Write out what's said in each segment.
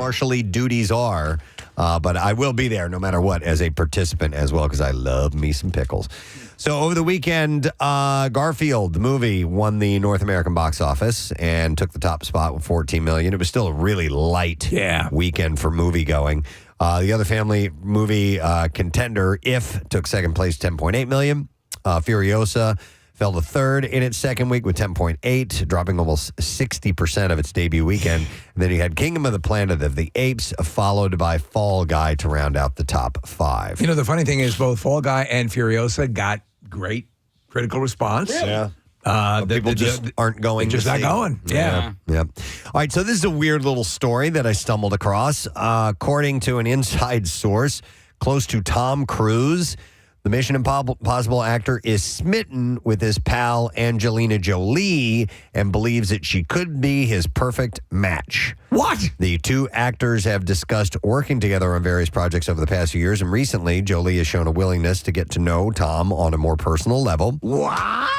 marshally duties are. But I will be there no matter what as a participant as well because I love me some pickles. So over the weekend, Garfield, the movie, won the North American box office and took the top spot with $14 million. It was still a really light weekend for movie going. The other family movie contender, If, took second place, $10.8 million. Furiosa fell to third in its second week with 10.8, dropping almost 60% of its debut weekend. And then you had Kingdom of the Planet of the Apes, followed by Fall Guy to round out the top 5. You know, the funny thing is both Fall Guy and Furiosa got great critical response. Yeah. People just aren't going. Just not going. Yeah. All right, so this is a weird little story that I stumbled across. According to an inside source close to Tom Cruise, the Mission Impossible actor is smitten with his pal Angelina Jolie and believes that she could be his perfect match. What? The two actors have discussed working together on various projects over the past few years, and recently Jolie has shown a willingness to get to know Tom on a more personal level. What?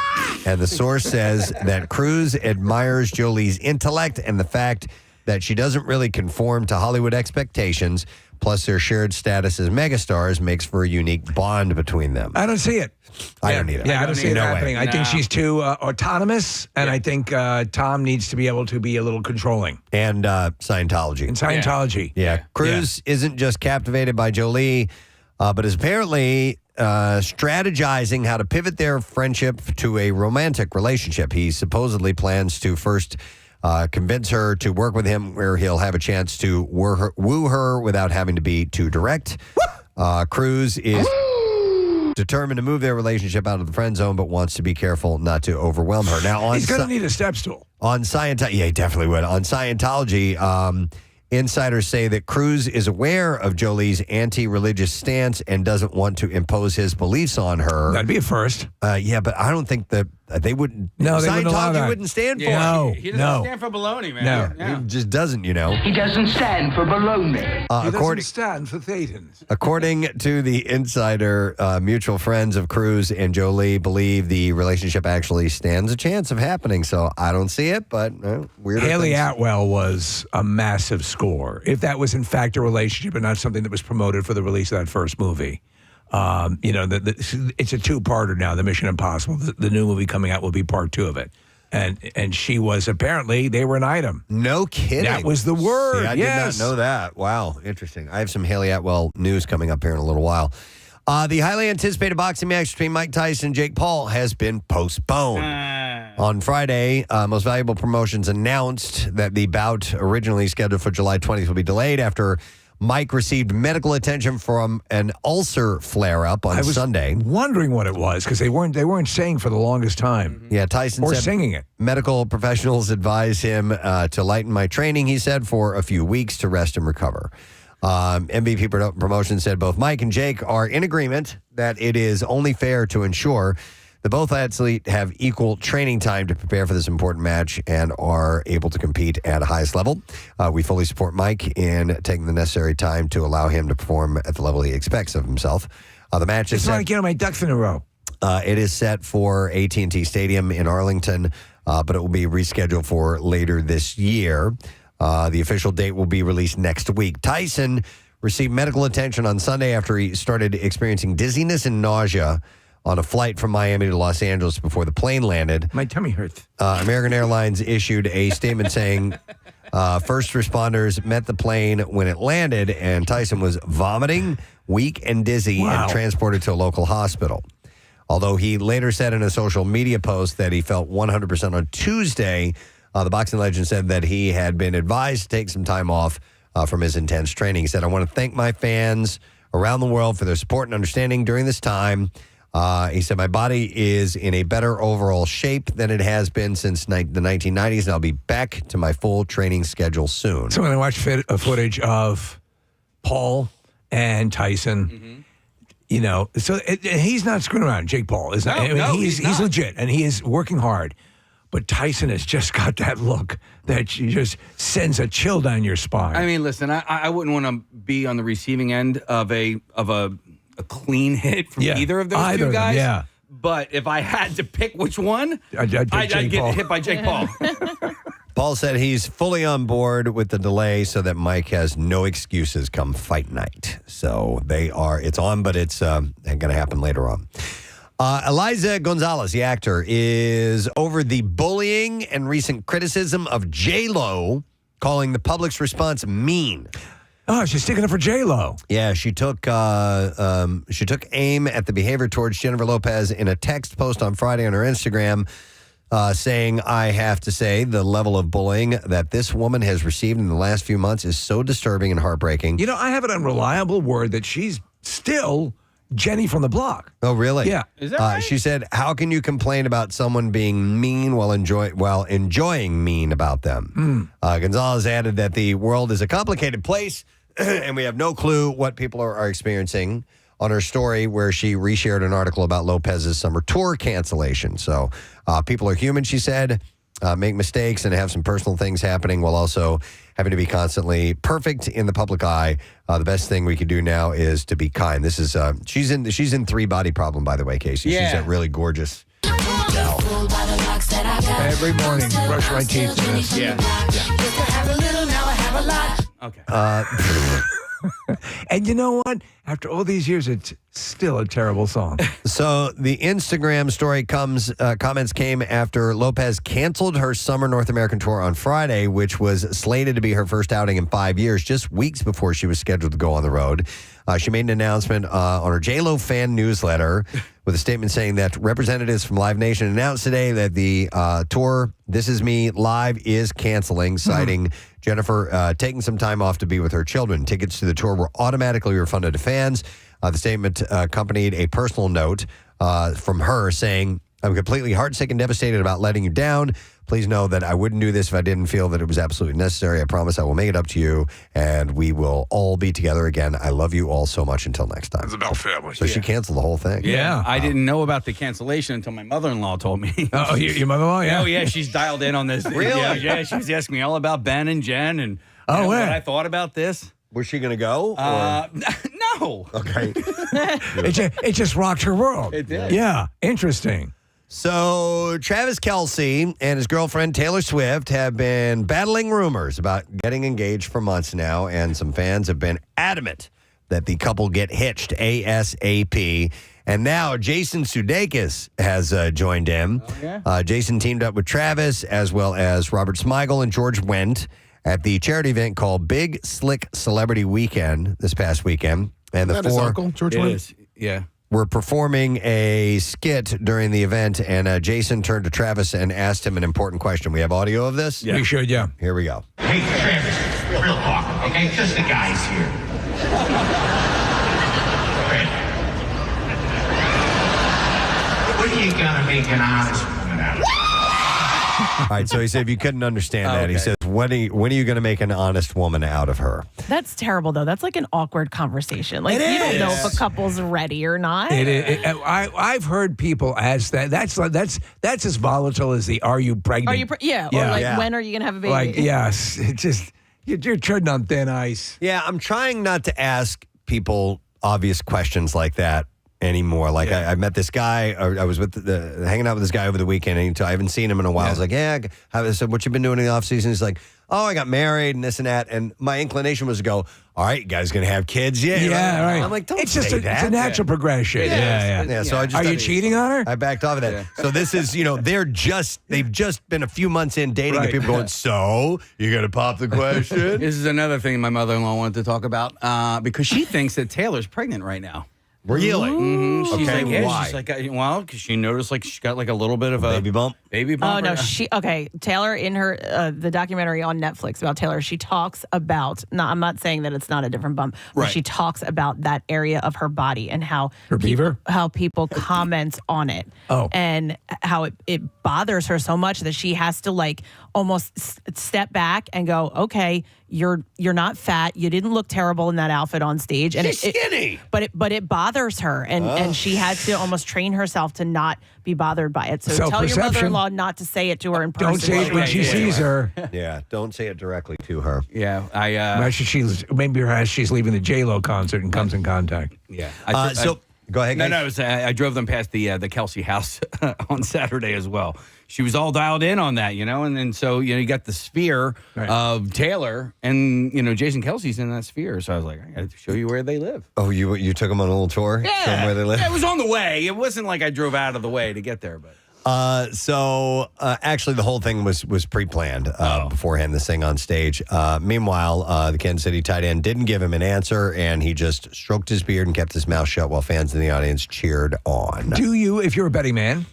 And the source says that Cruise admires Jolie's intellect and the fact that she doesn't really conform to Hollywood expectations. Plus, their shared status as megastars makes for a unique bond between them. I don't see it. I don't either. Yeah, I don't see it happening. I think she's too autonomous, and I think Tom needs to be able to be a little controlling. And Scientology. And Scientology. Yeah. Cruise isn't just captivated by Jolie, but is apparently strategizing how to pivot their friendship to a romantic relationship. He supposedly plans to first convince her to work with him where he'll have a chance to woo her without having to be too direct. Cruise is determined to move their relationship out of the friend zone, but wants to be careful not to overwhelm her. Now, he's going to need a step stool. On Scientology, yeah, he definitely would. On Scientology, insiders say that Cruise is aware of Jolie's anti-religious stance and doesn't want to impose his beliefs on her. That'd be a first. Yeah, but I don't think that they wouldn't. No, they wouldn't allow Scientology that. wouldn't stand for No, He doesn't stand for baloney, man. No. He just doesn't, He doesn't stand for baloney. He doesn't stand for Thetans. According to the insider, mutual friends of Cruise and Jolie believe the relationship actually stands a chance of happening. So I don't see it, but weird. Haley Atwell was a massive score. If that was in fact a relationship and not something that was promoted for the release of that first movie. It's a two-parter now, the Mission Impossible. The new movie coming out will be part 2 of it. And she was apparently, they were an item. No kidding. That was the word. See, I did not know that. Wow, interesting. I have some Haley Atwell news coming up here in a little while. The highly anticipated boxing match between Mike Tyson and Jake Paul has been postponed. On Friday, Most Valuable Promotions announced that the bout originally scheduled for July 20th will be delayed after Mike received medical attention from an ulcer flare-up on Sunday. Wondering what it was because they weren't saying for the longest time. Yeah, Tyson or said singing it. Medical professionals advised him to lighten my training, he said, for a few weeks to rest and recover. MVP Promotions said both Mike and Jake are in agreement that it is only fair to ensure that both athletes have equal training time to prepare for this important match and are able to compete at the highest level. We fully support Mike in taking the necessary time to allow him to perform at the level he expects of himself. The match is set. Get my ducks in a row. It is set for AT&T Stadium in Arlington, but it will be rescheduled for later this year. The official date will be released next week. Tyson received medical attention on Sunday after he started experiencing dizziness and nausea on a flight from Miami to Los Angeles before the plane landed. My tummy hurts. American Airlines issued a statement saying first responders met the plane when it landed, and Tyson was vomiting, weak, and dizzy, and transported to a local hospital. Although he later said in a social media post that he felt 100% on Tuesday, the boxing legend said that he had been advised to take some time off from his intense training. He said, I want to thank my fans around the world for their support and understanding during this time. He said, my body is in a better overall shape than it has been since the 1990s, and I'll be back to my full training schedule soon. So when I watched footage of Paul and Tyson, so he's not screwing around, Jake Paul. Is not, he's legit, and he is working hard. But Tyson has just got that look that just sends a chill down your spine. I mean, listen, I wouldn't want to be on the receiving end of a clean hit from either of those two guys. Yeah. But if I had to pick which one, I'd get Paul. hit by Jake Paul. Paul said he's fully on board with the delay so that Mike has no excuses come fight night. So it's on, but it's going to happen later on. Eliza Gonzalez, the actor, is over the bullying and recent criticism of J-Lo, calling the public's response mean. Oh, she's sticking up for J-Lo. Yeah, she took aim at the behavior towards Jennifer Lopez in a text post on Friday on her Instagram, saying, I have to say, the level of bullying that this woman has received in the last few months is so disturbing and heartbreaking. You know, I have an unreliable word that she's still Jenny from the block. Oh, really? Yeah. Is that right? She said, how can you complain about someone being mean while enjoying mean about them? Gonzalez added that the world is a complicated place and we have no clue what people are experiencing, on her story where she reshared an article about Lopez's summer tour cancellation. So people are human, she said, make mistakes and have some personal things happening while also having to be constantly perfect in the public eye. The best thing we could do now is to be kind. This is she's in 3 Body Problem, by the way, Casey. Yeah. She's that really gorgeous. Every morning, brush my teeth. Yeah. Okay. And you know what? After all these years, it's still a terrible song. So the Instagram story comments came after Lopez canceled her summer North American tour on Friday, which was slated to be her first outing in 5 years, just weeks before she was scheduled to go on the road. She made an announcement on her J-Lo fan newsletter with a statement saying that representatives from Live Nation announced today that the tour, This Is Me Live, is canceling, citing Jennifer taking some time off to be with her children. Tickets to the tour were automatically refunded to fans. The statement accompanied a personal note from her saying, I'm completely heartsick and devastated about letting you down. Please know that I wouldn't do this if I didn't feel that it was absolutely necessary. I promise I will make it up to you, and we will all be together again. I love you all so much until next time. It's about family. So she canceled the whole thing. Yeah. I didn't know about the cancellation until my mother-in-law told me. Oh, your mother-in-law? Yeah. Oh, yeah, she's dialed in on this. Really? Yeah, she was asking me all about Ben and Jen and what I thought about this. Was she going to go? No. Okay. It just rocked her world. It did. Yeah. Interesting. So Travis Kelce and his girlfriend Taylor Swift have been battling rumors about getting engaged for months now, and some fans have been adamant that the couple get hitched ASAP. And now Jason Sudeikis has joined in. Oh, yeah? Jason teamed up with Travis as well as Robert Smigel and George Wendt at the charity event called Big Slick Celebrity Weekend this past weekend. And the four George It Wendt? is. Yeah. were performing a skit during the event, and Jason turned to Travis and asked him an important question. We have audio of this? We should, yeah. Here we go. Hey, Travis, real talk, okay? Just the guys here. Okay. What are you gonna make an honest woman out of? All right, so he said if you couldn't understand that, he okay. says, when are you going to make an honest woman out of her? That's terrible, though. That's like an awkward conversation. Like, you don't know if a couple's ready or not. I've heard people ask that. That's as volatile as the "Are you pregnant?" Are you? Or like, when are you gonna have a baby? Like, yes, it's just you're treading on thin ice. Yeah, I'm trying not to ask people obvious questions like that anymore. Like I met this guy, or I was hanging out with this guy over the weekend, and I haven't seen him in a while. I was like, I said, what you been doing in the off season? He's like, oh, I got married and this and that. And my inclination was to go, all right, you guys gonna have kids? Yeah, right. I'm like, don't it's say just that. It's a natural progression. Yeah. So I just Are you cheating on her? I backed off of that. So this is, they've just been a few months in dating, and people going, so you gonna pop the question? This is another thing my mother-in-law wanted to talk about because she thinks that Taylor's pregnant right now. Really? Mm-hmm. She's Okay, like, why? She's like, well, because she noticed like she's got like a little bit of a Baby bump? Baby bump. Oh no, Taylor in her the documentary on Netflix about Taylor, she talks about. No, I'm not saying that it's not a different bump, but Right. she talks about that area of her body and how Her beaver? how people comment on it, and how it bothers her so much that she has to like almost step back and go, okay, you're not fat, you didn't look terrible in that outfit on stage, and She's skinny. but it bothers her, and she had to almost train herself to not be bothered by it. So tell your Self-perception. mother-in-law not to say it to her in person. Don't say it when she sees her. Yeah, don't say it directly to her. Yeah, Maybe she's leaving the J-Lo concert and comes in contact. yeah. Go ahead, No, guys. I drove them past the Kelce house on Saturday as well. She was all dialed in on that, and then so you got the sphere of Taylor, and Jason Kelce's in that sphere. So I was like, I got to show you where they live. Oh, you took them on a little tour? Yeah, Show 'em where they live? It was on the way. It wasn't like I drove out of the way to get there, but. Actually, the whole thing was pre-planned beforehand, this thing on stage. Meanwhile, the Kansas City tight end didn't give him an answer, and he just stroked his beard and kept his mouth shut while fans in the audience cheered on. Do you, if you're a betting man,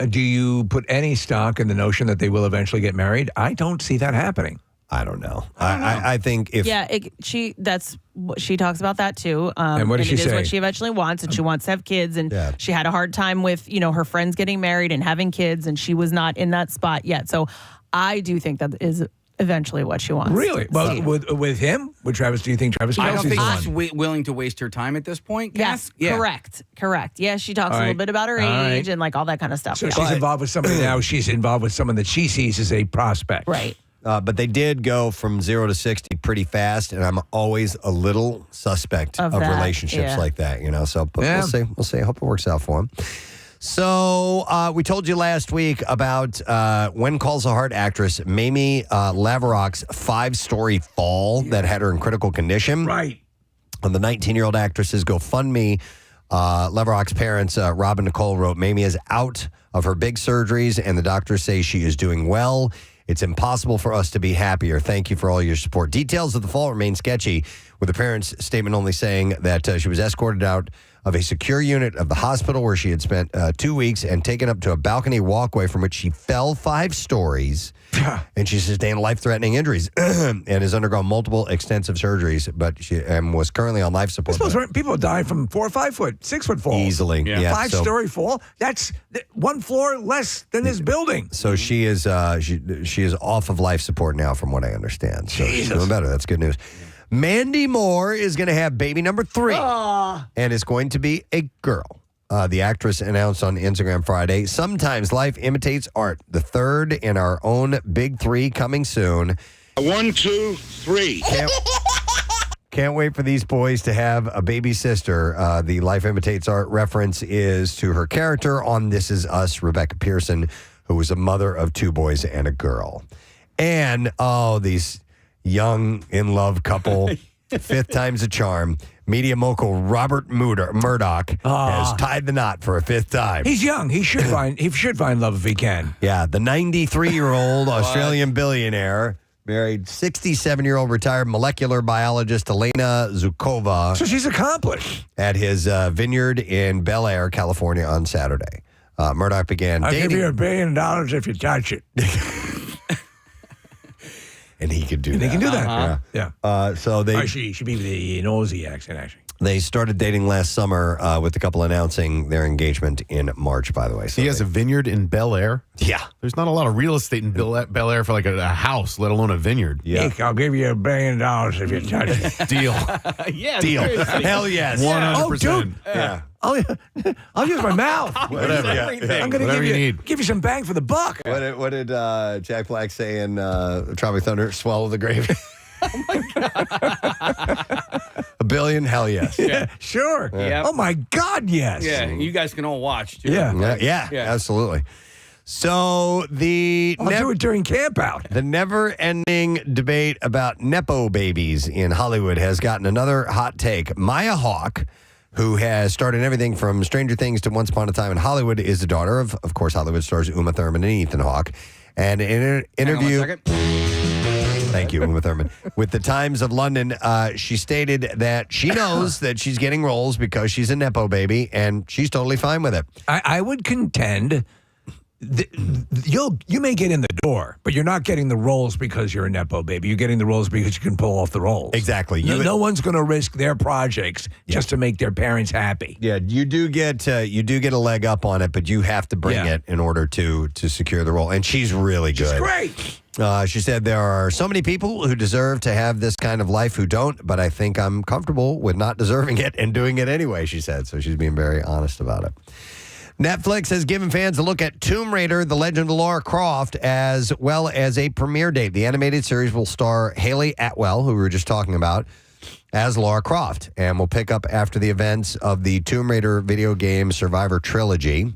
do you put any stock in the notion that they will eventually get married? I don't see that happening. I don't know. I think if... Yeah, she talks about that too. And what does she it say? is what she eventually wants, and she wants to have kids, and she had a hard time with, her friends getting married and having kids, and she was not in that spot yet. So I do think that is eventually what she wants. Really? Well, with him? With Travis, do you think Travis I Kelce's don't think the she's one? willing to waste her time at this point. Yes, Yeah. correct. Yeah, she talks a little bit about her age and like all that kind of stuff. So she's involved with somebody now. She's involved with someone that she sees as a prospect. Right. But they did go from 0 to 60 pretty fast, and I'm always a little suspect of that, relationships like that, So but we'll see. We'll see. I hope it works out for him. So we told you last week about When Calls a Heart actress Mamie Laverock's 5-story fall that had her in critical condition. Right. On the 19-year-old actress's GoFundMe, Laverock's parents, Rob and Nicole, wrote, Mamie is out of her big surgeries, and the doctors say she is doing well. It's impossible for us to be happier. Thank you for all your support. Details of the fall remain sketchy, with the parents' statement only saying that she was escorted out of a secure unit of the hospital where she had spent 2 weeks and taken up to a balcony walkway from which she fell 5 stories. And she sustained life-threatening injuries and has undergone multiple extensive surgeries, but she was currently on life support. People die from 4 or 5 foot, 6 foot falls. Easily. Yeah. 5-story fall. That's 1 floor less than this building. So she is she is off of life support now, from what I understand. So she's doing better. That's good news. Mandy Moore is going to have baby number 3, and it's going to be a girl. The actress announced on Instagram Friday, sometimes life imitates art. The third in our own big 3 coming soon. 1, 2, 3. Can't wait for these boys to have a baby sister. The life imitates art reference is to her character on This Is Us, Rebecca Pearson, who was a mother of 2 boys and a girl. And, these young, in-love couple, 5th time's a charm. Media mogul Rupert Murdoch has tied the knot for a 5th time. He's young. He should find love if he can. Yeah, the 93-year-old Australian billionaire married 67-year-old retired molecular biologist Elena Zukova. So she's accomplished. At his vineyard in Bel Air, California on Saturday. Murdoch began dating. I'll give you $1 billion if you touch it. And he could do that. They can do that. Uh-huh. Yeah. So they she should be the nosy accent, actually. They started dating last summer with the couple announcing their engagement in March, by the way. So he has a vineyard in Bel Air? Yeah. There's not a lot of real estate in Bel Air for like a house, let alone a vineyard. Yeah. Nick, I'll give you $1 billion if you touch it. Deal. Yeah, Deal. seriously. Hell yes. 100%. Oh, dude. Yeah. I'll use my mouth. Whatever. I'm going Whatever to you need. give you some bang for the buck. What did Jack Black say in Tropic Thunder? Swallow the gravy. Oh my God. $1 billion? Hell yes. Yeah, sure. Yeah. Oh my God, yes. Yeah, you guys can all watch too. Yeah. Yeah, absolutely. So I'll do it during camp out. The never-ending debate about Nepo babies in Hollywood has gotten another hot take. Maya Hawke, who has starred in everything from Stranger Things to Once Upon a Time in Hollywood, is the daughter of course, Hollywood stars Uma Thurman and Ethan Hawke. And in an interview... Hang on 1 second. Thank you, Uma Thurman. With the Times of London, she stated that she knows that she's getting roles because she's a Nepo baby, and she's totally fine with it. I would contend you may get in the door, but you're not getting the roles because you're a Nepo baby. You're getting the roles because you can pull off the roles. Exactly. No one's going to risk their projects just to make their parents happy. Yeah, you do get a leg up on it, but you have to bring it in order to secure the role. And she's really good. She's great. She said there are so many people who deserve to have this kind of life who don't, but I think I'm comfortable with not deserving it and doing it anyway, she said. So she's being very honest about it. Netflix has given fans a look at Tomb Raider, The Legend of Lara Croft, as well as a premiere date. The animated series will star Haley Atwell, who we were just talking about, as Lara Croft, and will pick up after the events of the Tomb Raider video game Survivor trilogy,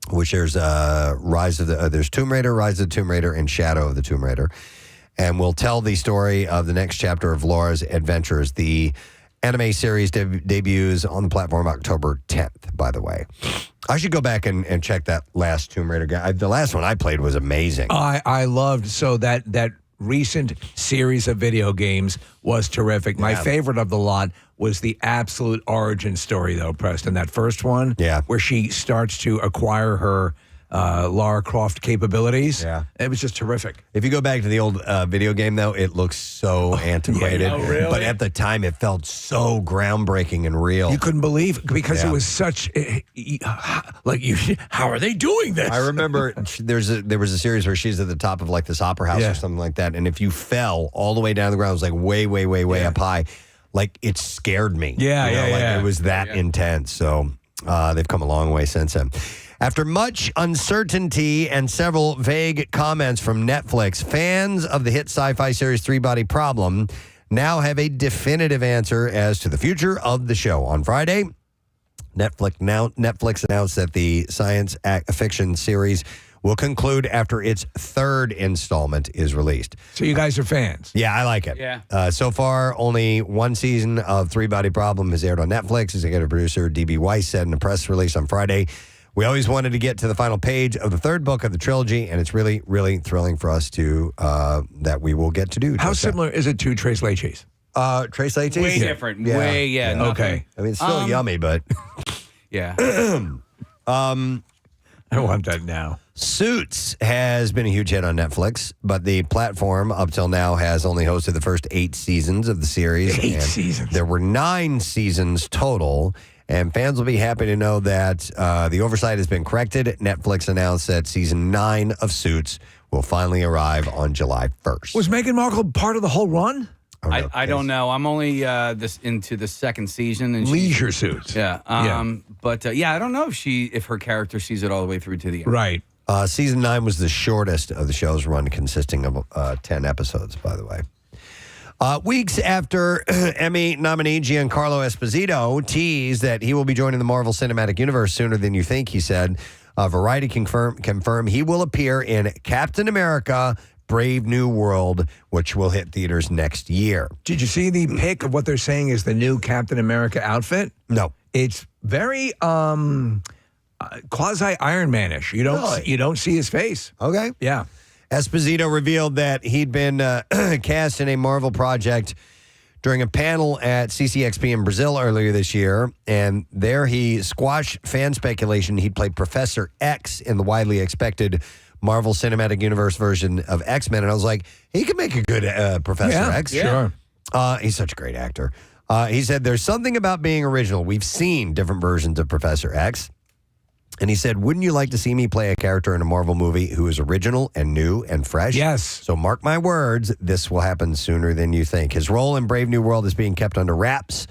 which there's there's Tomb Raider, Rise of the Tomb Raider, and Shadow of the Tomb Raider, and will tell the story of the next chapter of Lara's adventures. The anime series debuts on the platform October 10th, by the way. I should go back and check that last Tomb Raider game. The last one I played was amazing. I loved that recent series of video games was terrific. My favorite of the lot was the absolute origin story, though, Preston. That first one, where she starts to acquire her Lara Croft capabilities. Yeah. It was just terrific. If you go back to the old video game, though, it looks so antiquated. Yeah. Oh, really? But at the time, it felt so groundbreaking and real. You couldn't believe it because it was such how are they doing this? I remember there was a series where she's at the top of like this opera house or something like that, and if you fell all the way down to the ground, it was like way up high. Like it scared me. It was that intense. So they've come a long way since then. After much uncertainty and several vague comments from Netflix, fans of the hit sci-fi series Three Body Problem now have a definitive answer as to the future of the show. On Friday, Netflix announced that the science fiction series will conclude after its third installment is released. So you guys are fans? Yeah, I like it. Yeah. So far, only one season of Three Body Problem has aired on Netflix. Executive producer D.B. Weiss said in a press release on Friday, "We always wanted to get to the final page of the third book of the trilogy, and it's really, really thrilling for us to that we will get to do." How similar is it to Tres Leches? Tres Leches? Way different. Way, nothing. Okay. I mean, it's still yummy, but... Yeah. I want that now. Suits has been a huge hit on Netflix, but the platform up till now has only hosted the first 8 seasons of the series. 8 seasons. There were 9 seasons total, and fans will be happy to know that the oversight has been corrected. Netflix announced that season 9 of Suits will finally arrive on July 1st. Was Meghan Markle part of the whole run? I don't know. I'm only into the second season. And Leisure Suits. Yeah. But I don't know if her character sees it all the way through to the end. Right. Season 9 was the shortest of the show's run, consisting of 10 episodes, by the way. Weeks after Emmy nominee Giancarlo Esposito teased that he will be joining the Marvel Cinematic Universe sooner than you think, he said, Variety confirmed he will appear in Captain America Brave New World, which will hit theaters next year. Did you see the pic of what they're saying is the new Captain America outfit? No. It's very quasi Iron Man-ish. You don't see his face. Okay. Yeah. Esposito revealed that he'd been cast in a Marvel project during a panel at CCXP in Brazil earlier this year, and there he squashed fan speculation he'd play Professor X in the widely expected Marvel Cinematic Universe version of X-Men, and I was like, he could make a good Professor X. Sure. He's such a great actor. He said, "There's something about being original. We've seen different versions of Professor X." And he said, "Wouldn't you like to see me play a character in a Marvel movie who is original and new and fresh?" Yes. So mark my words, this will happen sooner than you think. His role in Brave New World is being kept under wraps,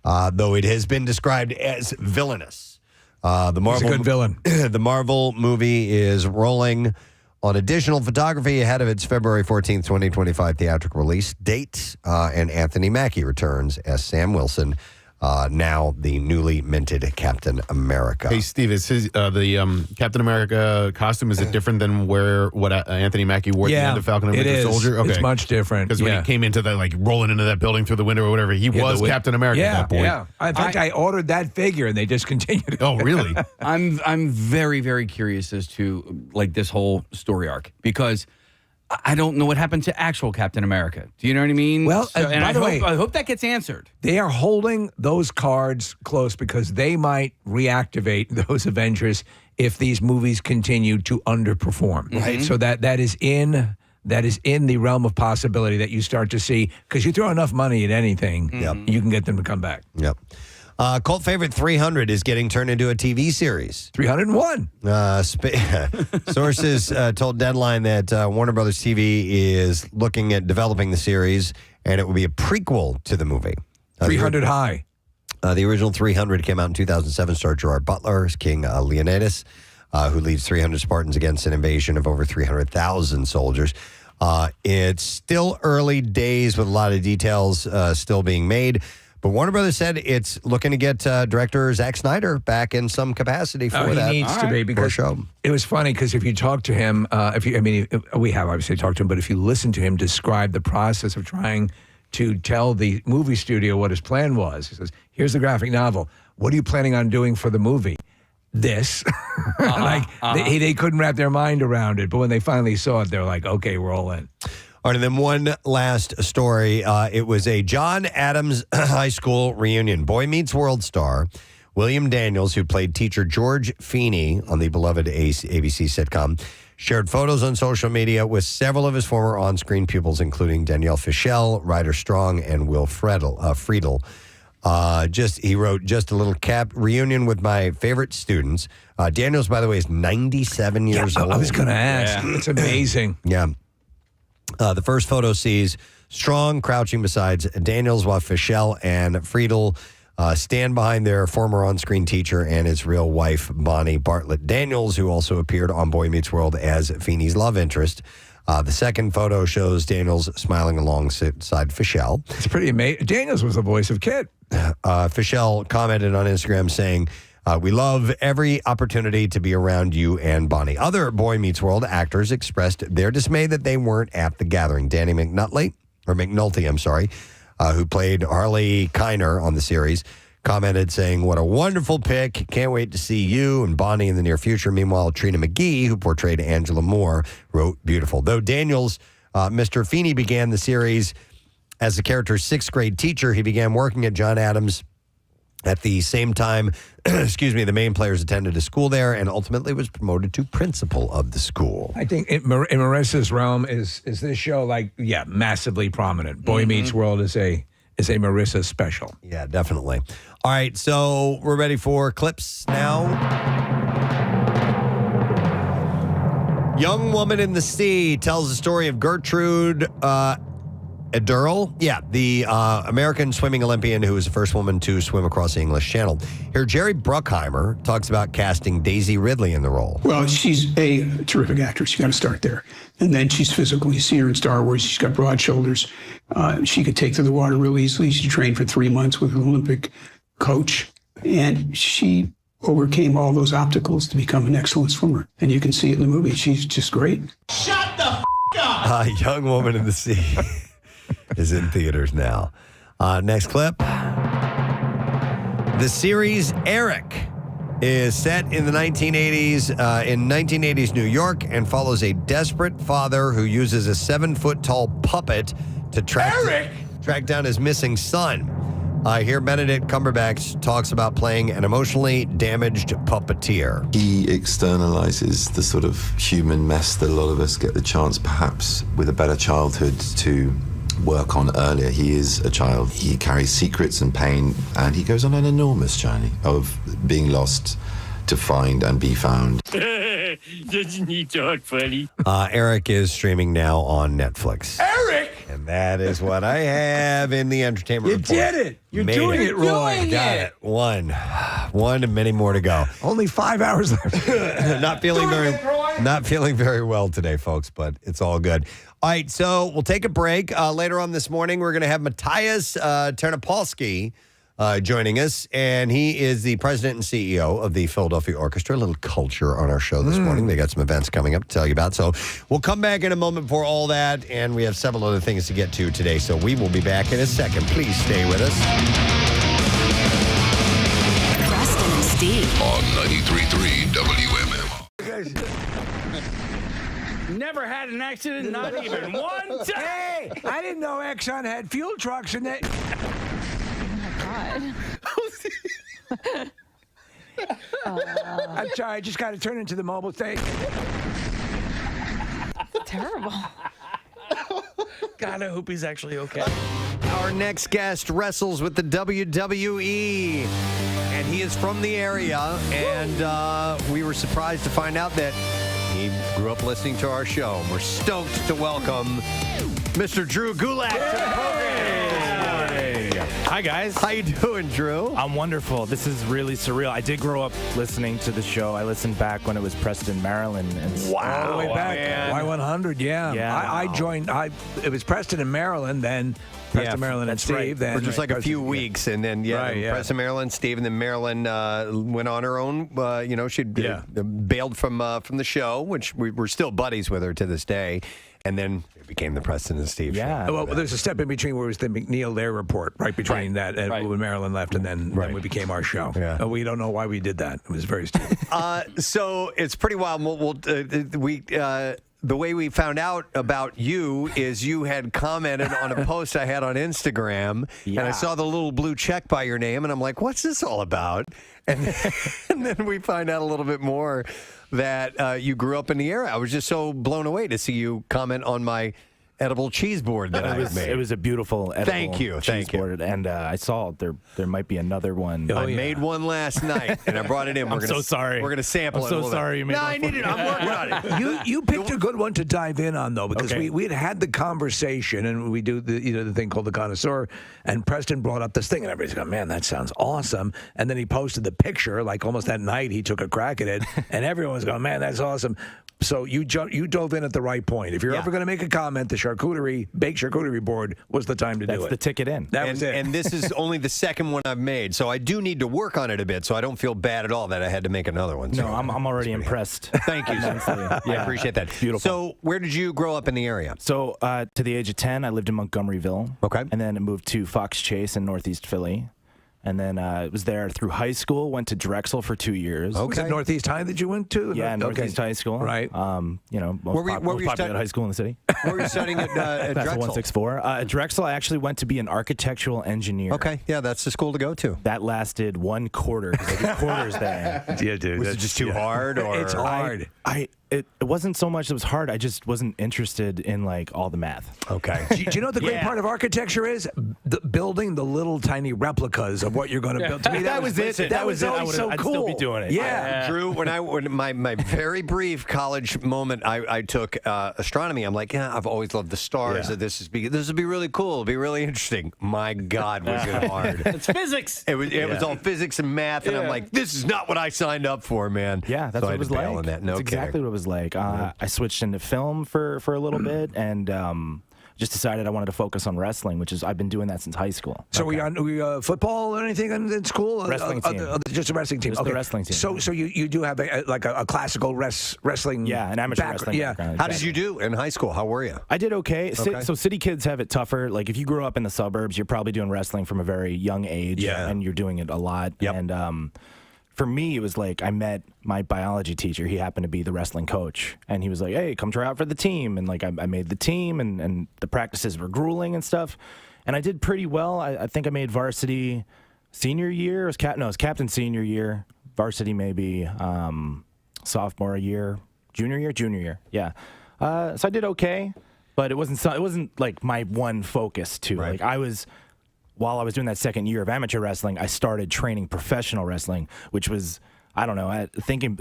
though it has been described as villainous. He's a good villain. The Marvel movie is rolling on additional photography ahead of its February 14th, 2025 theatrical release date. And Anthony Mackie returns as Sam Wilson, now the newly minted Captain America. Hey, Steve, is the Captain America costume, is it different than what Anthony Mackie wore at the end of Falcon and Winter Soldier? Okay. It's much different. Because when he came into that, rolling into that building through the window or whatever, he was Captain America at that point. Yeah. In fact, I ordered that figure and they discontinued it. Oh, really? I'm very, very curious as to this whole story arc, because I don't know what happened to actual Captain America. Do you know what I mean? Well, by the way, I hope that gets answered. They are holding those cards close because they might reactivate those Avengers if these movies continue to underperform. Right. So that is in the realm of possibility that you start to see, because you throw enough money at anything, you can get them to come back. Yep. Cult favorite 300 is getting turned into a TV series. 301. Sources told Deadline that Warner Brothers TV is looking at developing the series, and it will be a prequel to the movie. 300 High. The original 300 came out in 2007, starred Gerard Butler as King Leonidas, who leads 300 Spartans against an invasion of over 300,000 soldiers. It's still early days with a lot of details still being made. But Warner Brothers said it's looking to get director Zack Snyder back in some capacity for that. He needs to be, because show. It was funny because if you talk to him, we have obviously talked to him, but if you listen to him describe the process of trying to tell the movie studio what his plan was, he says, "Here's the graphic novel. What are you planning on doing for the movie?" This. They couldn't wrap their mind around it, but when they finally saw it, they're like, "Okay, we're all in." All right, and then one last story. It was a John Adams High School reunion. Boy Meets World star William Daniels, who played teacher George Feeney on the beloved ABC sitcom, shared photos on social media with several of his former on-screen pupils, including Danielle Fishel, Ryder Strong, and Will Friedle. He wrote, "Just a little cap reunion with my favorite students." Daniels, by the way, is 97 years old. I was going to ask. Yeah. It's amazing. Yeah. The first photo sees Strong crouching beside Daniels, while Fishel and Friedel stand behind their former on-screen teacher and his real wife, Bonnie Bartlett Daniels, who also appeared on Boy Meets World as Feeney's love interest. The second photo shows Daniels smiling alongside Fishel. It's pretty amazing. Daniels was the voice of Kid. Fishel commented on Instagram saying, "We love every opportunity to be around you and Bonnie." Other Boy Meets World actors expressed their dismay that they weren't at the gathering. Danny McNulty, who played Harley Kiner on the series, commented saying, "What a wonderful pick. Can't wait to see you and Bonnie in the near future." Meanwhile, Trina McGee, who portrayed Angela Moore, wrote, "Beautiful." Though Daniels, Mr. Feeney, began the series as the character's sixth grade teacher, he began working at John Adams at the same time, the main players attended a school there and ultimately was promoted to principal of the school. I think in Marissa's realm is this show massively prominent. Boy Meets World is a Marissa special. Yeah, definitely. All right, so we're ready for clips now. Young Woman in the Sea tells the story of Gertrude Ederle, the American swimming Olympian who was the first woman to swim across the English Channel. Here, Jerry Bruckheimer talks about casting Daisy Ridley in the role. Well, she's a terrific actress. You got to start there. And then she's physical. You see her in Star Wars. She's got broad shoulders. She could take to the water real easily. She trained for 3 months with an Olympic coach. And she overcame all those obstacles to become an excellent swimmer. And you can see it in the movie. She's just great. Shut the f*** up! Young Woman in the Sea is in theaters now. Next clip. The series Eric is set in the 1980s, in 1980s New York, and follows a desperate father who uses a 7-foot-tall puppet to track down his missing son. Here, Benedict Cumberbatch talks about playing an emotionally damaged puppeteer. He externalizes the sort of human mess that a lot of us get the chance, perhaps with a better childhood, to work on earlier. He is a child. He carries secrets and pain, and he goes on an enormous journey of being lost to find and be found. Doesn't he talk funny? Eric is streaming now on Netflix. Eric! And that is what I have in the entertainment report. You did it. You're doing it, Roy. Got it. One and many more to go. Only 5 hours left. Not feeling very well today, folks, but it's all good. All right, so we'll take a break. Later on this morning, we're going to have Matias Tarnopolski joining us, and he is the president and CEO of the Philadelphia Orchestra. A little culture on our show this morning. They got some events coming up to tell you about. So we'll come back in a moment for all that, and we have several other things to get to today. So we will be back in a second. Please stay with us. Preston and Steve on 93.3 WMM. Never had an accident, not even one time. Hey, I didn't know Exxon had fuel trucks in it. I'm sorry, I just got to turn into the mobile thing. Terrible. God, I hope he's actually okay. Our next guest wrestles with the WWE, and he is from the area, and we were surprised to find out that he grew up listening to our show. We're stoked to welcome Mr. Drew Gulak to the program this morning. Hi, guys. How you doing, Drew? I'm wonderful. This is really surreal. I did grow up listening to the show. I listened back when it was Preston, Maryland. And All the way back. Y100, yeah. I joined, it was Preston and Maryland, then Preston, Maryland, and Steve. Right. Then for just like a few weeks, and then Preston, Maryland, Steve, and then Maryland went on her own. She'd bailed from the show, which we're still buddies with her to this day. And then it became the Preston and Steve show. Well, there's a step in between where it was the McNeil Lair report, right between that and when Maryland left, and then we became our show. Yeah. We don't know why we did that. It was very stupid. So it's pretty wild. The way we found out about you is you had commented on a post I had on Instagram, and I saw the little blue check by your name, and I'm like, what's this all about? And then we find out a little bit more that you grew up in the area. I was just so blown away to see you comment on my edible cheese board that I made. It was a beautiful edible cheese board, and I saw there might be another one. I made one last night, and I brought it in. I'm so sorry. We're going to sample it. I'm so sorry you made one. I need it. I'm working on it. You picked a good one to dive in on, though, because we had the conversation, and we do the thing called the connoisseur, and Preston brought up this thing, and everybody's going, man, that sounds awesome. And then he posted the picture, like almost that night he took a crack at it, and everyone was going, man, that's awesome. So you dove in at the right point. If you're ever going to make a comment, the baked charcuterie board was the time to do it. That's the ticket in. That was it. And this is only the second one I've made, so I do need to work on it a bit, so I don't feel bad at all that I had to make another one. No, I'm already impressed. Thank you, sir. I appreciate that. Beautiful. So where did you grow up in the area? So to the age of 10, I lived in Montgomeryville. Okay. And then I moved to Fox Chase in Northeast Philly. And then was there through high school, went to Drexel for 2 years. Okay. Was it Northeast High that you went to? Yeah, Northeast High School. Right. Most popular high school in the city. Where were you studying at Drexel? 164. At Drexel, I actually went to be an architectural engineer. Okay, yeah, that's the school to go to. That lasted 1 quarter, because I did quarters there. Yeah, dude. Was it just too hard? Or? It's hard. It wasn't so much that it was hard. I just wasn't interested in all the math. Okay. Do you know what the great part of architecture is? Building the little tiny replicas of what you're going to build. To me, that was it. That was always so cool. I'd still be doing it. Yeah. Drew, when my very brief college moment, I took astronomy. I'm like, I've always loved the stars. Yeah. This would be really cool. It'd be really interesting. My God, was it hard. It's physics. It was all physics and math, and I'm like, this is not what I signed up for, man. Yeah, that's so what it was like. On that. No that's exactly what it was like. I switched into film for a little bit, and just decided I wanted to focus on wrestling, which is I've been doing that since high school. So were you football or anything in school? Wrestling team. Just a wrestling team. Just the wrestling team. So you do have a classical wrestling. Yeah, an amateur wrestling background. How did you do in high school? How were you? I did okay. So city kids have it tougher. Like if you grew up in the suburbs, you're probably doing wrestling from a very young age, and you're doing it a lot. Yep. And for me, it was like I met my biology teacher. He happened to be the wrestling coach. And he was like, hey, come try out for the team. And I made the team, and the practices were grueling and stuff. And I did pretty well. I think I made varsity senior year. It was captain senior year. Varsity maybe sophomore year. Junior year. Yeah. So I did okay. But it wasn't like my one focus too. Right. While I was doing that second year of amateur wrestling, I started training professional wrestling, which was, I don't know, thinking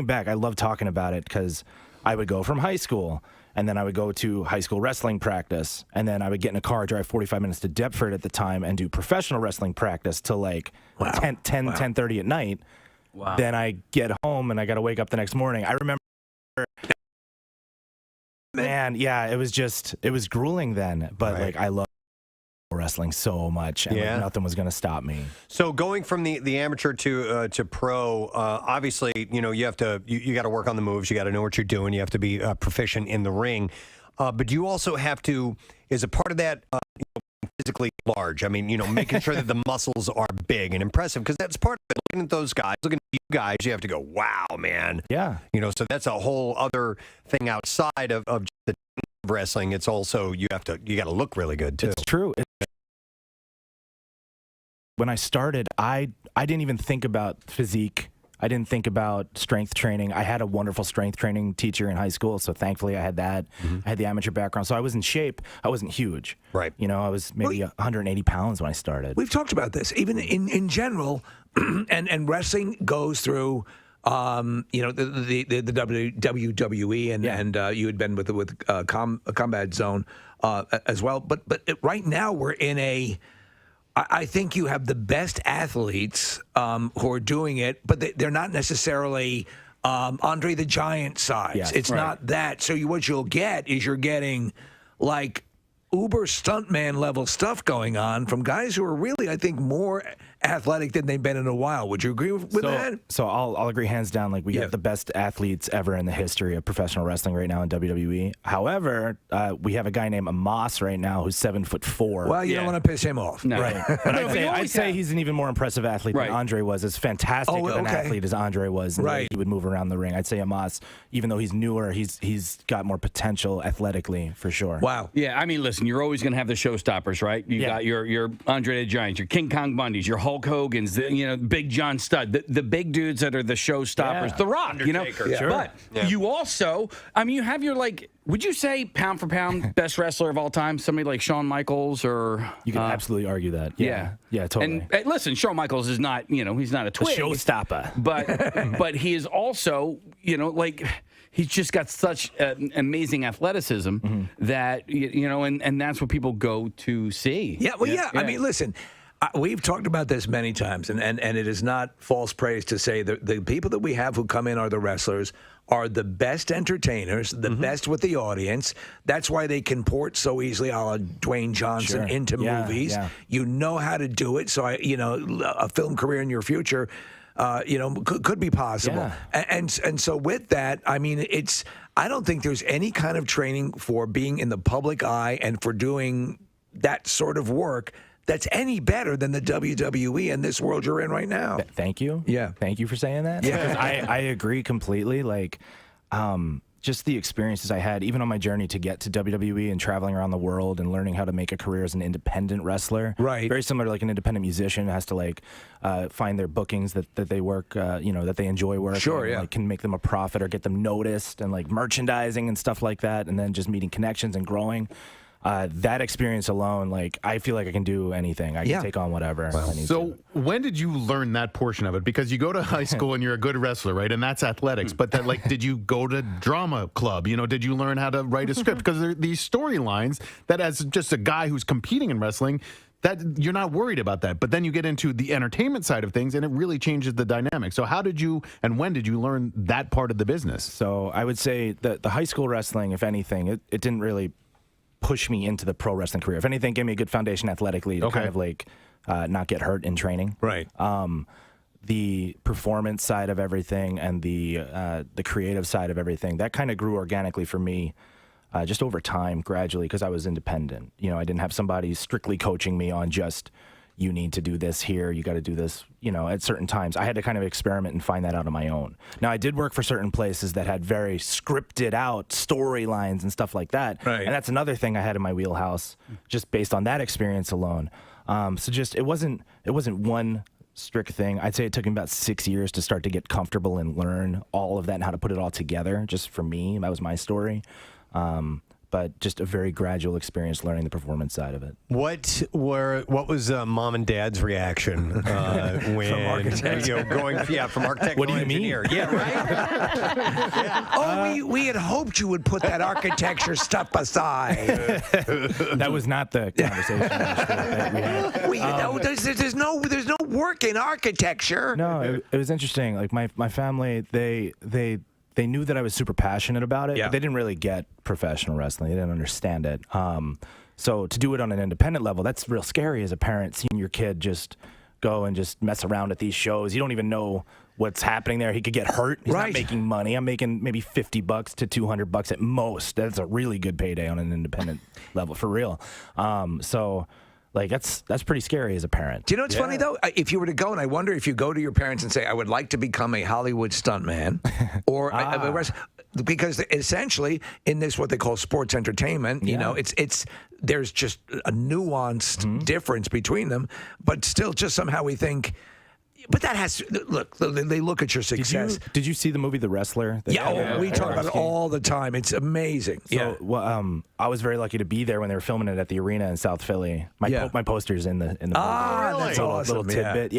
back, I love talking about it because I would go from high school, and then I would go to high school wrestling practice, and then I would get in a car, drive 45 minutes to Deptford at the time, and do professional wrestling practice till 10:30 at night. Wow. Then I get home, and I got to wake up the next morning. I remember, man, yeah, it was grueling then, but I love wrestling so much, and nothing was going to stop me. So going from the amateur to pro, obviously, you have to you got to work on the moves. You got to know what you're doing. You have to be proficient in the ring. But you also have to, as a part of that, physically large. I mean, making sure that the muscles are big and impressive, because that's part of it. Looking at those guys, looking at you guys, you have to go, wow, man. Yeah. So that's a whole other thing outside of just the wrestling. It's also you got to look really good too. It's true. When I started, I didn't even think about physique. I didn't think about strength training. I had a wonderful strength training teacher in high school, so thankfully I had that. Mm-hmm. I had the amateur background, so I was in shape. I wasn't huge. Right. I was maybe 180 pounds when I started. We've talked about this, even in general, and wrestling goes through. The WWE and you had been with Combat Zone as well. But right now we're in a I think you have the best athletes who are doing it, but they're not necessarily Andre the Giant size. Yes, it's not that. So what you'll get is you're getting like uber stuntman level stuff going on from guys who are really, I think, more athletic than they've been in a while. Would you agree with that? So I'll agree hands down. Like we have the best athletes ever in the history of professional wrestling right now in WWE. However, we have a guy named Amos right now who's 7'4". Well, you don't want to piss him off, no. Right? But I'd say he's an even more impressive athlete than Andre was. As fantastic of an athlete as Andre was, and he would move around the ring. I'd say Amos, even though he's newer, he's got more potential athletically for sure. Wow. Yeah, I mean, listen, you're always going to have the showstoppers, right? You got your Andre the Giants, your King Kong Bundys, your Hulk Hogan's, Big John Studd, the big dudes that are the showstoppers, The Rock, Undertaker. Sure. But you also, I mean, you have your would you say pound for pound best wrestler of all time? Somebody like Shawn Michaels or you can absolutely argue that. Yeah, totally. And listen, Shawn Michaels is not, he's not a twig, showstopper, but he is also, he's just got such amazing athleticism that and that's what people go to see. Yeah, I mean, listen. We've talked about this many times, and it is not false praise to say that the people that we have who come in are the wrestlers are the best entertainers, the best with the audience. That's why they can port so easily, a la Dwayne Johnson, into movies. Yeah. You know how to do it. So, a film career in your future, could be possible. Yeah. And so with that, I mean, I don't think there's any kind of training for being in the public eye and for doing that sort of work that's any better than the WWE in this world you're in right now. Thank you. Yeah. Thank you for saying that. Yeah. I agree completely. Just the experiences I had, even on my journey to get to WWE and traveling around the world and learning how to make a career as an independent wrestler. Right. Very similar to an independent musician has to find their bookings that they work, that they enjoy working. Sure, yeah. Can make them a profit or get them noticed and merchandising and stuff like that. And then just meeting connections and growing. That experience alone, I feel like I can do anything. I can take on whatever I need to. When did you learn that portion of it? Because you go to high school and you're a good wrestler, right? And that's athletics. But did you go to drama club? Did you learn how to write a script? Because there are these storylines that, as just a guy who's competing in wrestling, that you're not worried about that. But then you get into the entertainment side of things, and it really changes the dynamic. So how did you and when did you learn that part of the business? So I would say that the high school wrestling, if anything, it didn't really push me into the pro wrestling career. If anything, gave me a good foundation athletically to kind of not get hurt in training. Right. The performance side of everything and the creative side of everything, that kind of grew organically for me just over time, gradually, because I was independent. I didn't have somebody strictly coaching me on just, you need to do this here, you got to do this, at certain times. I had to kind of experiment and find that out on my own. Now, I did work for certain places that had very scripted out storylines and stuff like that. Right. And that's another thing I had in my wheelhouse, just based on that experience alone. It wasn't one strict thing. I'd say it took me about 6 years to start to get comfortable and learn all of that and how to put it all together, just for me. That was my story. But just a very gradual experience learning the performance side of it. What was mom and dad's reaction when from architect. From architect what to do you engineer? mean? Yeah, right. Oh, we had hoped you would put that architecture stuff aside. That was not the conversation that we had. There's no work in architecture. No, it was interesting. My family, they knew that I was super passionate about it, but they didn't really get professional wrestling. They didn't understand it. So to do it on an independent level, that's real scary as a parent, seeing your kid just go and just mess around at these shows. You don't even know what's happening there. He could get hurt. He's not making money. I'm making maybe $50 to $200 at most. That's a really good payday on an independent level, for real. That's pretty scary as a parent. Do you know what's funny, though? If you were to go, and I wonder if you go to your parents and say, I would like to become a Hollywood stuntman, or because essentially in this, what they call sports entertainment, there's just a nuanced difference between them, but still just somehow we think, but that has to, look, they look at your success. Did you see the movie The Wrestler? We talk about it all the time. It's amazing. So, I was very lucky to be there when they were filming it at the arena in South Philly. My poster's in the movie. That's awesome. Little tidbit.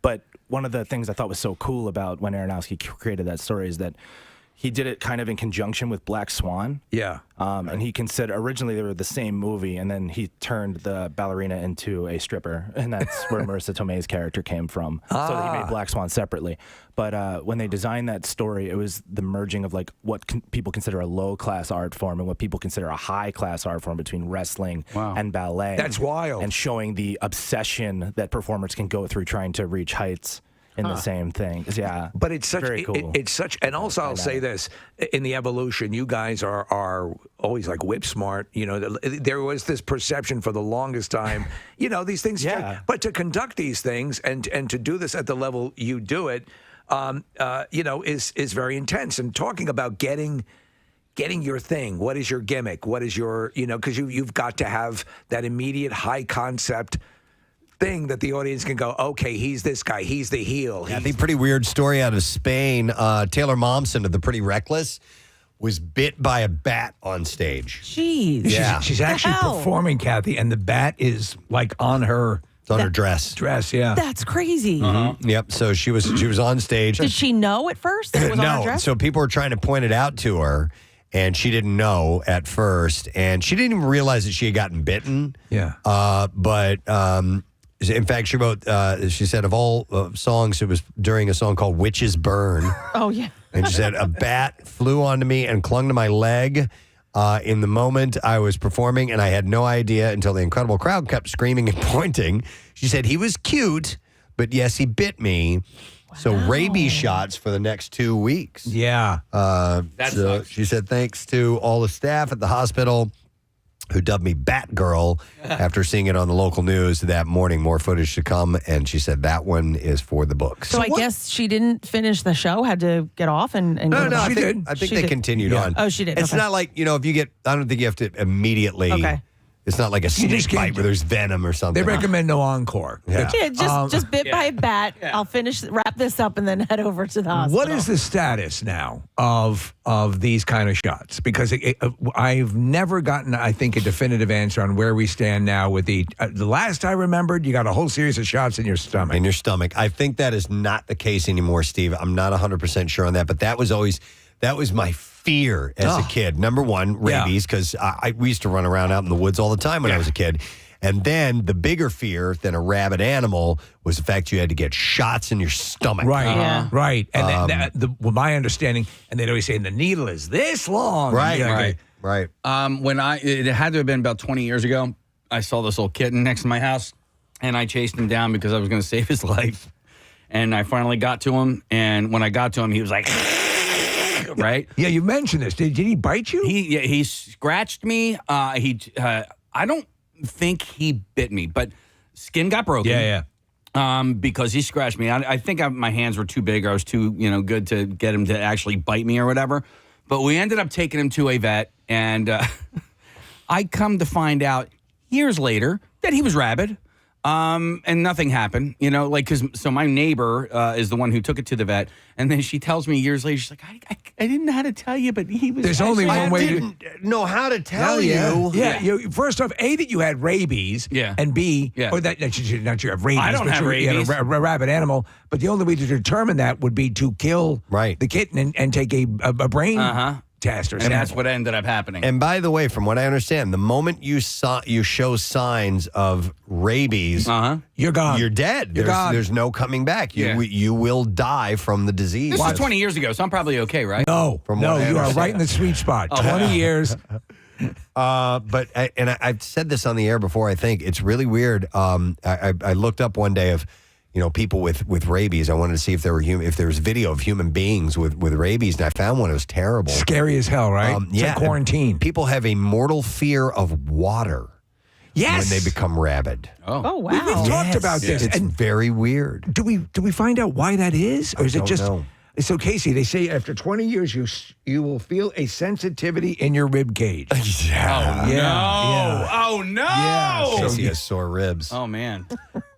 But one of the things I thought was so cool about when Aronofsky created that story is that he did it kind of in conjunction with Black Swan. Yeah. And he considered, originally they were the same movie, and then he turned the ballerina into a stripper, and that's where Marissa Tomei's character came from. So he made Black Swan separately. But when they designed that story, it was the merging of like what people consider a low-class art form and what people consider a high-class art form between wrestling and ballet. That's wild. And showing the obsession that performers can go through trying to reach heights in the same thing. Yeah. But it's such very cool. It's such, and also I'll say this: in the evolution, you guys are always like whip smart. You know, there was this perception for the longest time. You know, these things. Yeah. But to conduct these things and to do this at the level you do it, you know, is very intense. And talking about getting your thing. What is your gimmick? What is your, you know, because you've got to have that immediate high concept thing that the audience can go, okay, he's this guy, he's the heel. I think pretty weird story out of Spain. Taylor Momsen of the Pretty Reckless was bit by a bat on stage. Jeez. Yeah. She's actually performing, Kathy, and the bat is like on her. It's on her dress. Dress, yeah. That's crazy. Yep. So she was on stage. Did she know at first that it was on her No. dress? So people were trying to point it out to her, and she didn't know at first, and she didn't even realize that she had gotten bitten. Yeah. But in fact, she wrote. She said of all songs, it was during a song called "Witches Burn." Oh yeah. And she said, a bat flew onto me and clung to my leg in the moment I was performing, and I had no idea until the incredible crowd kept screaming and pointing. She said, he was cute, but yes, he bit me. Wow. So rabies shots for the next 2 weeks. Yeah. So she said, thanks to all the staff at the hospital who dubbed me Batgirl after seeing it on the local news that morning. More footage to come, and she said that one is for the books. So I guess she didn't finish the show, had to get off and go to the I think they continued on. Oh, she did. It's not like, if you get, I don't think you have to immediately. Okay. It's not like a snake bite where there's venom or something. They recommend no encore. Yeah. Just bit by a bat. I'll wrap this up, and then head over to the hospital. What is the status now of these kind of shots? Because I've never gotten, I think, a definitive answer on where we stand now with the last I remembered, you got a whole series of shots in your stomach. In your stomach. I think that is not the case anymore, Steve. I'm not 100% sure on that, but that was my fear as a kid. Number one, rabies, because we used to run around out in the woods all the time when I was a kid. And then the bigger fear than a rabid animal was the fact you had to get shots in your stomach. Right, right. And my understanding, and they'd always say the needle is this long. Right. When it had to have been about 20 years ago, I saw this little kitten next to my house, and I chased him down because I was going to save his life. And I finally got to him, and when I got to him, he was like... Right? Yeah, you mentioned this. Did he bite you? He scratched me. I don't think he bit me, but skin got broken. Yeah. Because he scratched me. I think my hands were too big. Or I was too good to get him to actually bite me or whatever. But we ended up taking him to a vet, and I come to find out years later that he was rabid. And nothing happened, so my neighbor is the one who took it to the vet, and then she tells me years later, she's like, I didn't know how to tell you, but he was. There's only one way. I didn't know how to tell you. Yeah. First off, A, that you had rabies, and B, or that not you have rabies. I don't have rabies. You had a rabid animal, but the only way to determine that would be to kill the kitten and take a brain. Test or and that's what ended up happening. And by the way, from what I understand, the moment you show signs of rabies, you're gone. You're dead. There's no coming back. You will die from the disease. This was 20 years ago, so I'm probably okay, right? No, you are right in the sweet spot. 20 years. But I've said this on the air before. I think it's really weird. I looked up one day of people with rabies. I wanted to see if there was video of human beings with rabies, and I found one. It was terrible. Scary as hell, right? It's like quarantine. People have a mortal fear of water. Yes. When they become rabid. Oh wow. We've talked about this. It's very weird. Do we find out why that is? Or is it just know. So, Casey, they say after 20 years, you will feel a sensitivity in your rib cage. Oh no! Yeah. Casey has sore ribs. Oh man.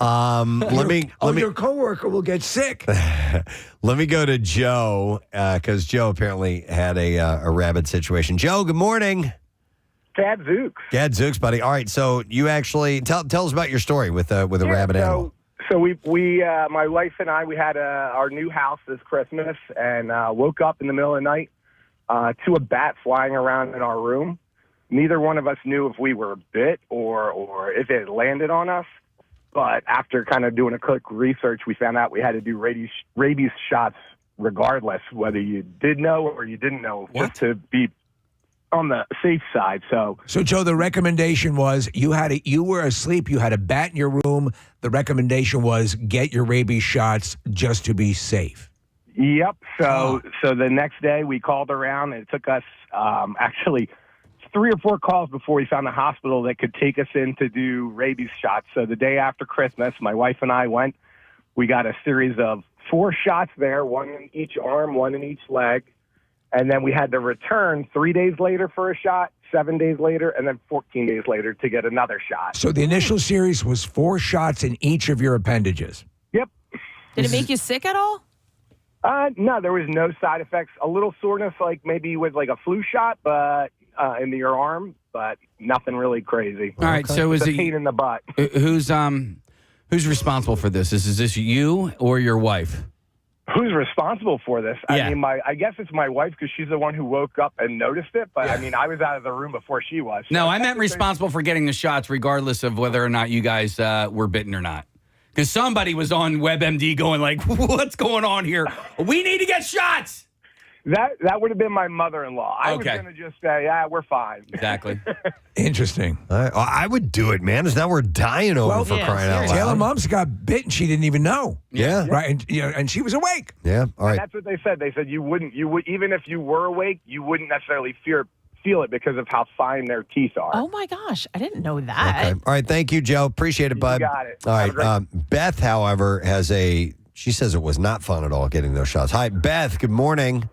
Your coworker will get sick. Let me go to Joe because Joe apparently had a rabid situation. Joe, good morning. Gadzooks, buddy. All right, so you actually tell us about your story with a rabid animal. So we my wife and I, we had our new house this Christmas, and woke up in the middle of the night to a bat flying around in our room. Neither one of us knew if we were bit or if it landed on us. But after kind of doing a quick research, we found out we had to do rabies shots regardless, whether you did know or you didn't know, just to be on the safe side. So Joe, the recommendation was you were asleep, you had a bat in your room. The recommendation was get your rabies shots just to be safe. Yep. So the next day we called around, and it took us actually 3 or 4 calls before we found a hospital that could take us in to do rabies shots. So the day after Christmas, my wife and I went. We got a series of 4 shots there, 1 in each arm, 1 in each leg. And then we had to return 3 days later for a shot, 7 days later, and then 14 days later to get another shot. So the initial series was 4 shots in each of your appendages. Yep. Did it make you sick at all? No, there was no side effects. A little soreness, like maybe with like a flu shot, but in your arm, but nothing really crazy. All right, so is it's a it pain in the butt? Who's responsible for this? Is this you or your wife? Who's responsible for this? Yeah. I mean, I guess it's my wife because she's the one who woke up and noticed it. But I mean, I was out of the room before she was. No, I meant responsible for getting the shots, regardless of whether or not you guys were bitten or not. Because somebody was on WebMD going like, "What's going on here? We need to get shots." That would have been my mother-in-law. I was Okay. going to just say, "Yeah, we're fine." Exactly. Interesting. I would do it, man. Now we're dying over for crying out loud. Taylor Mom's got bit and she didn't even know. Yeah. Right. And and she was awake. Yeah. All right. And that's what they said. They said you wouldn't, even if you were awake, you wouldn't necessarily feel it because of how fine their teeth are. Oh my gosh, I didn't know that. Okay. All right. Thank you, Joe. Appreciate it, bud. You got it. All Have right. a great- Beth, however, she says it was not fun at all getting those shots. Hi, Beth. Good morning.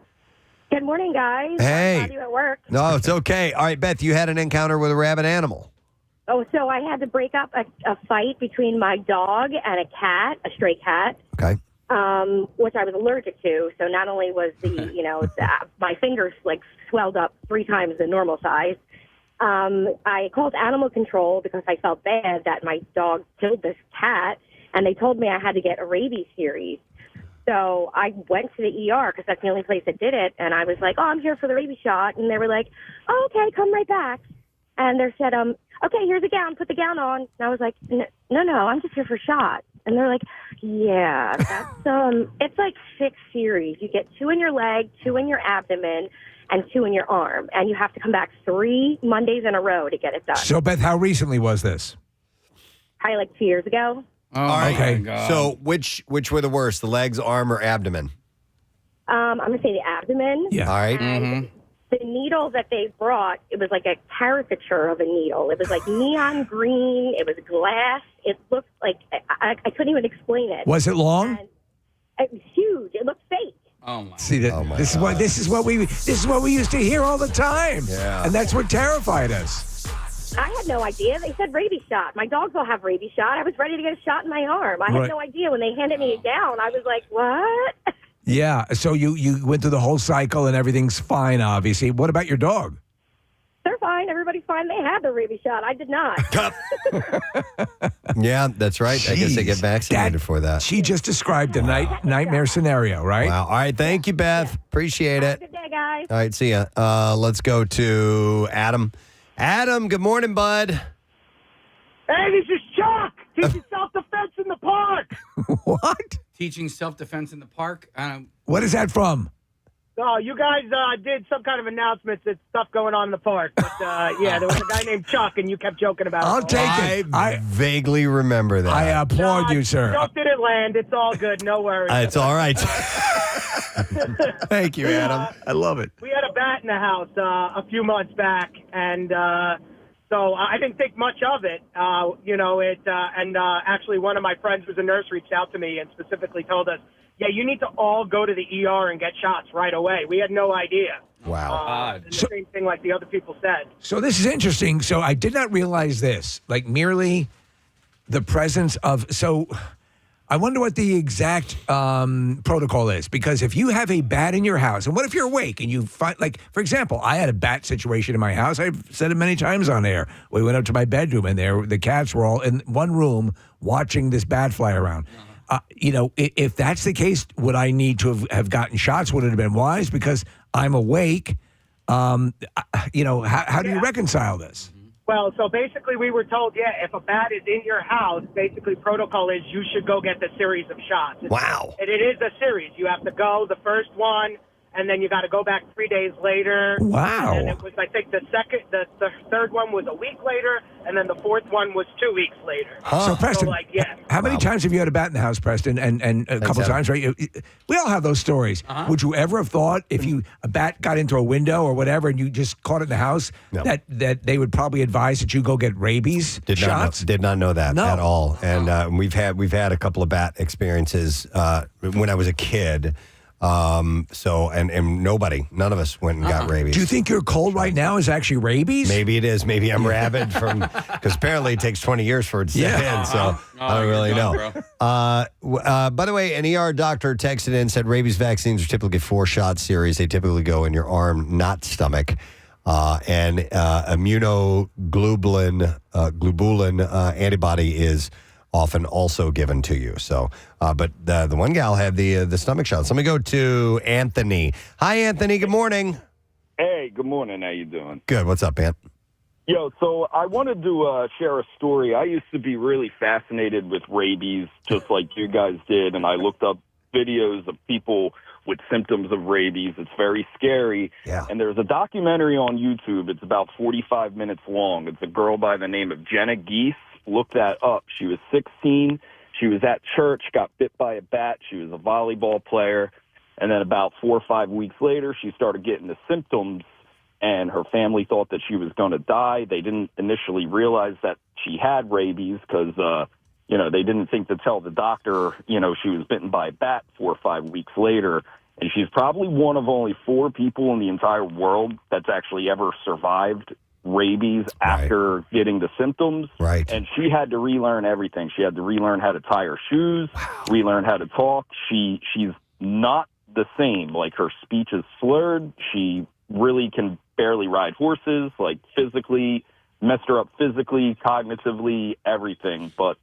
Good morning, guys. Hey. I'm glad you at work. No, it's okay. All right, Beth, you had an encounter with a rabid animal. Oh, so I had to break up a fight between my dog and a cat, a stray cat. Okay. Which I was allergic to. So not only was my fingers like swelled up 3 times the normal size. I called animal control because I felt bad that my dog killed this cat, and they told me I had to get a rabies series. So I went to the ER because that's the only place that did it, and I was like, "Oh, I'm here for the rabies shot," and they were like, "Oh, okay, come right back." And they said, "Okay, here's a gown. Put the gown on." And I was like, "No, I'm just here for shots." And they're like, "Yeah, that's it's like 6 series. You get 2 in your leg, 2 in your abdomen, and 2 in your arm, and you have to come back 3 Mondays in a row to get it done." So, Beth, how recently was this? Probably like 2 years ago. Oh, All right. okay. So which were the worst, the legs, arm, or abdomen? I'm going to say the abdomen. Yeah. All right. And the needle that they brought, it was like a caricature of a needle. It was like neon green. It was glass. It looked like, I couldn't even explain it. Was it long? And it was huge. It looked fake. Oh my. See that this is what we used to hear all the time. Yeah. And that's what terrified us. I had no idea. They said rabies shot. My dogs all have rabies shot. I was ready to get a shot in my arm. I Right. had no idea. When they handed me it down, I was like, what? Yeah. So you went through the whole cycle and everything's fine, obviously. What about your dog? They're fine. Everybody's fine. They had the rabies shot. I did not. Yeah, that's right. I guess they get vaccinated for that. She just described a nightmare scenario, right? Wow. All right. Thank you, Beth. Appreciate it. Good day, guys. All right. See ya. Let's go to Adam. Adam, good morning, bud. Hey, this is Chuck. Teaching self-defense in the park. What? Teaching self-defense in the park? What is that from? Oh, you guys did some kind of announcements that stuff going on in the park. But, yeah, there was a guy named Chuck, and you kept joking about it. I'll take it. I vaguely remember that. I applaud you, sir. Joke didn't land. It's all good. No worries. It's all right. Thank you, Adam. I love it. We had a bat in the house a few months back, and so I didn't think much of it. Actually, one of my friends who's a nurse reached out to me and specifically told us, "Yeah, you need to all go to the ER and get shots right away." We had no idea. Wow. The same thing like the other people said. So this is interesting. So I did not realize this, like merely the presence of. So I wonder what the exact protocol is, because if you have a bat in your house, and what if you're awake and you find, like, for example, I had a bat situation in my house. I've said it many times on air. We went up to my bedroom and the cats were all in one room watching this bat fly around. If that's the case, would I need to have gotten shots? Would it have been wise? Because I'm awake How do you reconcile this? Well, so basically we were told, if a bat is in your house, basically protocol is you should go get the series of shots. Wow. And it is a series. You have to go the first one, and then you got to go back 3 days later. Wow. And it was, I think, the third one was a week later, and then the fourth one was 2 weeks later. So, Preston, how many times have you had a bat in the house, Preston? And a couple times, right? We all have those stories. Would you ever have thought if a bat got into a window or whatever and you just caught it in the house that they would probably advise that you go get rabies shots? Did not know that at all. And we've had a couple of bat experiences when I was a kid. None of us went and got rabies. Do you think your cold right now is actually rabies? Maybe it is. Maybe I'm rabid because apparently it takes 20 years for it to set in. So I don't really know. By the way, an ER doctor texted in and said rabies vaccines are typically 4-shot series. They typically go in your arm, not stomach. And immunoglobulin antibody is often also given to you. So, but the one gal had the stomach shots. Let me go to Anthony. Hi, Anthony. Good morning. Hey, good morning. How you doing? Good. What's up, Ant? Yo, so I wanted to share a story. I used to be really fascinated with rabies, just like you guys did, and I looked up videos of people with symptoms of rabies. It's very scary. Yeah. And there's a documentary on YouTube. It's about 45 minutes long. It's a girl by the name of Jenna Geese. Look that up. She was 16. She was at church, got bit by a bat. She was a volleyball player. And then about 4 or 5 weeks later, she started getting the symptoms, and her family thought that she was going to die. They didn't initially realize that she had rabies because, they didn't think to tell the doctor, she was bitten by a bat 4 or 5 weeks later. And she's probably one of only 4 people in the entire world that's actually ever survived rabies after getting the symptoms. Right. And she had to relearn everything. She had to relearn how to tie her shoes, relearn how to talk. She's not the same. Like, her speech is slurred. She really can barely ride horses, like physically, messed her up physically, cognitively, everything. But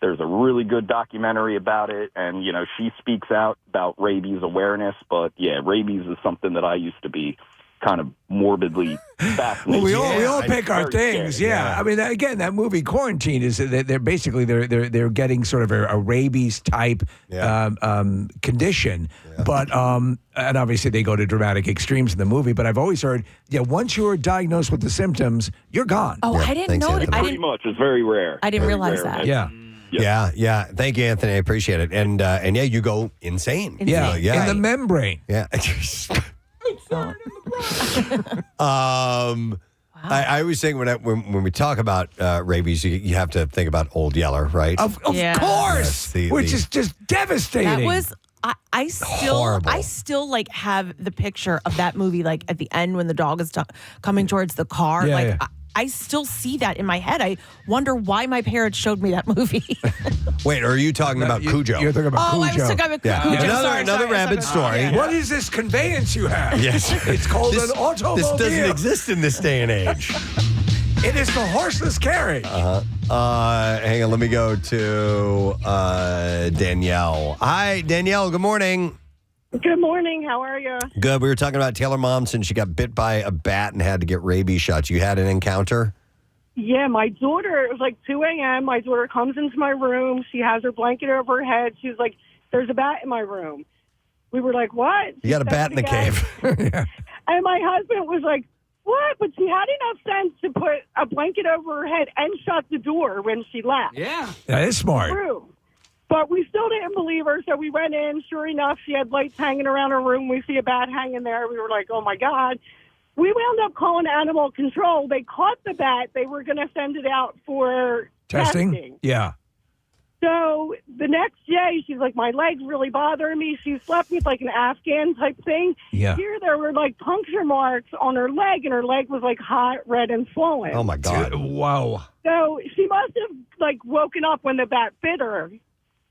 there's a really good documentary about it. And, she speaks out about rabies awareness. But, rabies is something that I used to be kind of morbidly fascinated. Well, we all pick our things. Yeah. I mean, again, that movie Quarantine is they're basically they're getting sort of a rabies type condition, but and obviously they go to dramatic extremes in the movie. But I've always heard, once you're diagnosed with the symptoms, you're gone. Oh, I didn't know that. Pretty much, it's very rare. I didn't Very realize rare. that. Yeah. Thank you, Anthony. I appreciate it. And you go insane. Yeah. In the membrane. Yeah. I always think when we talk about rabies, you have to think about Old Yeller, right? Of course, which is just devastating. That was. I Horrible. still like have the picture of that movie, like at the end when the dog is coming towards the car. I still see that in my head. I wonder why my parents showed me that movie. Wait, are you talking about Cujo? You're talking about Cujo. I was talking about Cujo. Another rabid story. What is this conveyance you have? Yes. It's called an automobile. This doesn't exist in this day and age. It is the horseless carriage. Hang on, let me go to Danielle. Hi, Danielle. Good morning. Good morning. How are you? Good. We were talking about Taylor Momson. She got bit by a bat and had to get rabies shots. You had an encounter? Yeah, my daughter, it was like 2 a.m. My daughter comes into my room. She has her blanket over her head. She's like, there's a bat in my room. We were like, what? You got a bat in the cave. And my husband was like, what? But she had enough sense to put a blanket over her head and shut the door when she left. Yeah. That is smart. True. But we still didn't believe her, so we went in. Sure enough, she had lights hanging around her room. We see a bat hanging there. We were like, oh, my God. We wound up calling animal control. They caught the bat. They were going to send it out for testing. Yeah. So the next day, she's like, my leg's really bothering me. She slept with like an Afghan type thing. Yeah. Here, there were like puncture marks on her leg, and her leg was like hot, red, and swollen. Oh, my God. Wow. So she must have like woken up when the bat bit her.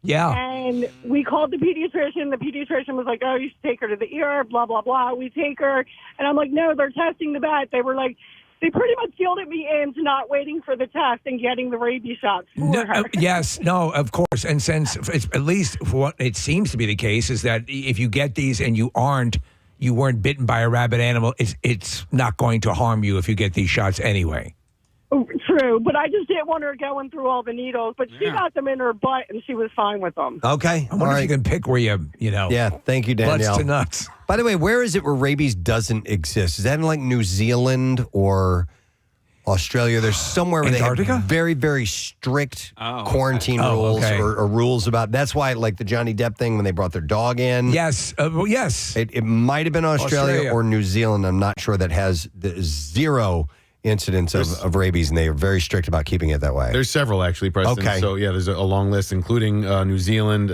Yeah. And we called the pediatrician. The pediatrician was like, oh, you should take her to the ER, blah, blah, blah. We take her. And I'm like, no, they're testing the bat. They were like, they pretty much guilted me into not waiting for the test and getting the rabies shots for her. Yes, no, of course. And since, it's, at least for what it seems to be the case, is that if you get these and you aren't you weren't bitten by a rabid animal, it's not going to harm you if you get these shots anyway. True, but I just didn't want her going through all the needles. But she got them in her butt, and she was fine with them. Okay. I wonder if you can pick where you know. Yeah, thank you, Danielle. Butts to nuts. By the way, where is it where rabies doesn't exist? Is that in like New Zealand or Australia? There's somewhere where Antarctica? they have very, very strict quarantine rules or rules about. That's why, like the Johnny Depp thing when they brought their dog in. Yes, yes. It might have been Australia or New Zealand. I'm not sure. That has zero incidents of rabies, and they are very strict about keeping it that way. There's several, actually, Preston. Okay. So, yeah, there's a long list, including New Zealand,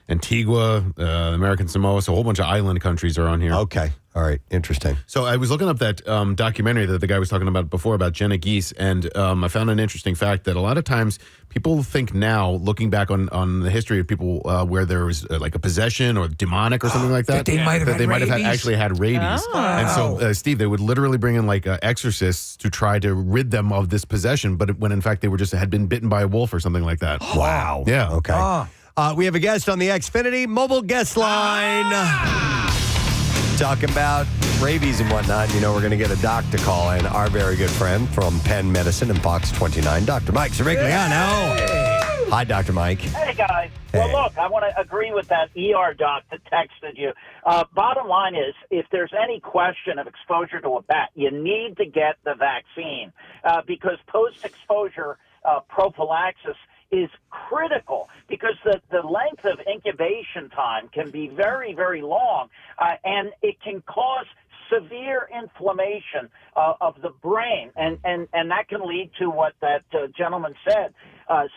Antigua, American Samoa. So a whole bunch of island countries are on here. Okay. All right. Interesting. So I was looking up that documentary that the guy was talking about before about Jenna Geese, and I found an interesting fact that a lot of times people think now, looking back on the history of people where there was like a possession or demonic or something like that, they might have actually had rabies. Oh. And so, Steve, they would literally bring in like exorcists to try to rid them of this possession, but when in fact they were just had been bitten by a wolf or something like that. Wow. Yeah. Okay. We have a guest on the Xfinity mobile guest line. Talking about rabies and whatnot. You know, we're going to get a doc to call in. Our very good friend from Penn Medicine and Fox 29, Dr. Mike Sirigliano. Hi, Dr. Mike. Hey, guys. Hey. Well, look, I want to agree with that ER doc that texted you. Bottom line is, if there's any question of exposure to a bat, you need to get the vaccine because post-exposure prophylaxis is critical because the length of incubation time can be very, very long, and it can cause severe inflammation of the brain, and that can lead to what that gentleman said,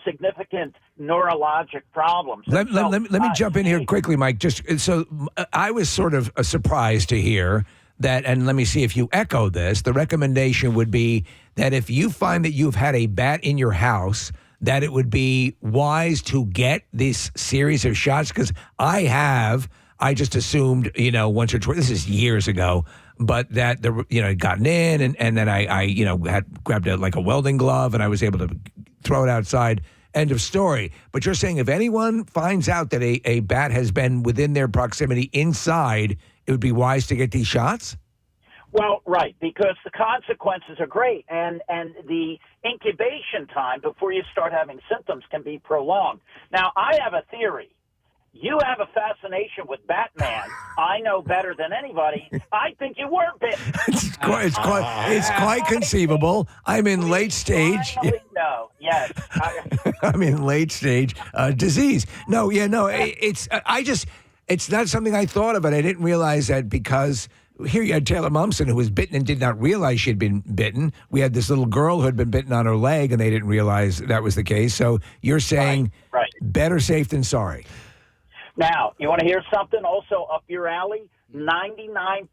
significant neurologic problems. Let me jump in here quickly, Mike. Just so I was sort of surprised to hear that, and let me see if you echo this. The recommendation would be that if you find that you've had a bat in your house, that it would be wise to get this series of shots, because I just assumed, once or twice, this is years ago, but that I'd gotten in and then I had grabbed a welding glove and I was able to throw it outside. End of story. But you're saying if anyone finds out that a bat has been within their proximity inside, it would be wise to get these shots? Well, right, because the consequences are great, and the incubation time before you start having symptoms can be prolonged. Now, I have a theory. You have a fascination with Batman. I know better than anybody. I think you were bitten. It's quite conceivable. I'm in late stage. No, yes. I'm in late stage disease. It's not something I thought of, and I didn't realize that because here you had Taylor Momsen, who was bitten and did not realize she'd been bitten. We had this little girl who had been bitten on her leg, and they didn't realize that was the case. So you're saying better safe than sorry. Now, you want to hear something also up your alley? 99%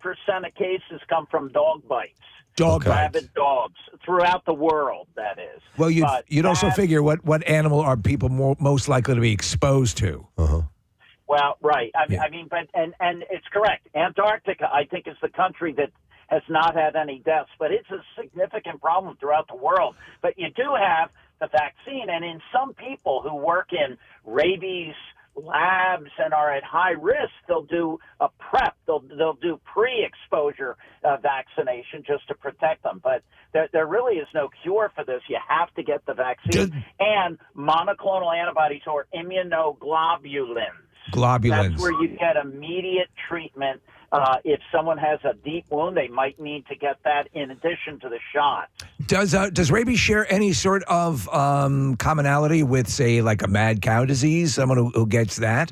of cases come from dog bites. Rabid dogs throughout the world, that is. Well, you'd also figure what animal are people most likely to be exposed to? Uh-huh. Well, right. I mean, but it's correct. Antarctica, I think, is the country that has not had any deaths, but it's a significant problem throughout the world. But you do have the vaccine, and in some people who work in rabies labs and are at high risk, they'll do a prep. They'll do pre-exposure vaccination just to protect them. But there really is no cure for this. You have to get the vaccine and monoclonal antibodies or immunoglobulins. That's where you get immediate treatment. If someone has a deep wound, they might need to get that in addition to the shot. Does rabies share any sort of commonality with, say, like a mad cow disease? Someone who gets that?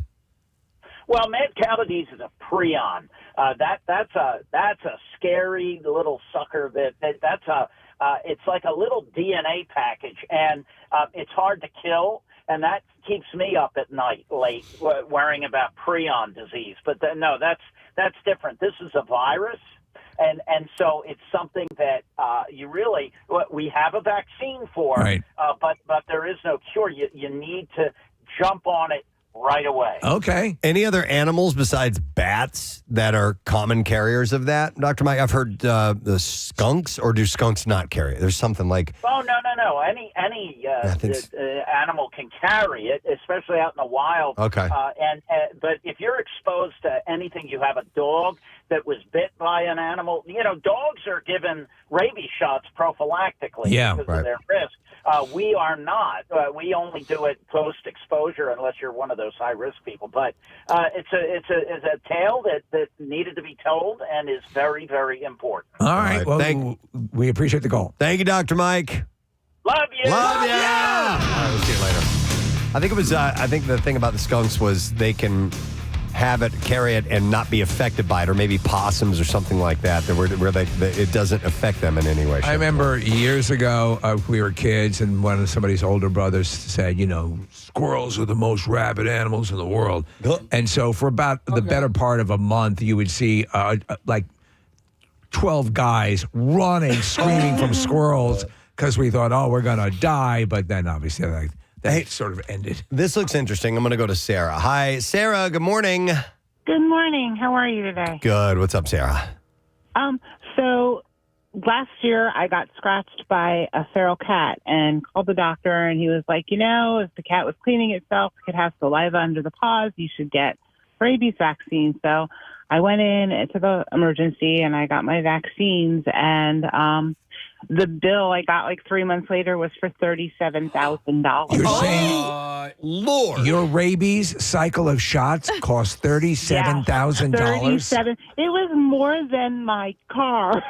Well, mad cow disease is a prion. That's a scary little sucker. It's like a little DNA package, and it's hard to kill. And that keeps me up at night late worrying about prion disease. But no, that's different. This is a virus, and so it's something that we have a vaccine for, but there is no cure. You need to jump on it right away. Okay. Any other animals besides bats that are common carriers of that, Dr. Mike? I've heard the skunks, or do skunks not carry it? There's something like... Oh, no. Any animal can carry it, especially out in the wild. Okay. But if you're exposed to anything, you have a dog that was bit by an animal. Dogs are given rabies shots prophylactically because of their risk. We are not. We only do it post-exposure unless you're one of those high-risk people. But it's a tale that needed to be told and is very, very important. All right. Well, we appreciate the call. Thank you, Dr. Mike. Love you. Love you. All right, we'll see you later. I think it was. I think the thing about the skunks was they can have it, carry it, and not be affected by it, or maybe possums or something like that, where it doesn't affect them in any way. I remember years ago, we were kids, and one of somebody's older brothers said, squirrels are the most rabid animals in the world. And so for about the better part of a month, you would see like 12 guys running, screaming from squirrels because we thought, we're going to die. But then obviously that sort of ended. This looks interesting. I'm going to go to Sarah. Hi, Sarah. Good morning. Good morning. How are you today? Good. What's up, Sarah? So last year I got scratched by a feral cat and called the doctor, and he was like, if the cat was cleaning itself, it could have saliva under the paws, you should get rabies vaccine. So I went in to the emergency and I got my vaccines, and the bill I got like 3 months later was for $37,000. You're saying, Lord, your rabies cycle of shots cost $37,000? $37,000. It was more than my car.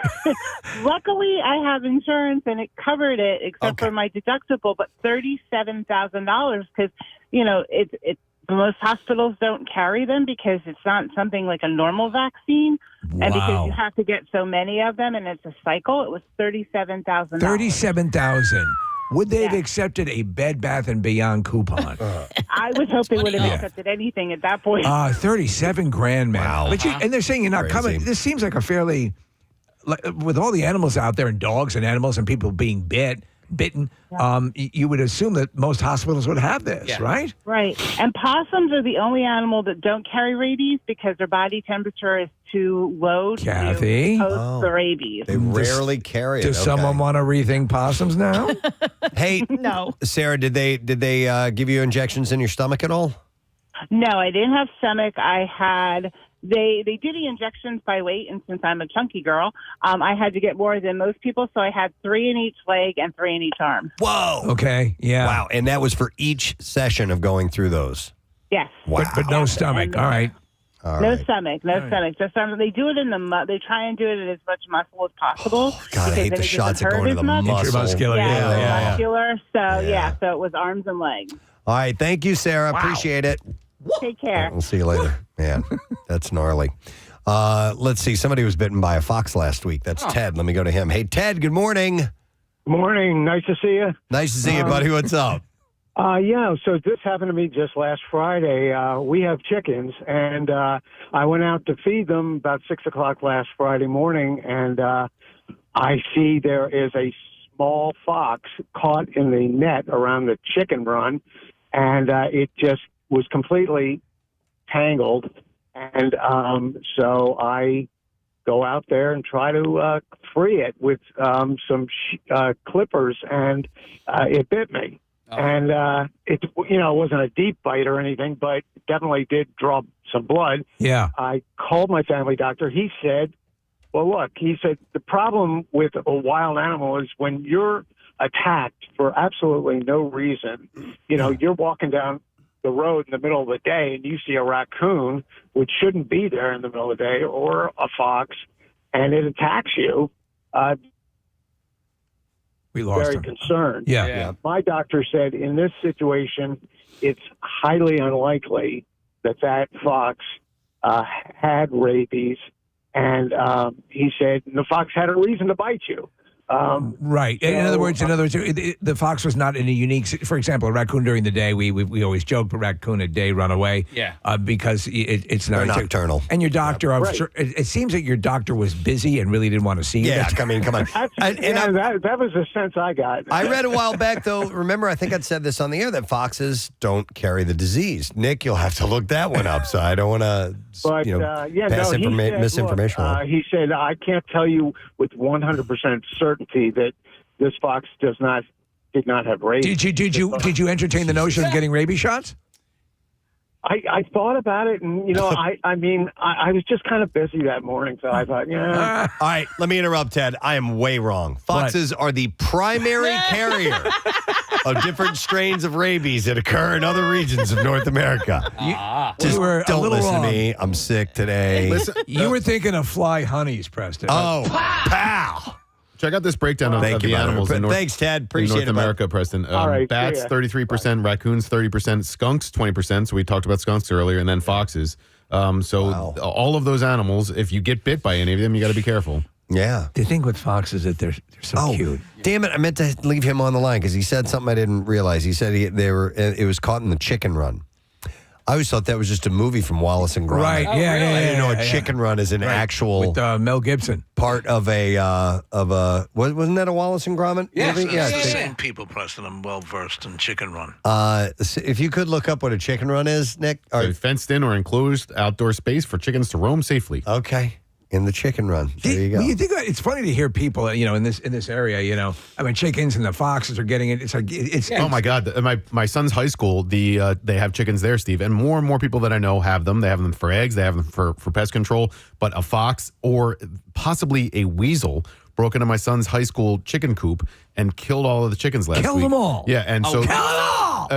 Luckily, I have insurance and it covered it, except for my deductible. But $37,000 because it's. Most hospitals don't carry them because it's not something like a normal vaccine. Wow. And because you have to get so many of them and it's a cycle, it was $37,000. $37,000. Would they have accepted a Bed Bath & Beyond coupon? I would hope they would have accepted anything at that point. $37,000, man. Wow. But and they're saying you're not coming. This seems like a fairly, with all the animals out there and dogs and animals and people being bitten, you would assume that most hospitals would have this, right? Right. And possums are the only animal that don't carry rabies because their body temperature is too low to host the rabies. They rarely carry it. Does someone want to rethink possums now? Hey, no. Sarah, did they give you injections in your stomach at all? No, I didn't have stomach. I had... They do the injections by weight, and since I'm a chunky girl, I had to get more than most people, so I had 3 in each leg and 3 in each arm. Whoa. Okay, yeah. Wow, and that was for each session of going through those? Yes. Wow. But no stomach, all right. No stomach. Just they do it in the they try and do it in as much muscle as possible. God, I hate the shots that go into the muscle. Intramuscular, yeah. Muscular, so it was arms and legs. All right, thank you, Sarah. Appreciate it. Take care. We'll see you later. Man, that's gnarly. Let's see. Somebody was bitten by a fox last week. That's Ted. Let me go to him. Hey, Ted, good morning. Morning. Nice to see you. Nice to see you, buddy. What's up? So this happened to me just last Friday. We have chickens, and I went out to feed them about 6 o'clock last Friday morning, and I see there is a small fox caught in the net around the chicken run, and it just was completely tangled. And so I go out there and try to free it with some clippers, and it bit me. And it wasn't a deep bite or anything, but it definitely did draw some blood. Yeah. I called my family doctor. He said, well, look, the problem with a wild animal is when you're attacked for absolutely no reason. You're walking down the road in the middle of the day and you see a raccoon, which shouldn't be there in the middle of the day, or a fox, and it attacks you. We lost very him. Concerned. Yeah. My doctor said in this situation, it's highly unlikely that fox had rabies, and he said the fox had a reason to bite you. Right. In other words, the fox was not in a unique. For example, a raccoon during the day, we always joke, but raccoon at day run away. Yeah. Because it's not They're nocturnal. And your doctor, I'm sure, it seems that your doctor was busy and really didn't want to see you. Yeah, come on. That was the sense I got. I read a while back, though. Remember, I think I'd said this on the air that foxes don't carry the disease. Nick, you'll have to look that one up. So I don't want to, pass misinformation. He said, I can't tell you with 100% certainty that this fox did not have rabies. Did you entertain the notion of getting rabies shots? I thought about it, and I was just kind of busy that morning, so I thought, yeah. All right, let me interrupt, Ted. I am way wrong. Foxes are the primary carrier of different strains of rabies that occur in other regions of North America. You were don't a little listen wrong. to me. I'm sick today. You were thinking of fly honeys, Preston. Oh, pal. Check out this breakdown of the animals in North, Thanks, Ted. Appreciate in North America, Preston. All right, bats, 33%, raccoons, 30%, skunks, 20%. So we talked about skunks earlier, and then foxes. All of those animals, if you get bit by any of them, you got to be careful. Yeah. The thing with foxes is that they're so cute. Damn it. I meant to leave him on the line because he said something I didn't realize. He said it was caught in the chicken run. I always thought that was just a movie from Wallace and Gromit. Right, I didn't know a chicken run is an actual with Mel Gibson part of wasn't that a Wallace and Gromit movie? Same people, Preston. I'm well versed in chicken run. If you could look up what a chicken run is, Nick. So fenced in or enclosed outdoor space for chickens to roam safely. Okay. In the chicken run. There you go. Well, you think it's funny to hear people, in this area, I mean, chickens and the foxes are getting it. It's like it's. Oh my God! My son's high school, they have chickens there, Steve, and more people that I know have them. They have them for eggs. They have them for pest control. But a fox or possibly a weasel broke into my son's high school chicken coop and killed all of the chickens last week. Killed them all. Yeah, and so kill them all.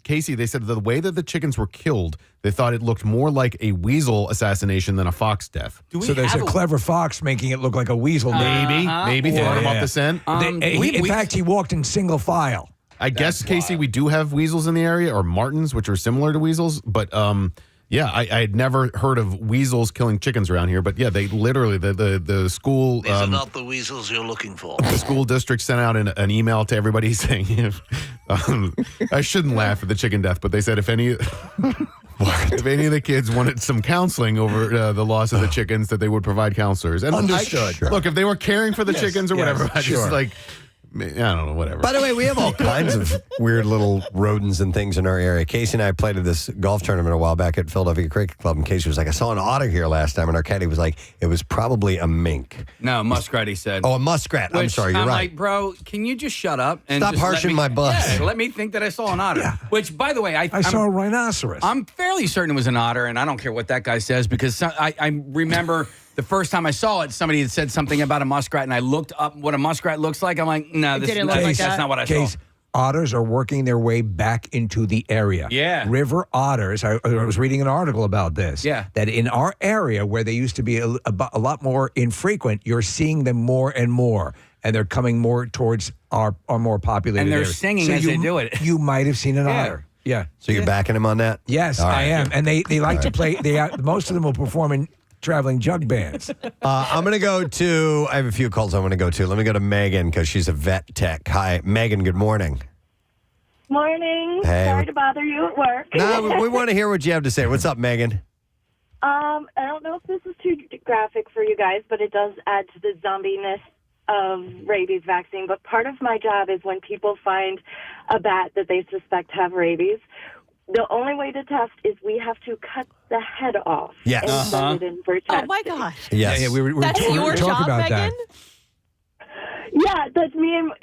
Casey, they said the way that the chickens were killed, they thought it looked more like a weasel assassination than a fox death. So there's a clever fox making it look like a weasel. Maybe throwing him off the scent. In fact, he walked in single file. I guess, Casey, we do have weasels in the area, or martins, which are similar to weasels, but I had never heard of weasels killing chickens around here, but yeah, they literally, the school... These are not the weasels you're looking for. The school district sent out an email to everybody saying, I shouldn't laugh at the chicken death, but they said if any... If any of the kids wanted some counseling over the loss of the chickens, that they would provide counselors. And Understood. Look, if they were caring for the chickens or whatever, I just I don't know, whatever. By the way, we have all kinds of weird little rodents and things in our area. Casey and I played at this golf tournament a while back at Philadelphia Cricket Club, and Casey was like, I saw an otter here last time, and our caddy was like, it was probably a mink. No, muskrat, he said. Oh, a muskrat. I'm sorry, you're I'm right. like, bro, can you just shut up? And Stop just harshing my bus. Yeah, let me think that I saw an otter. Yeah. Which, by the way, I saw a rhinoceros. I'm fairly certain it was an otter, and I don't care what that guy says, because I remember... The first time I saw it, somebody had said something about a muskrat, and I looked up what a muskrat looks like. I'm like, no, that's not what I saw. Otters are working their way back into the area. Yeah. River otters, I was reading an article about this. Yeah. That in our area, where they used to be a lot more infrequent, you're seeing them more and more. And they're coming more towards our more populated And they're areas. singing as they do it. You might have seen an otter. Yeah. So you're backing him on that? Yes, I am. And they like to play. Most of them will perform in traveling jug bands. I'm going to go to, I have a few calls I want to go to. Let me go to Megan because she's a vet tech. Hi, Megan, good morning. Morning. Hey. Sorry to bother you at work. No, we want to hear what you have to say. What's up, Megan? I don't know if this is too graphic for you guys, but it does add to the zombiness of rabies vaccine. But part of my job is when people find a bat that they suspect have rabies, the only way to test is we have to cut the head off. Yes. And send it in for testing. Oh my gosh. Yes. Yeah, we were That's your talking job, about Megan? that. Yeah, that's me. And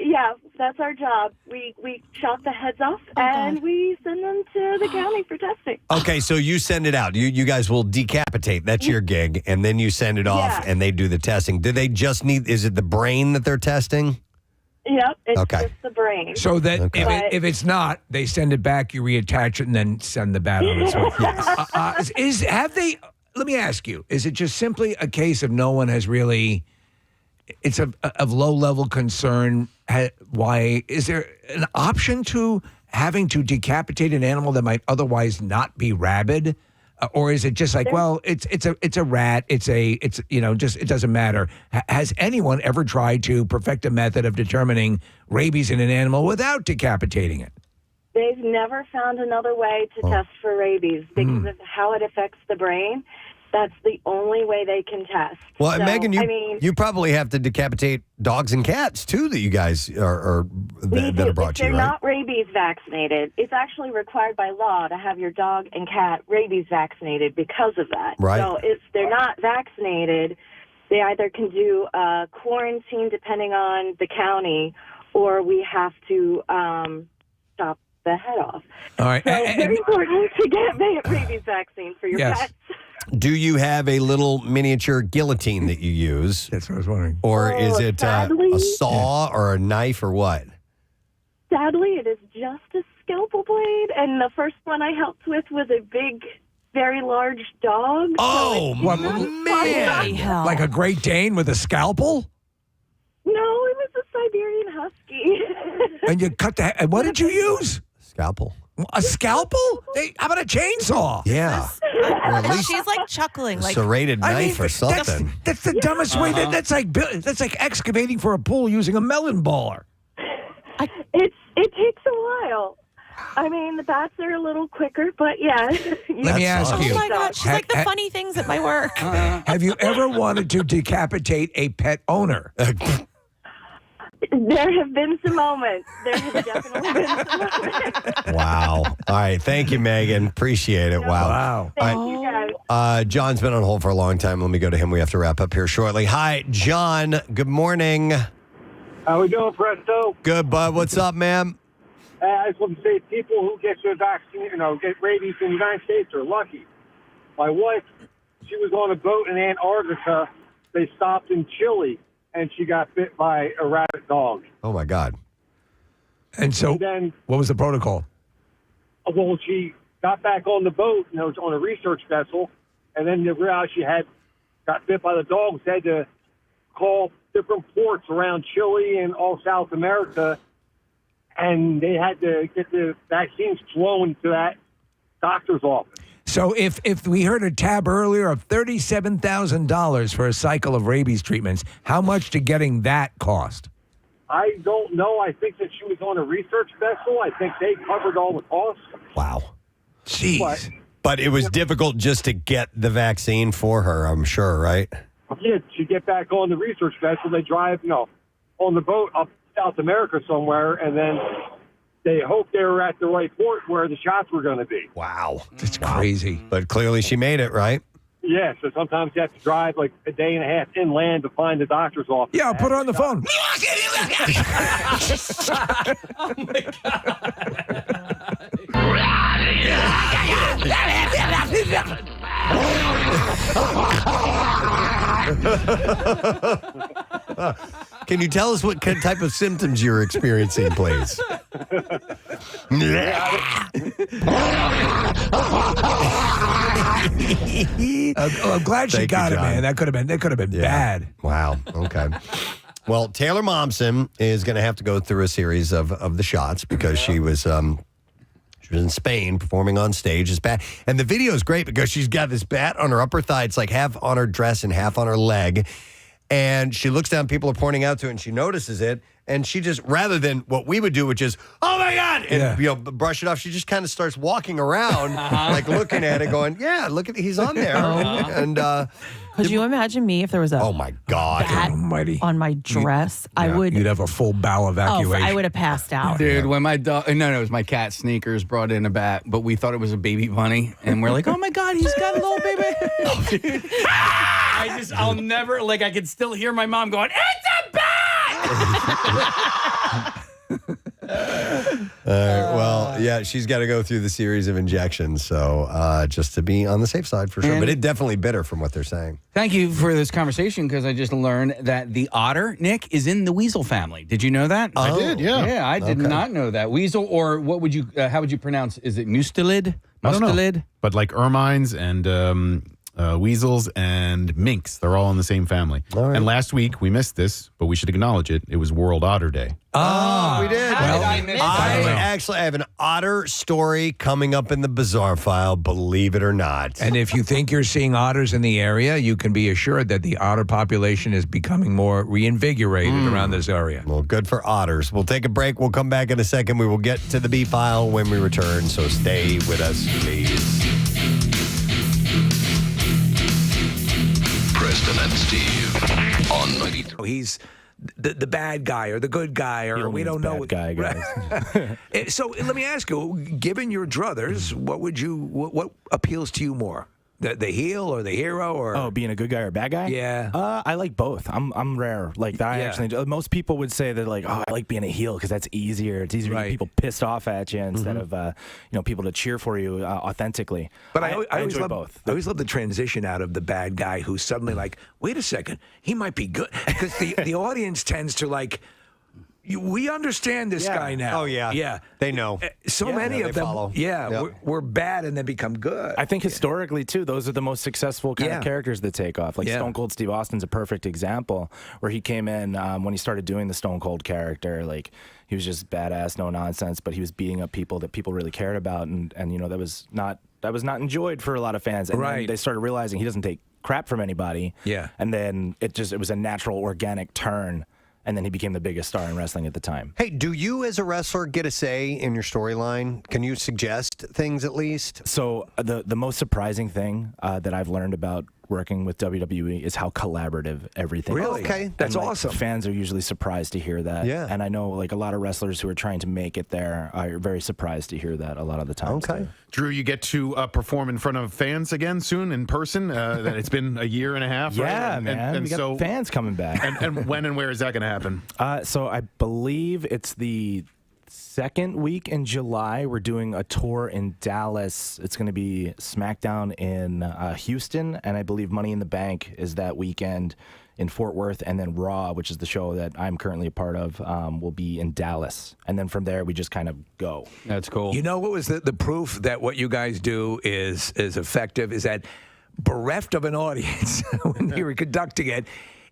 that's our job. We chop the heads off and we send them to the county for testing. Okay, so you send it out. You guys will decapitate. That's your gig. And then you send it off and they do the testing. Do they just need, is it the brain that they're testing? Yep, it's Okay. just the brain. So that But- if it's not, they send it back, you reattach it, and then send the bat on its way. Yes. Let me ask you, is it just simply a case of no one has really, it's of low-level concern? Why, is there an option to having to decapitate an animal that might otherwise not be rabid? or is it just like, well, it's a rat, it's just it doesn't matter. Has anyone ever tried to perfect a method of determining rabies in an animal without decapitating it? They've never found another way to test for rabies because of how it affects the brain. That's the only way they can test. Well, so, Megan, you probably have to decapitate dogs and cats too that you guys that are brought to you, They're right? not rabies vaccinated. It's actually required by law to have your dog and cat rabies vaccinated because of that. Right. So if they're not vaccinated, they either can do a quarantine depending on the county, or we have to chop the head off. All right. So it's very important to get rabies vaccine for your pets. Do you have a little miniature guillotine that you use? That's what I was wondering. Or is it sadly, a saw or a knife or what? Sadly, it is just a scalpel blade, and the first one I helped with was a big, very large dog. Oh, man! Like a Great Dane with a scalpel? No, it was a Siberian Husky. And you cut the head. What did you use? Scalpel. A scalpel? How about a chainsaw? Yeah. Or at least She's like chuckling, like serrated knife or something. That's the dumbest way. That's like excavating for a pool using a melon baller. It takes a while. I mean, the bats are a little quicker, but yeah. Let me ask you. Oh my God, she's like the funny things at my work. Have you ever wanted to decapitate a pet owner? There have been some moments. There have definitely been some moments. Wow. All right. Thank you, Megan. Appreciate it. Wow. Thank All you, guys. John's been on hold for a long time. Let me go to him. We have to wrap up here shortly. Hi, John. Good morning. How we doing, Presto? Good, bud. What's up, man? I just want to say people who get the vaccine, get rabies in the United States are lucky. My wife, she was on a boat in Antarctica. They stopped in Chile, and she got bit by a rabid dog. Oh, my God. And so, And then, what was the protocol? well, she got back on the boat, on a research vessel, and then they realized she got bit by the dogs. They had to call different ports around Chile and all South America, and they had to get the vaccines flown to that doctor's office. So if we heard a tab earlier of $37,000 for a cycle of rabies treatments, how much did getting that cost? I don't know. I think that she was on a research vessel. I think they covered all the costs. Wow. Jeez. But it was difficult just to get the vaccine for her, I'm sure, right? Yeah, she get back on the research vessel. They drive, on the boat up South America somewhere, and then they hope they were at the right port where the shots were going to be. Wow. That's crazy. But clearly she made it, right? Yeah, so sometimes you have to drive like a day and a half inland to find the doctor's office. Yeah, I'll put her on the phone. Oh, my Can you tell us what type of symptoms you're experiencing, please? I'm glad she Thank got you, it, John. man. That could have been bad. Wow. Okay. Well, Taylor Momsen is going to have to go through a series of the shots because she was in Spain performing on stage. It's bad. And the video is great because she's got this bat on her upper thigh. It's like half on her dress and half on her leg. And she looks down, people are pointing out to her, and she notices it. And she just, rather than what we would do, which is, oh my God, and brush it off, she just kind of starts walking around, like looking at it, going, yeah, look at, he's on there. And could you imagine me if there was a oh my God, bat on my dress? You'd have a full bowel evacuation. I would have passed out. Dude, when my dog, no, it was my cat Sneakers brought in a bat, but we thought it was a baby bunny, and we're like, oh my God, he's got a little baby. I'll never, I could still hear my mom going, it's a bat! well, yeah, she's got to go through the series of injections, so just to be on the safe side for sure. But it definitely bit her from what they're saying. Thank you for this conversation because I just learned that the otter, Nick, is in the weasel family. Did you know that? I did, yeah. Yeah, I did not know that. Weasel, or what would you, how would you pronounce, is it mustelid? I don't know. Mustelid? But like ermines and weasels, and minks. They're all in the same family. And last week, we missed this, but we should acknowledge it. It was World Otter Day. Oh, we did. How did I miss that? Actually, I have an otter story coming up in the bizarre file, believe it or not. And if you think you're seeing otters in the area, you can be assured that the otter population is becoming more reinvigorated around this area. Well, good for otters. We'll take a break. We'll come back in a second. We will get to the B file when we return, so stay with us, please. Preston and Steve on 93. He's the bad guy or the good guy, or we don't know. Bad guy, guys. So let me ask you, given your druthers, what appeals to you more? The heel or the hero, or being a good guy or a bad guy? Yeah. I like both. I'm rare. Like that. Actually, most people would say that like, I like being a heel because that's easier. It's easier to get people pissed off at you instead of people to cheer for you authentically. But I enjoy both. I always love the transition out of the bad guy who's suddenly like, wait a second, he might be good, because the audience tends to like. We understand this guy now. Oh, yeah. Yeah. They know. Many of them, follow. we're bad and then become good. I think historically, too, those are the most successful kind of characters that take off. Like Stone Cold Steve Austin's a perfect example, where he came in when he started doing the Stone Cold character. Like, he was just badass, no nonsense, but he was beating up people that people really cared about. And that was not enjoyed for a lot of fans. And then they started realizing he doesn't take crap from anybody. Yeah. And then it was a natural, organic turn. And then he became the biggest star in wrestling at the time. Hey, do you as a wrestler get a say in your storyline? Can you suggest things at least? So the most surprising thing that I've learned about working with WWE is how collaborative everything is. Really? Okay. That's awesome. Fans are usually surprised to hear that. Yeah. And I know like a lot of wrestlers who are trying to make it there are very surprised to hear that a lot of the time. Okay. Drew, you get to perform in front of fans again soon in person. It's been a year and a half, right? Yeah, man. And we got so fans coming back. And when and where is that going to happen? So I believe it's the second week in July. We're doing a tour in Dallas. It's going to be SmackDown in Houston, and I believe Money in the Bank is that weekend in Fort Worth, and then Raw, which is the show that I'm currently a part of, will be in Dallas. And then from there, we just kind of go. That's cool. You know what was the proof that what you guys do is effective is that, bereft of an audience when you were conducting it,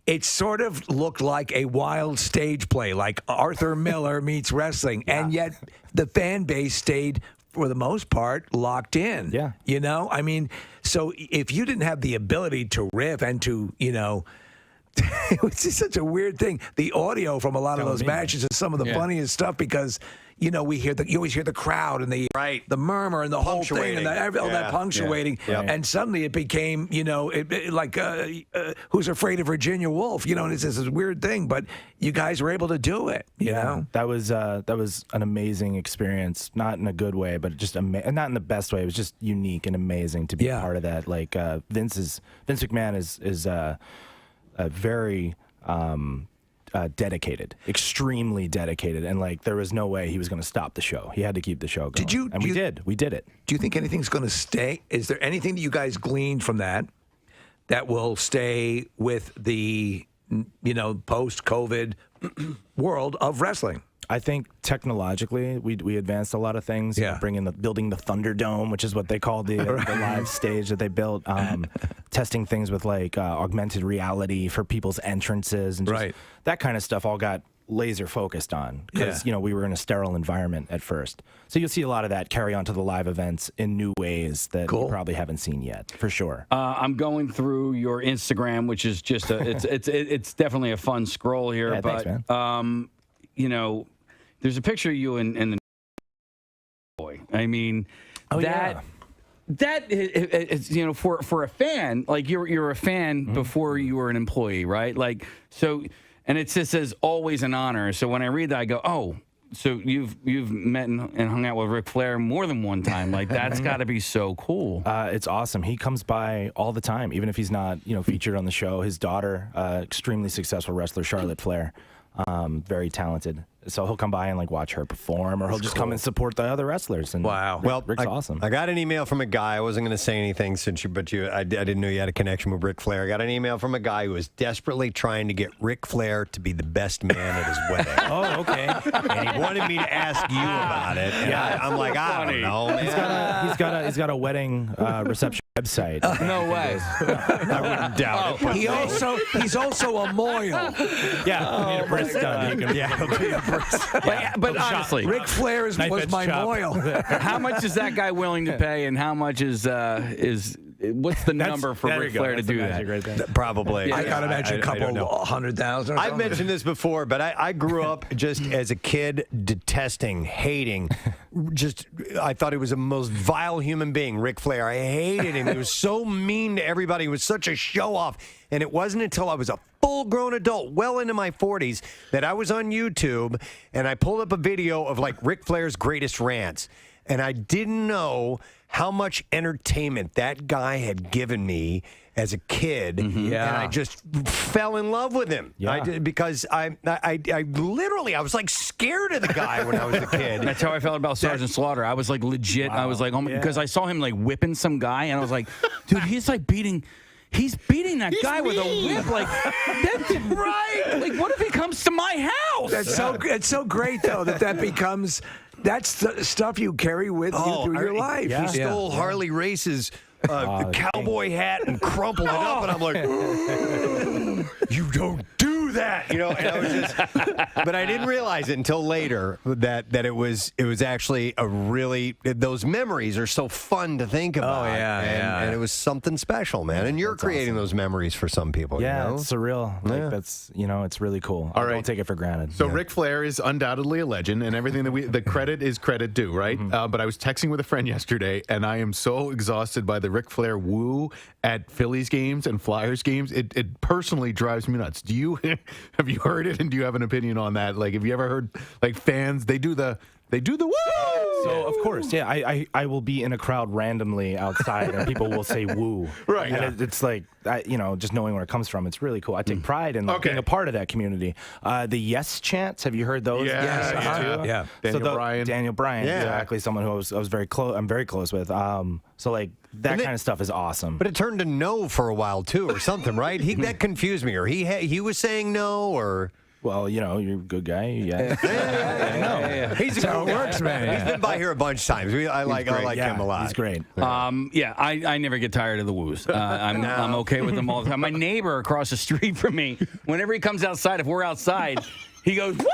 it sort of looked like a wild stage play, like Arthur Miller meets wrestling, and yet the fan base stayed, for the most part, locked in. Yeah. You know? I mean, so if you didn't have the ability to riff and to, it was just such a weird thing. The audio from a lot of those matches is some of the funniest stuff because, you always hear the crowd and the murmur and the whole thing and all that punctuating. Yeah. And suddenly it became, like Who's Afraid of Virginia Woolf? And it's this weird thing, but you guys were able to do it. You know, that was an amazing experience. Not in a good way, but just not in the best way. It was just unique and amazing to be a part of that. Like Vince McMahon is very dedicated, extremely dedicated, and like there was no way he was going to stop the show. He had to keep the show going. We did it. Do you think anything's going to stay? Is there anything that you guys gleaned from that will stay with the post-COVID world of wrestling? I think technologically we advanced a lot of things. Building the Thunderdome, which is what they called the live stage that they built. Testing things with like augmented reality for people's entrances and just that kind of stuff all got laser focused on because we were in a sterile environment at first. So you'll see a lot of that carry on to the live events in new ways that you probably haven't seen yet, for sure. I'm going through your Instagram, which is just it's definitely a fun scroll here. But thanks, man. There's a picture of you and the boy. I mean, that is, for a fan, like you're a fan before you were an employee, right? Like, so, and it just says always an honor. So when I read that, I go, oh, so you've met and hung out with Ric Flair more than one time. Like, that's got to be so cool. It's awesome. He comes by all the time, even if he's not, featured on the show. His daughter, extremely successful wrestler, Charlotte Flair, very talented. So he'll come by and like watch her perform, or he'll just come and support the other wrestlers. And Rick's awesome. I got an email from a guy. I wasn't going to say anything I didn't know you had a connection with Ric Flair. I got an email from a guy who was desperately trying to get Ric Flair to be the best man at his wedding. Oh, okay. And he wanted me to ask you about it. And I'm like, I don't know, man. He's got a wedding reception website. No way. I wouldn't doubt it. He's also a moil. Yeah, we need a bris done. But honestly, Ric Flair was my moil. how much is that guy willing to pay, and how much is what's the number for Ric Flair to do that? Right there. Probably. I gotta imagine a couple 100,000. I've mentioned this before, but I grew up just as a kid detesting, hating, I thought he was the most vile human being, Ric Flair. I hated him. He was so mean to everybody. He was such a show-off. And it wasn't until I was a full-grown adult, well into my 40s, that I was on YouTube, and I pulled up a video of, like, Ric Flair's greatest rants. And I didn't know how much entertainment that guy had given me as a kid, and I just fell in love with him. Yeah. I did, because I literally, I was like scared of the guy when I was a kid. That's how I felt about Sergeant Slaughter. I was like legit. Wow. I was like, oh my, because I saw him like whipping some guy, and I was like, dude, he's beating that guy with a whip. Like, that's right. Like, what if he comes to my house? It's so great though that becomes that's the stuff you carry with you through your life. He stole Harley Race's cowboy hat and crumpled it up, and I'm like, you don't do that, And I was just, but I didn't realize it until later that it was actually a really, those memories are so fun to think about. And it was something special, man. And you're creating those memories for some people. Yeah, it's surreal. Like, that's it's really cool. All right. Don't take it for granted. So Ric Flair is undoubtedly a legend, and everything that the credit is credit due, right? But I was texting with a friend yesterday, and I am so exhausted by the Ric Flair woo at Phillies games and Flyers games. It personally drives me nuts. Have you heard it, and do you have an opinion on that? Like, have you ever heard like fans? They do the woo. So of course, I will be in a crowd randomly outside, and people will say woo. Right. And it's like just knowing where it comes from. It's really cool. I take pride in being a part of that community. The yes chants. Have you heard those? Yeah. Daniel Bryan. Yeah. Exactly. Someone who I was very close. I'm very close with. So like that kind of stuff is awesome. But it turned to no for a while too, or something, right? That confused me. Or he was saying no, or. Well, you're a good guy. Yeah. He's how it works, man. He's been by here a bunch of times. I like him a lot. He's great. I never get tired of the woos. I'm okay with them all the time. My neighbor across the street from me, whenever he comes outside, if we're outside, he goes, woo!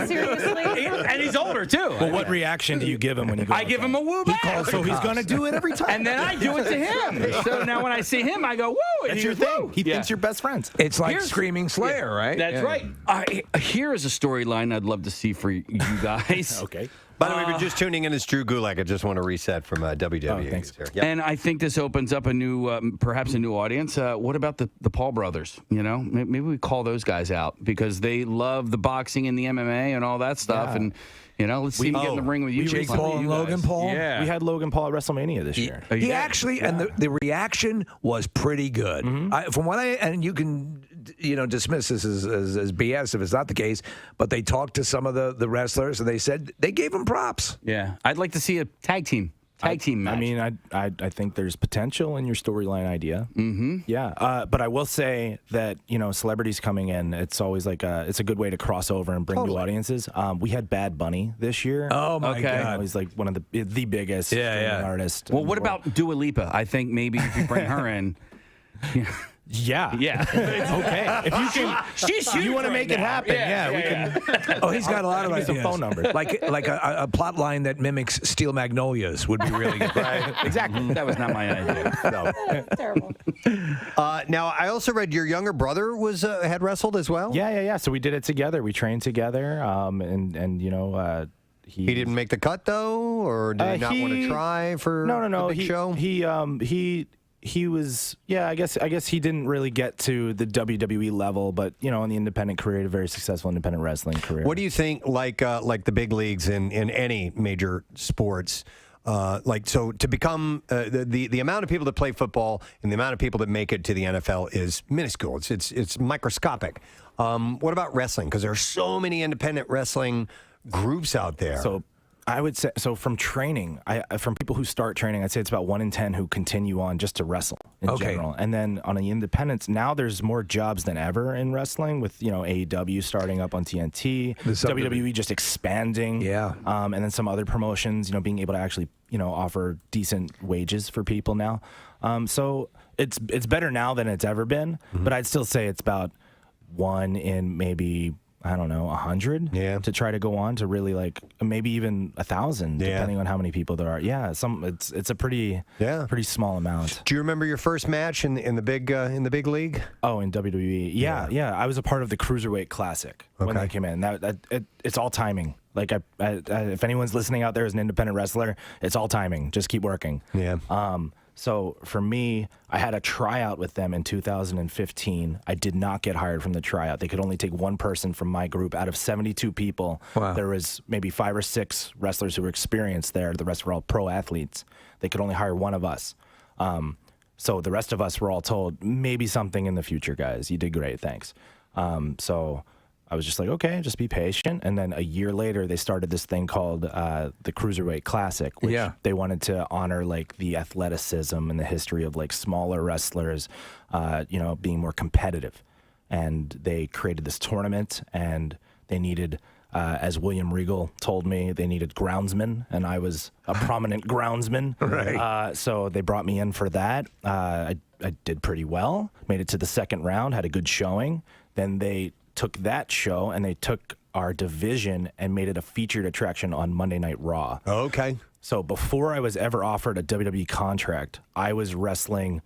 Seriously? And he's older, too. Well, what reaction do you give him when you go I give him a woo back. So he's going to do it every time. And then I do it to him. So now when I see him, I go, woo! And That's your thing. He thinks you're best friends. It's like Screaming Slayer, right? That's right. Here is a storyline I'd love to see for you guys. Okay. By the way, if you're just tuning in, it's Drew Gulak. I just want to reset from WWE. Thanks. Here. Yep. And I think this opens up a new, perhaps a new audience. What about the Paul brothers? Maybe we call those guys out because they love the boxing and the MMA and all that stuff. Yeah. And let's see him get in the ring with you, Jake Paul and Logan Paul. Yeah, we had Logan Paul at WrestleMania this year. He actually, and the reaction was pretty good. From what and you can dismiss this as BS if it's not the case, but they talked to some of the wrestlers and they said they gave him props. Yeah, I'd like to see a tag team match. I mean, I think there's potential in your storyline idea. Yeah, but I will say that celebrities coming in, it's always like it's a good way to cross over and bring new audiences. We had Bad Bunny this year. Oh my God, he's like one of the biggest artists. Well, what about Dua Lipa? I think maybe if you bring her in. Yeah. Okay. If you can, she's you want to make it happen. We can. Oh, he's got a lot of ideas. A phone number, like a plot line that mimics Steel Magnolias would be really good. Right. Exactly. That was not my idea. No. That's terrible. Now, I also read your younger brother had wrestled as well. Yeah. So we did it together. We trained together. He didn't make the cut though, or did he not want to try for no the big show? He was, I guess he didn't really get to the WWE level, but in the independent career, had a very successful independent wrestling career. What do you think, like the big leagues in any major sports? So to become the amount of people that play football and the amount of people that make it to the NFL is minuscule. It's microscopic. What about wrestling? Because there are so many independent wrestling groups out there. So I would say, from training, from people who start training, I'd say it's about 1 in 10 who continue on just to wrestle in general. And then on the independents, now there's more jobs than ever in wrestling with, AEW starting up on TNT, WWE just expanding. Yeah. And then some other promotions, being able to actually, offer decent wages for people now. So it's better now than it's ever been, but I'd still say it's about 1 in maybe, I don't know, 100 to try to go on to really maybe even 1,000 depending on how many people there are. Yeah, it's a pretty small amount. Do you remember your first match in the big league? Oh, in WWE. Yeah. I was a part of the Cruiserweight Classic when they came in. It's all timing. Like if anyone's listening out there as an independent wrestler, it's all timing. Just keep working. Yeah. So for me, I had a tryout with them in 2015. I did not get hired from the tryout. They could only take one person from my group out of 72 people. Wow. There was maybe 5 or 6 wrestlers who were experienced there. The rest were all pro athletes. They could only hire one of us. So the rest of us were all told, maybe something in the future, guys. You did great, thanks. So I was just like, okay, just be patient. And then a year later, they started this thing called the Cruiserweight Classic, which they wanted to honor the athleticism and the history of smaller wrestlers, being more competitive. And they created this tournament, and they needed, as William Regal told me, they needed groundsmen, and I was a prominent groundsman. Right. So they brought me in for that. I did pretty well, made it to the second round, had a good showing. Then they took that show and they took our division and made it a featured attraction on Monday Night Raw. Okay. So before I was ever offered a WWE contract, I was wrestling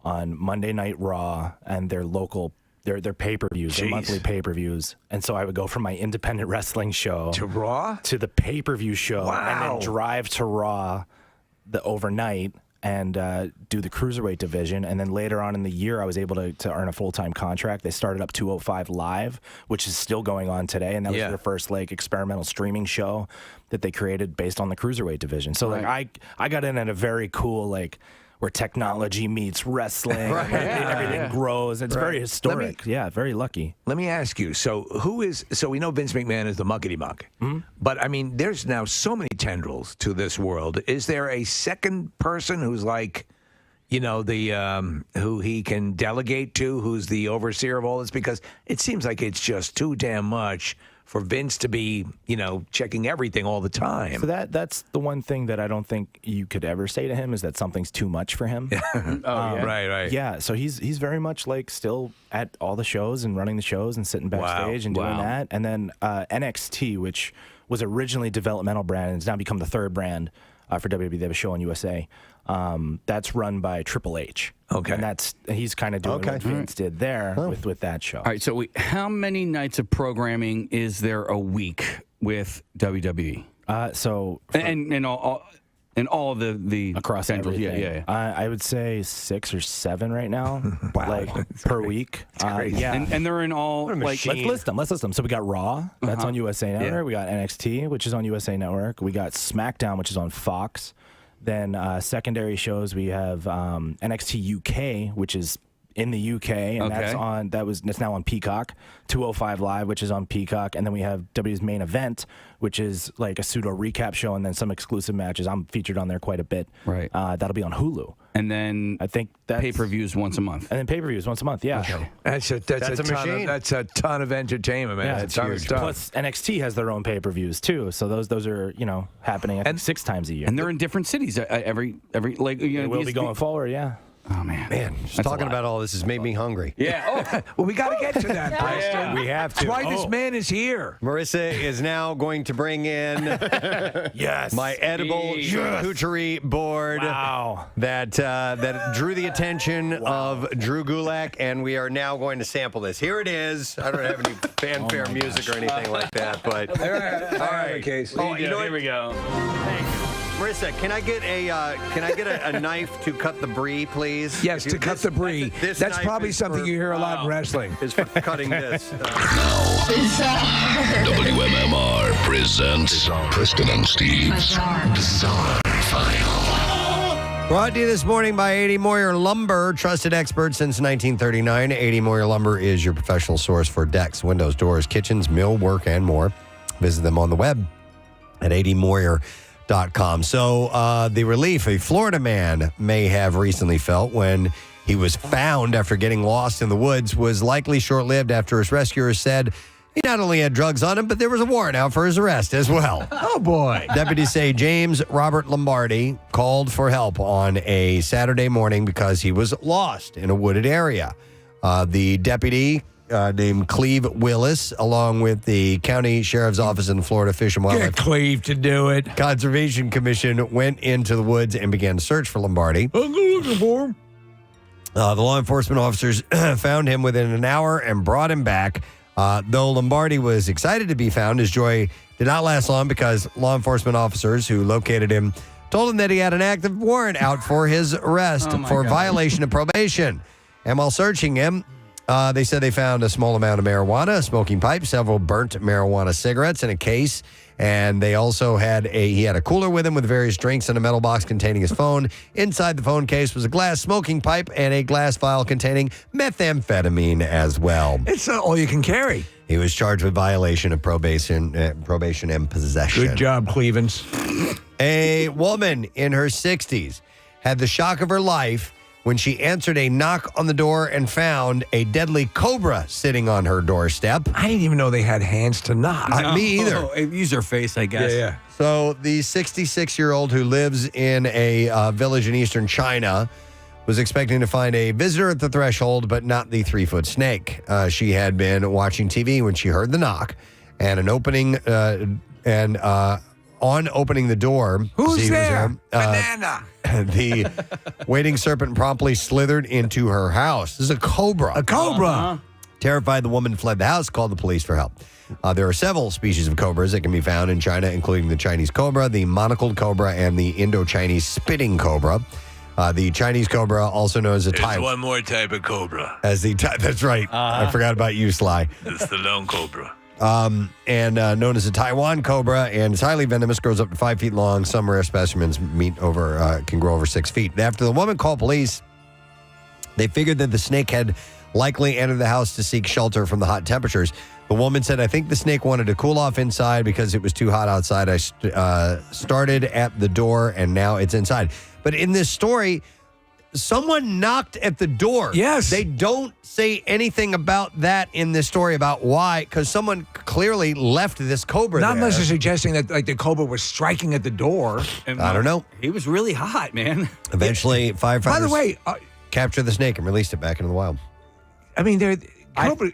on Monday Night Raw and their local their pay-per-views, their monthly pay-per-views. And so I would go from my independent wrestling show to Raw to the pay-per-view show and then drive to Raw the overnight and do the Cruiserweight division. And then later on in the year, I was able to earn a full-time contract. They started up 205 Live, which is still going on today. And that was their first experimental streaming show that they created based on the Cruiserweight division. So I got in at a very cool, where technology meets wrestling, and everything grows. It's very historic. Very lucky. Let me ask you. So we know Vince McMahon is the muckety muck, but I mean, there's now so many tendrils to this world. Is there a second person who's who he can delegate to, who's the overseer of all this? Because it seems like it's just too damn much for Vince to be, checking everything all the time. So that's the one thing that I don't think you could ever say to him is that something's too much for him. Right. Yeah, so he's very much still at all the shows and running the shows and sitting backstage and doing that. And then NXT, which was originally developmental brand and has now become the third brand for WWE. They have a show on USA. That's run by Triple H. Okay. And he's kind of doing what Vince did there with that show. All right, so how many nights of programming is there a week with WWE? And all of the across tendrils. everything. I would say 6 or 7 right now, per week. And they're in all let's list them. So we got Raw, that's on USA Network. We got NXT, which is on USA Network. We got SmackDown, which is on Fox. Then secondary shows, we have NXT UK, which is in the UK, and that's now on Peacock. 205 Live, which is on Peacock, and then we have WWE's Main Event, which is a pseudo recap show, and then some exclusive matches. I'm featured on there quite a bit. Right. That'll be on Hulu. And then I think that's pay-per-views once a month. And then pay-per-views once a month. Yeah. Okay. That's a machine. That's a ton of entertainment, man. Yeah, That's huge. Plus NXT has their own pay-per-views too, so those are happening and 6 times a year. And they're in different cities every they will be going forward. Yeah. Oh man, just talking about all this has made me hungry. Yeah. Well, we got to get to that, Preston. We have to. That's why this man is here. Marissa is now going to bring in my edible charcuterie board that drew the attention of Drew Gulak, and we are now going to sample this. Here it is. I don't have any fanfare music or anything like that, but all right. Oh, you know what? Here we go. Marissa, can I get a knife to cut the brie, please? Yes, to cut the brie. That's probably something you hear a lot in wrestling. Is for cutting this. WMMR presents Preston and Steve's Bizarre File. Brought to you this morning by 80 Moyer Lumber, trusted expert since 1939. 80 Moyer Lumber is your professional source for decks, windows, doors, kitchens, millwork, and more. Visit them on the web at 80moyer.com. So the relief a Florida man may have recently felt when he was found after getting lost in the woods was likely short-lived after his rescuers said He not only had drugs on him, but there was a warrant out for his arrest as well. Oh, boy. Deputies say James Robert Lombardi called for help on a Saturday morning because he was lost in a wooded area. The deputy named Cleve Willis, along with the county sheriff's office and the Florida Fish and Wildlife Get Cleve to do it. Conservation Commission, went into the woods and began to search for Lombardi. I'm looking for him. The law enforcement officers found him within an hour and brought him back. Though Lombardi was excited to be found, his joy did not last long because law enforcement officers who located him told him that he had an active warrant out for his arrest for violation of probation. And while searching him, they said they found a small amount of marijuana, a smoking pipe, several burnt marijuana cigarettes in a case. And they also he had a cooler with him with various drinks and a metal box containing his phone. Inside the phone case was a glass smoking pipe and a glass vial containing methamphetamine as well. It's all you can carry. He was charged with violation of probation and possession. Good job, Clevens. A woman in her 60s had the shock of her life when she answered a knock on the door and found a deadly cobra sitting on her doorstep. I didn't even know they had hands to knock. Me either. Use her face, I guess. Yeah. So the 66-year-old who lives in a village in eastern China was expecting to find a visitor at the threshold, but not the 3-foot snake. She had been watching TV when she heard the knock, and on opening the door, who's there? Banana. The waiting serpent promptly slithered into her house. This is a cobra. A cobra. Terrified, the woman fled the house, called the police for help. There are several species of cobras that can be found in China, including the Chinese cobra, the monocled cobra, and the Indo-Chinese spitting cobra. The Chinese cobra, also known as a There's one more type of cobra. That's right. I forgot about you, Sly. It's the lone cobra. And known as a Taiwan cobra, and it's highly venomous, grows up to 5 feet long. Some rare specimens can grow over 6 feet. After the woman called police, they figured that the snake had likely entered the house to seek shelter from the hot temperatures. The woman said, "I think the snake wanted to cool off inside because it was too hot outside. I started at the door, and now it's inside." But in this story, someone knocked at the door. Yes. They don't say anything about that in this story about why, because someone clearly left this cobra Not there. unless they're suggesting that the cobra was striking at the door. I don't know. He was really hot, man. Eventually, firefighters By the way, captured the snake and released it back into the wild. I mean, cobra,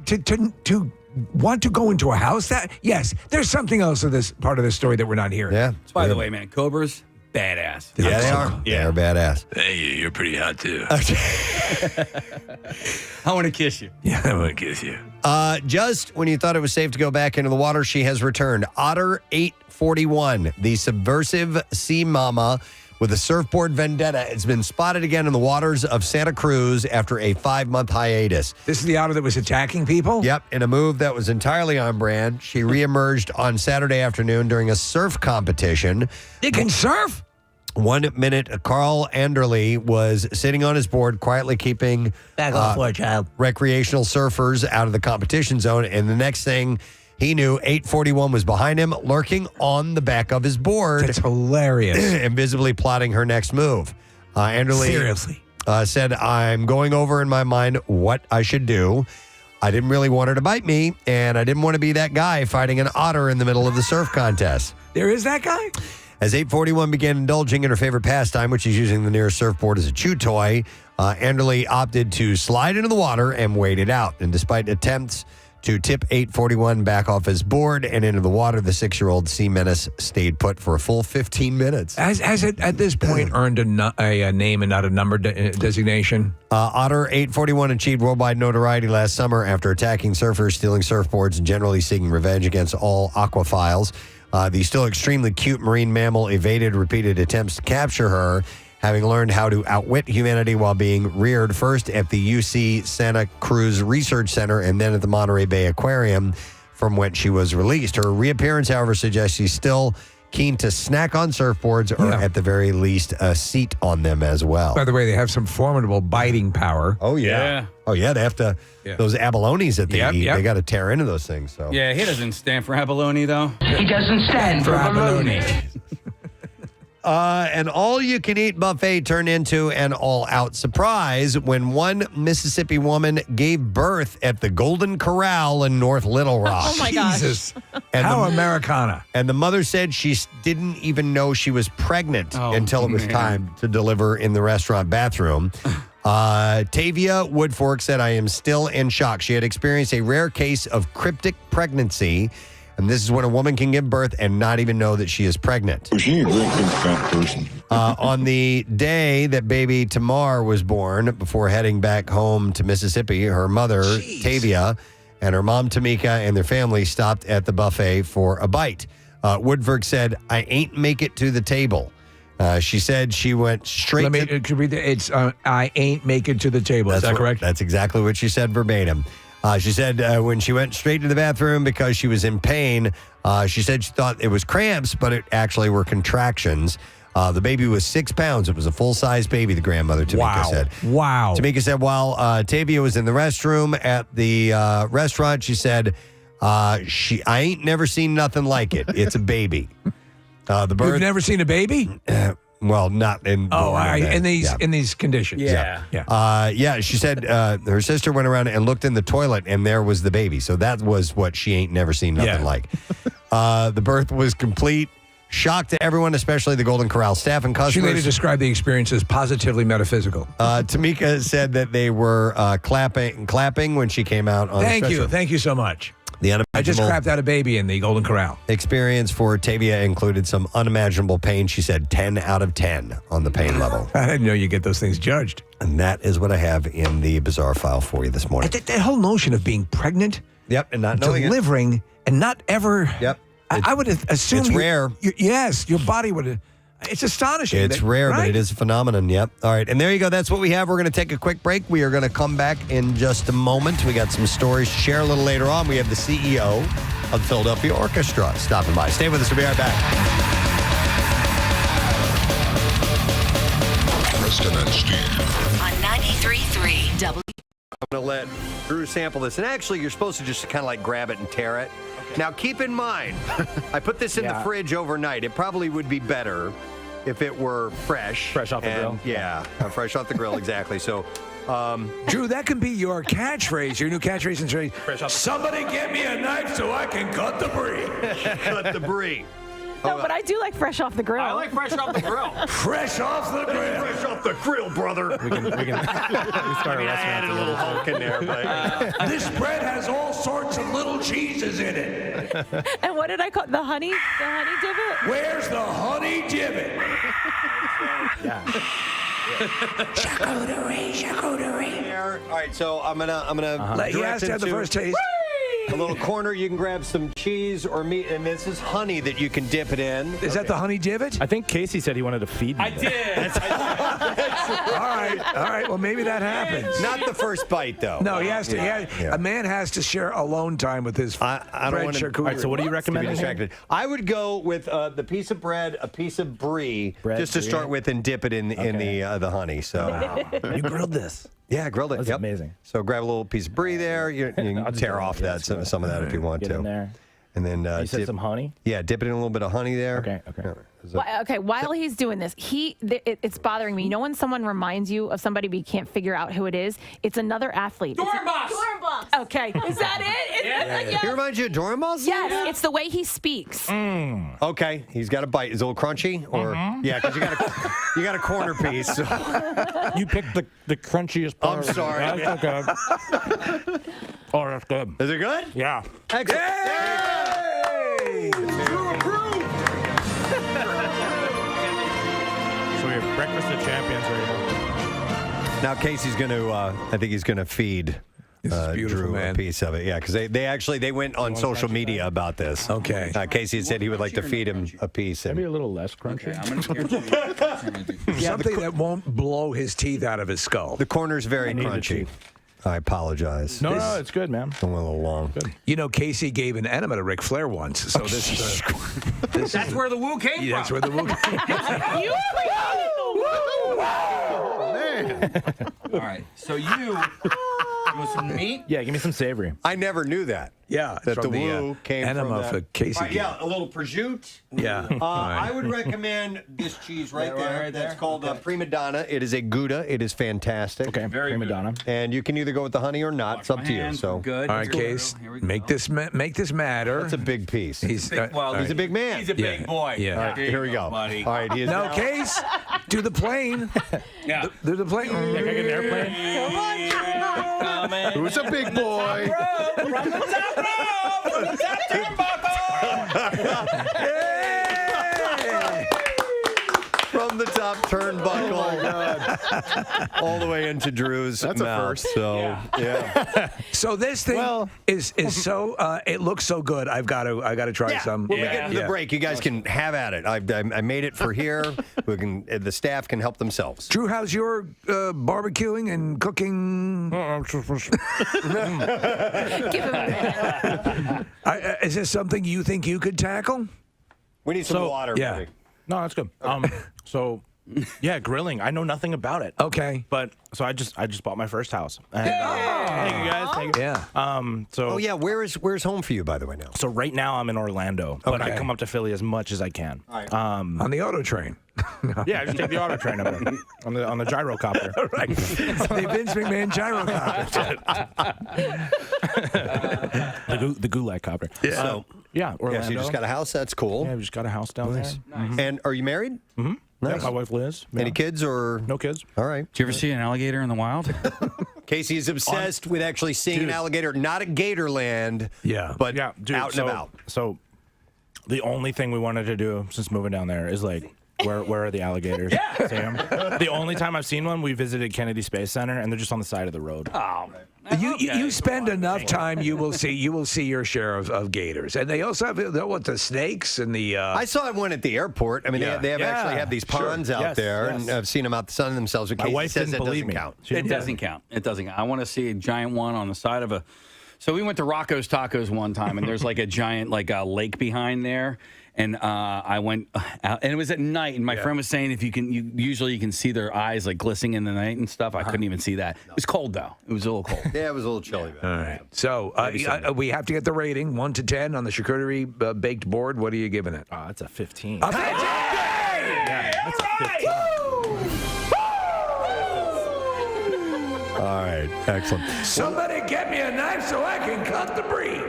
to want to go into a house, there's something else in this part of the story that we're not hearing. Yeah. By the way, man, cobras, badass. Yeah, they are. Yeah. They're badass. Hey, you're pretty hot, too. I want to kiss you. Yeah, I want to kiss you. Just when you thought it was safe to go back into the water, she has returned. Otter 841, the subversive sea mama with a surfboard vendetta, has been spotted again in the waters of Santa Cruz after a 5-month hiatus. This is the otter that was attacking people? Yep, in a move that was entirely on brand. She reemerged on Saturday afternoon during a surf competition. They can surf? 1 minute, Carl Anderley was sitting on his board, quietly keeping recreational surfers out of the competition zone. And the next thing he knew, 841 was behind him, lurking on the back of his board. That's hilarious. And visibly plotting her next move. Anderley Seriously. Said, "I'm going over in my mind what I should do. I didn't really want her to bite me, and I didn't want to be that guy fighting an otter in the middle of the surf contest." There is that guy? As 841 began indulging in her favorite pastime, which is using the nearest surfboard as a chew toy, Anderley opted to slide into the water and wait it out. And despite attempts to tip 841 back off his board and into the water, the 6-year-old sea menace stayed put for a full 15 minutes. Has it at this point earned a name and not a number designation? Otter 841 achieved worldwide notoriety last summer after attacking surfers, stealing surfboards, and generally seeking revenge against all aquaphiles. The still extremely cute marine mammal evaded repeated attempts to capture her, having learned how to outwit humanity while being reared first at the UC Santa Cruz Research Center and then at the Monterey Bay Aquarium, from whence she was released. Her reappearance, however, suggests she's still keen to snack on surfboards or at the very least a seat on them as well. By the way, they have some formidable biting power. Oh, yeah. Oh, yeah. They have to, those abalones that they eat, they got to tear into those things. So Yeah, he doesn't stand for abalone, though. He doesn't stand for baloney. An all-you-can-eat buffet turned into an all-out surprise when one Mississippi woman gave birth at the Golden Corral in North Little Rock. Oh, my gosh. Jesus. And How Americana. And the mother said she didn't even know she was pregnant until it was time to deliver in the restaurant bathroom. Tavia Woodfork said, I am still in shock. She had experienced a rare case of cryptic pregnancy. And this is when a woman can give birth and not even know that she is pregnant. She ain't a great big fat person. On the day that baby Tamar was born, before heading back home to Mississippi, her mother, Tavia, and her mom, Tamika, and their family stopped at the buffet for a bite. Woodford said, I ain't make it to the table. She said she went straight It's I ain't make it to the table. Is that correct? That's exactly what she said verbatim. She said when she went straight to the bathroom because she was in pain, she said she thought it was cramps, but it actually were contractions. The baby was 6 pounds. It was a full-size baby, the grandmother, Tamika said. Wow. Tamika said while Tavia was in the restroom at the restaurant, she said, I ain't never seen nothing like it. It's a baby. You've never seen a baby? Well, not in in these conditions. Yeah. She said her sister went around and looked in the toilet, and there was the baby. So that was what she ain't never seen nothing like. The birth was complete. Shock to everyone, especially the Golden Corral staff and customers. She later described the experience as positively metaphysical. Tamika said that they were clapping when she came out on Thank the you. Thank you so much. I just crapped out a baby in the Golden Corral. Experience for Tavia included some unimaginable pain. She said 10 out of 10 on the pain level. I didn't know you get those things judged. And that is what I have in the bizarre file for you this morning. That whole notion of being pregnant, and not knowing delivering, and not ever. I would assume it's rare. Yes, your body would. It's astonishing. It's rare, but it is a phenomenon. Yep. All right. And there you go. That's what we have. We're going to take a quick break. We are going to come back in just a moment. We got some stories to share a little later on. We have the CEO of the Philadelphia Orchestra stopping by. Stay with us. We'll be right back. Preston and Steve. On 93.3 W. I'm going to let Drew sample this. And actually, you're supposed to just kind of like grab it and tear it. Now, keep in mind, I put this in the fridge overnight. It probably would be better if it were fresh. Fresh off the grill? Yeah, fresh off the grill, exactly. So, Drew, that can be your catchphrase, your new catchphrase and phrase. Somebody get me a knife so I can cut the brie. Cut the brie. No, but I do like fresh off the grill. I like fresh off the grill. Fresh off the grill. Fresh off the grill, brother. We can start a I added a little Hawke in there, but this bread has all sorts of little cheeses in it. And what did I call the honey divot? Where's the honey divot? Charcuterie. All right, so I'm gonna Let you ask to have the first taste. A little corner, you can grab some cheese or meat, and this is honey that you can dip it in. Is that the honey divot? I think Casey said he wanted to feed me. I did. All right. Well, maybe that happens. Not the first bite, though. No, he has to. A man has to share alone time with his I don't want to. All right, so what do you recommend? Distracted. I would go with the piece of bread, a piece of brie, just to start with, and dip it in the honey. So You grilled this. Yeah, I grilled it. That's amazing. So grab a little piece of brie there. You can tear off some of that if you want Get to. in there. And then You said some honey? Yeah, dip it in a little bit of honey there. Okay. Okay, while he's doing this, it's bothering me. You know when someone reminds you of somebody but you can't figure out who it is? It's another athlete. Dornbos. Okay, is that it? He reminds you of Dornbos? Yes, it's the way he speaks. Okay, he's got a bite. Is it a little crunchy? Or yeah, because you got a corner piece. So. You picked the crunchiest part. I'm sorry. That's okay. Oh, that's good. Is it good? Yeah. Excellent. Hey! So we have breakfast of champions right now. Now Casey's going to, I think he's going to feed Drew a piece of it. Yeah, because they went on social media about this. Okay. Casey had said he would like to feed him a piece. Maybe a little less crunchy. Something that won't blow his teeth out of his skull. The corner's very crunchy. I apologize. No, it's good, man. It went a little long. Good. You know, Casey gave an enema to Ric Flair once, so this is That's where the woo came from. That's where the woo came from. You created the woo! All right, so you want some meat? Yeah, give me some savory. I never knew that. Yeah, that from the woo came enema from for that. Casey. Yeah, a little prosciutto. Yeah. I would recommend this cheese right there. That's called Prima Donna. It is a Gouda. It is fantastic. Okay, Prima Donna. And you can either go with the honey or not. It's up to you. So good. All right, Case, make this matter. That's a big piece. He's he's a big man. He's a big boy. Yeah. All right, here we go. Buddy. All right, he is No, now- Case, do the plane. Yeah. Do the plane. Can I get an airplane? Who's a big boy? From the top row, from the top turnbuckle. From the top turnbuckle all the way into Drew's That's a mouth. first. So yeah. So this thing is so it looks so good. I got to try some. When we get into the break, you guys can have at it. I made it for here. We can. The staff can help themselves. Drew, how's your barbecuing and cooking? Give him a minute. Is this something you think you could tackle? We need some water. Yeah. buddy. No, that's good. So, yeah, grilling. I know nothing about it. Okay. But so I just bought my first house. And, thank you guys. Thank you. Yeah. So Oh yeah. Where's home for you, by the way? Now. So right now I'm in Orlando, but I Okay. come up to Philly as much as I can. On the auto train. Yeah, I just take the auto train up there on the gyrocopter. Right. The Vince McMahon gyrocopter. the Gulak copter. Yeah. So, yeah, Orlando. Yeah, so you just got a house. That's cool. Yeah, we just got a house down there. And are you married? Mm-hmm. Nice. Yeah, my wife Liz. Any kids or No kids. All right. Did you ever see an alligator in the wild? Casey is obsessed with actually seeing an alligator, not at Gatorland, but Yeah, dude, out and about. So the only thing we wanted to do since moving down there is like, where are the alligators? See 'em? The only time I've seen one, we visited Kennedy Space Center, and they're just on the side of the road. Oh, You spend enough time, you will see your share of gators, and they also have the snakes and the. I saw one at the airport. I mean, they actually have these ponds out there, and I've seen them out sunning themselves. My wife says didn't that believe doesn't me. count. It doesn't count. It doesn't count. I want to see a giant one on the side of a. So we went to Rocco's Tacos one time, and there's like a giant lake behind there. And I went out, and it was at night. And my friend was saying, you usually can see their eyes like glistening in the night and stuff. I couldn't even see that. It was cold though. It was a little cold. Yeah, it was a little chilly. All right. So we have to get the rating 1 to 10 on the charcuterie baked board. What are you giving it? It's a 15. A 15! Yeah, that's a 15. All right, excellent. Somebody get me a knife so I can cut the brie.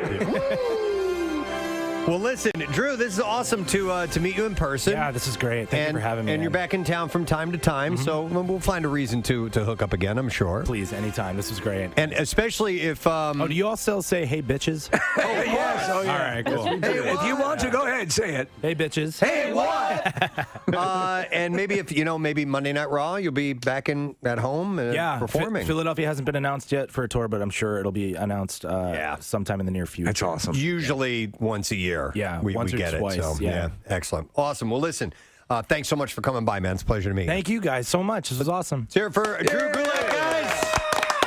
Well, listen, Drew, this is awesome to meet you in person. Yeah, this is great. Thank you for having me. And you're back in town from time to time, so we'll find a reason to hook up again, I'm sure. Please, anytime. This was great. And especially if... do you all still say, hey, bitches? Yes. Oh, yeah. All right, cool. Hey, if you want to, go ahead, say it. Hey, bitches. Hey, what? and maybe if, maybe Monday Night Raw, you'll be back at home performing. Philadelphia hasn't been announced yet for a tour, but I'm sure it'll be announced sometime in the near future. That's awesome. Usually once a year. Yeah, we once or get twice, it. So, yeah. excellent. Awesome. Well, listen, thanks so much for coming by, man. It's a pleasure to meet you. Thank you guys so much. This was awesome. Let's hear it for Drew Gulak, guys.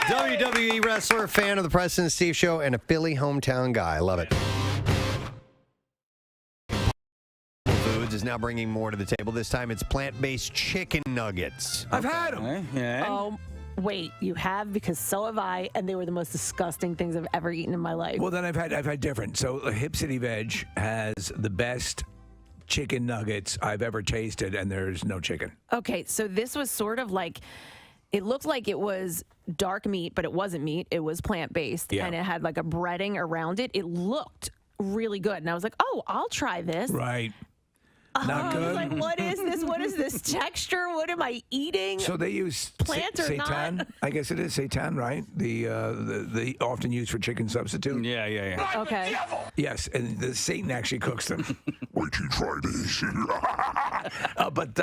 WWE wrestler, fan of the Preston and Steve Show, and a Philly hometown guy. I love it. Foods is now bringing more to the table. This time it's plant-based chicken nuggets. I've had them. Oh, wait, you have? Because so have I, and they were the most disgusting things I've ever eaten in my life. Well, then I've had different. So Hip City Veg has the best chicken nuggets I've ever tasted, and there's no chicken. Okay, so this was sort of like, it looked like it was dark meat, but it wasn't meat. It was plant-based, and it had like a breading around it. It looked really good, and I was like, oh, I'll try this. Right. Not good. I was like, what is this? What is this texture? What am I eating? So they use Plant or seitan. not? I guess it is seitan, right? The often used for chicken substitute. Yeah. Okay. Yes, and the Satan actually cooks them. Wait till you try this. But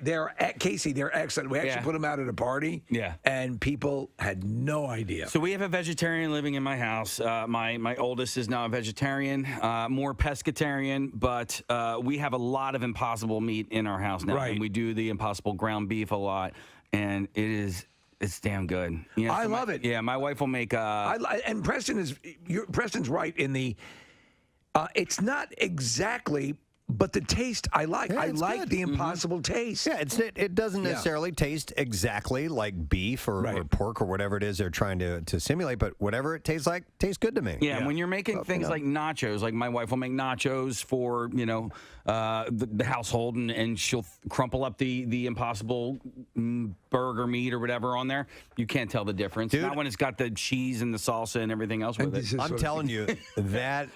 they're Casey. They're excellent. We actually put them out at a party. Yeah. And people had no idea. So we have a vegetarian living in my house. My oldest is now a vegetarian, more pescatarian, but we have a lot of Impossible meat in our house now. Right. And we do the Impossible ground beef a lot, and it's damn good. I love it. Yeah, my wife will make. And Preston's right in the. It's not exactly But the taste, I like. Yeah, I it's like good. the impossible taste. Yeah, it doesn't necessarily taste exactly like beef or pork or whatever it is they're trying to simulate, but whatever it tastes like, tastes good to me. Yeah, and when you're making things like nachos, like my wife will make nachos for, the household, and she'll crumple up the impossible burger meat or whatever on there. You can't tell the difference. Dude. Not when it's got the cheese and the salsa and everything else with it. I'm telling you, that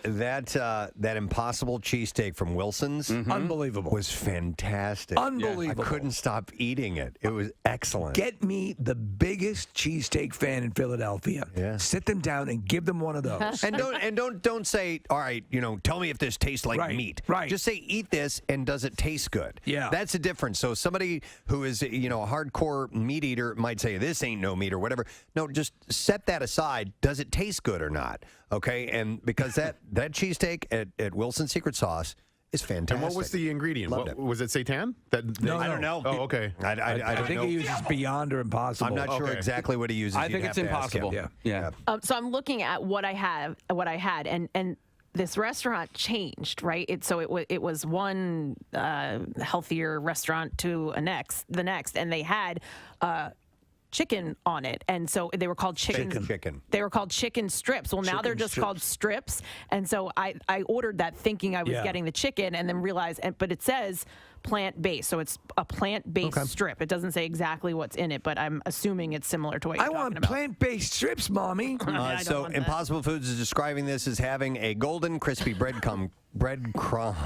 impossible cheesesteak from Wilson's, Unbelievable, was fantastic. Unbelievable. I couldn't stop eating it. It was excellent. Get me the biggest cheesesteak fan in Philadelphia. Yeah. Sit them down and give them one of those. And don't say, all right, tell me if this tastes like meat. Right. Just say, eat this, and does it taste good? Yeah. That's the difference. So somebody who is, a hardcore meat eater might say, this ain't no meat or whatever. No, just set that aside. Does it taste good or not? Okay. And because that cheesesteak at Wilson's Secret Sauce is fantastic. And what was the ingredient? Loved it. Was it seitan? I don't know. Oh, okay. I don't think know. he uses Beyond or Impossible. I'm not sure exactly what he uses. I think You'd it's have to ask him. impossible. Yeah. So I'm looking at what I had, and this restaurant changed, right? It was one healthier restaurant to the next, and they had chicken on it, and so they were called chicken. They were called chicken strips. Well, now they're just called strips, and so I ordered that thinking I was getting the chicken, and then realized, but it says plant-based, so it's a plant-based strip. It doesn't say exactly what's in it, but I'm assuming it's similar to what you're I talking want about. plant-based strips, Mommy. So Impossible Foods is describing this as having a golden, crispy breadcrumb.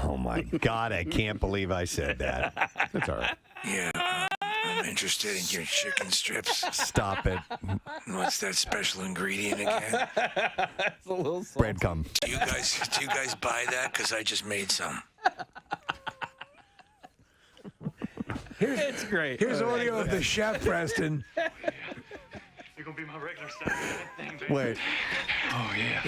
Oh my God! I can't believe I said that. That's all right. Yeah, I'm interested in your chicken strips. Stop it. What's that special ingredient again? It's a little salty. Breadcrumb. Do you guys buy that? Because I just made some. It's great. Here's audio of the chef, Preston. You're gonna be my regular size thing, baby. Wait. Oh yeah.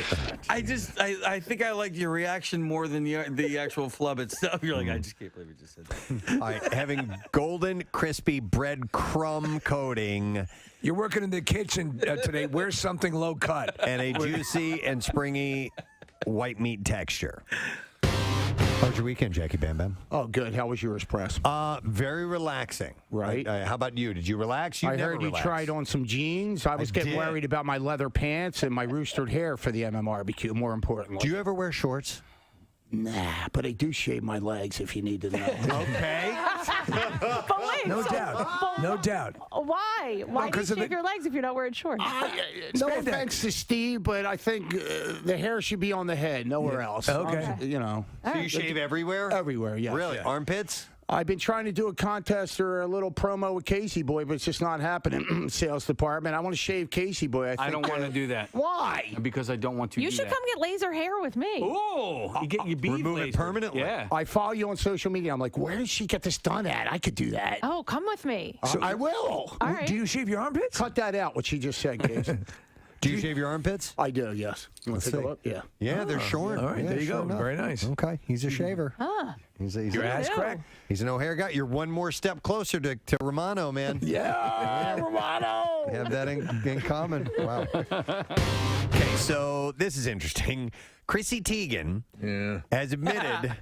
I think I like your reaction more than the actual flub itself. You're like, I just can't believe you just said that. All right, having golden, crispy breadcrumb coating. You're working in the kitchen today. Where's something low cut? And a juicy and springy white meat texture. How was your weekend, Jackie Bam Bam? Oh, good. How was yours, Press? Very relaxing. Right. How about you? Did you relax? I heard you tried on some jeans. I was getting worried about my leather pants and my roostered hair for the MMRBQ, more importantly. Do you ever wear shorts? Nah, but I do shave my legs if you need to know. Okay. But wait, No doubt. No doubt. Why? Why do you shave your legs if you're not wearing shorts? No offense to Steve, but I think the hair should be on the head, nowhere else. Okay. So you shave everywhere? Everywhere, yeah. Really? Armpits? I've been trying to do a contest or a little promo with Casey Boy, but it's just not happening. Sales department. I want to shave Casey Boy. I don't want to do that. Why? Because I don't want to You do should that. come get laser hair with me. Oh, you get your beef Remove it laser. permanently? Yeah. I follow you on social media. I'm like, where does she get this done at? I could do that. Oh, come with me. I will. All right. Do you shave your armpits? Cut that out, what she just said, Casey. Do you shave your armpits? I do, yes. You want to take a look? Yeah. Yeah, they're short. All right, Yeah, there you sure go. enough. Very nice. Okay, he's a shaver. He's Your ass crack? He's an O'Hare guy. You're one more step closer to Romano, man. Yeah, Romano. We have that in common. Wow. Okay, so this is interesting. Chrissy Teigen has admitted,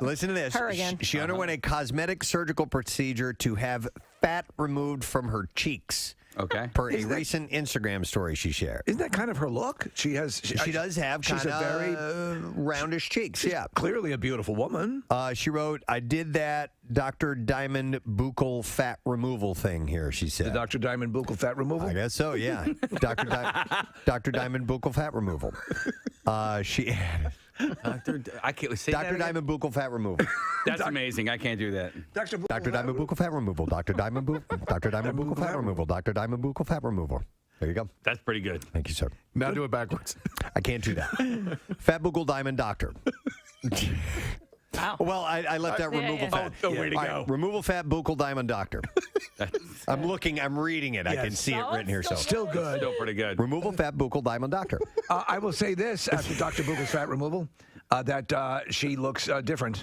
listen to this, Her again. she underwent a cosmetic surgical procedure to have fat removed from her cheeks. Okay. Per a recent Instagram story she shared. Isn't that kind of her look? She has. She does have she's kind a very of roundish cheeks. Yeah. clearly a beautiful woman. She wrote, I did that Dr. Diamond buccal fat removal thing here, she said. The Dr. Diamond buccal fat removal? I guess so, yeah. Dr. Diamond buccal fat removal. She I can't say Dr. Diamond buccal fat removal. That's amazing. I can't do that. Dr. Diamond buccal fat removal. Dr. Diamond buccal fat removal. Dr. Diamond buccal fat removal. There you go. That's pretty good. Thank you, sir. Now do it backwards. I can't do that. Fat buccal diamond doctor. Wow. Well, I left out removal fat. Oh, way to All go. right, removal fat buccal diamond doctor. I'm reading it. I can see it written here. So Still good. Still pretty good. removal fat buccal diamond doctor. I will say this after Dr. Buchal's fat removal, that she looks different.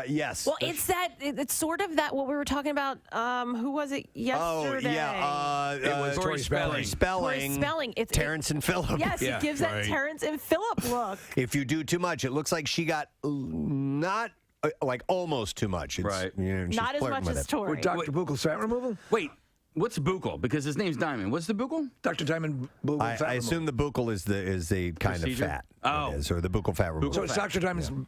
Yes. Well, it's sort of that what we were talking about. Who was it yesterday? Oh, yeah. It was Tori Spelling. Tori Spelling. It's Terrence and Phillip. Yes, it gives that Terrence and Phillip look. If you do too much, it looks like she got not like almost too much. It's, Right. she's Not as flirting much with as it. Tori. With Dr. Buchel's fat removal? Wait, what's Buchel? Because his name's Diamond. What's the Buchel? Dr. Diamond Buchel fat I assume the buccal is the kind Procedure? of fat. Oh. It is, or the buccal fat removal. So it's Dr. Diamond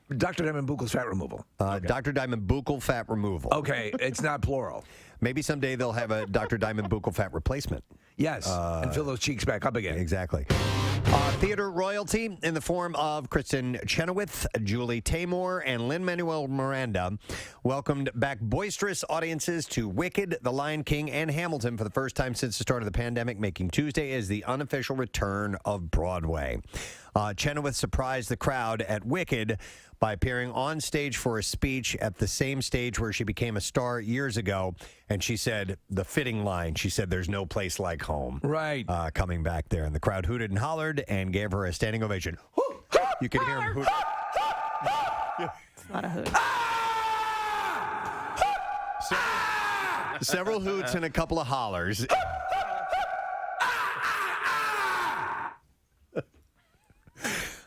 Buchel's fat removal. Dr. Diamond buccal fat removal. Okay, it's not plural. Maybe someday they'll have a Dr. Diamond buccal fat replacement. Yes, and fill those cheeks back up again. Exactly. Theater royalty in the form of Kristen Chenoweth, Julie Taymor, and Lin-Manuel Miranda welcomed back boisterous audiences to Wicked, The Lion King, and Hamilton for the first time since the start of the pandemic, making Tuesday as the unofficial return of Broadway. Chenoweth surprised the crowd at Wicked by appearing on stage for a speech at the same stage where she became a star years ago. And she said the fitting line, she said, "There's no place like home." Right. Coming back there. And the crowd hooted and hollered and gave her a standing ovation. You can hear him hoot. It's not a hoot. Several hoots and a couple of hollers.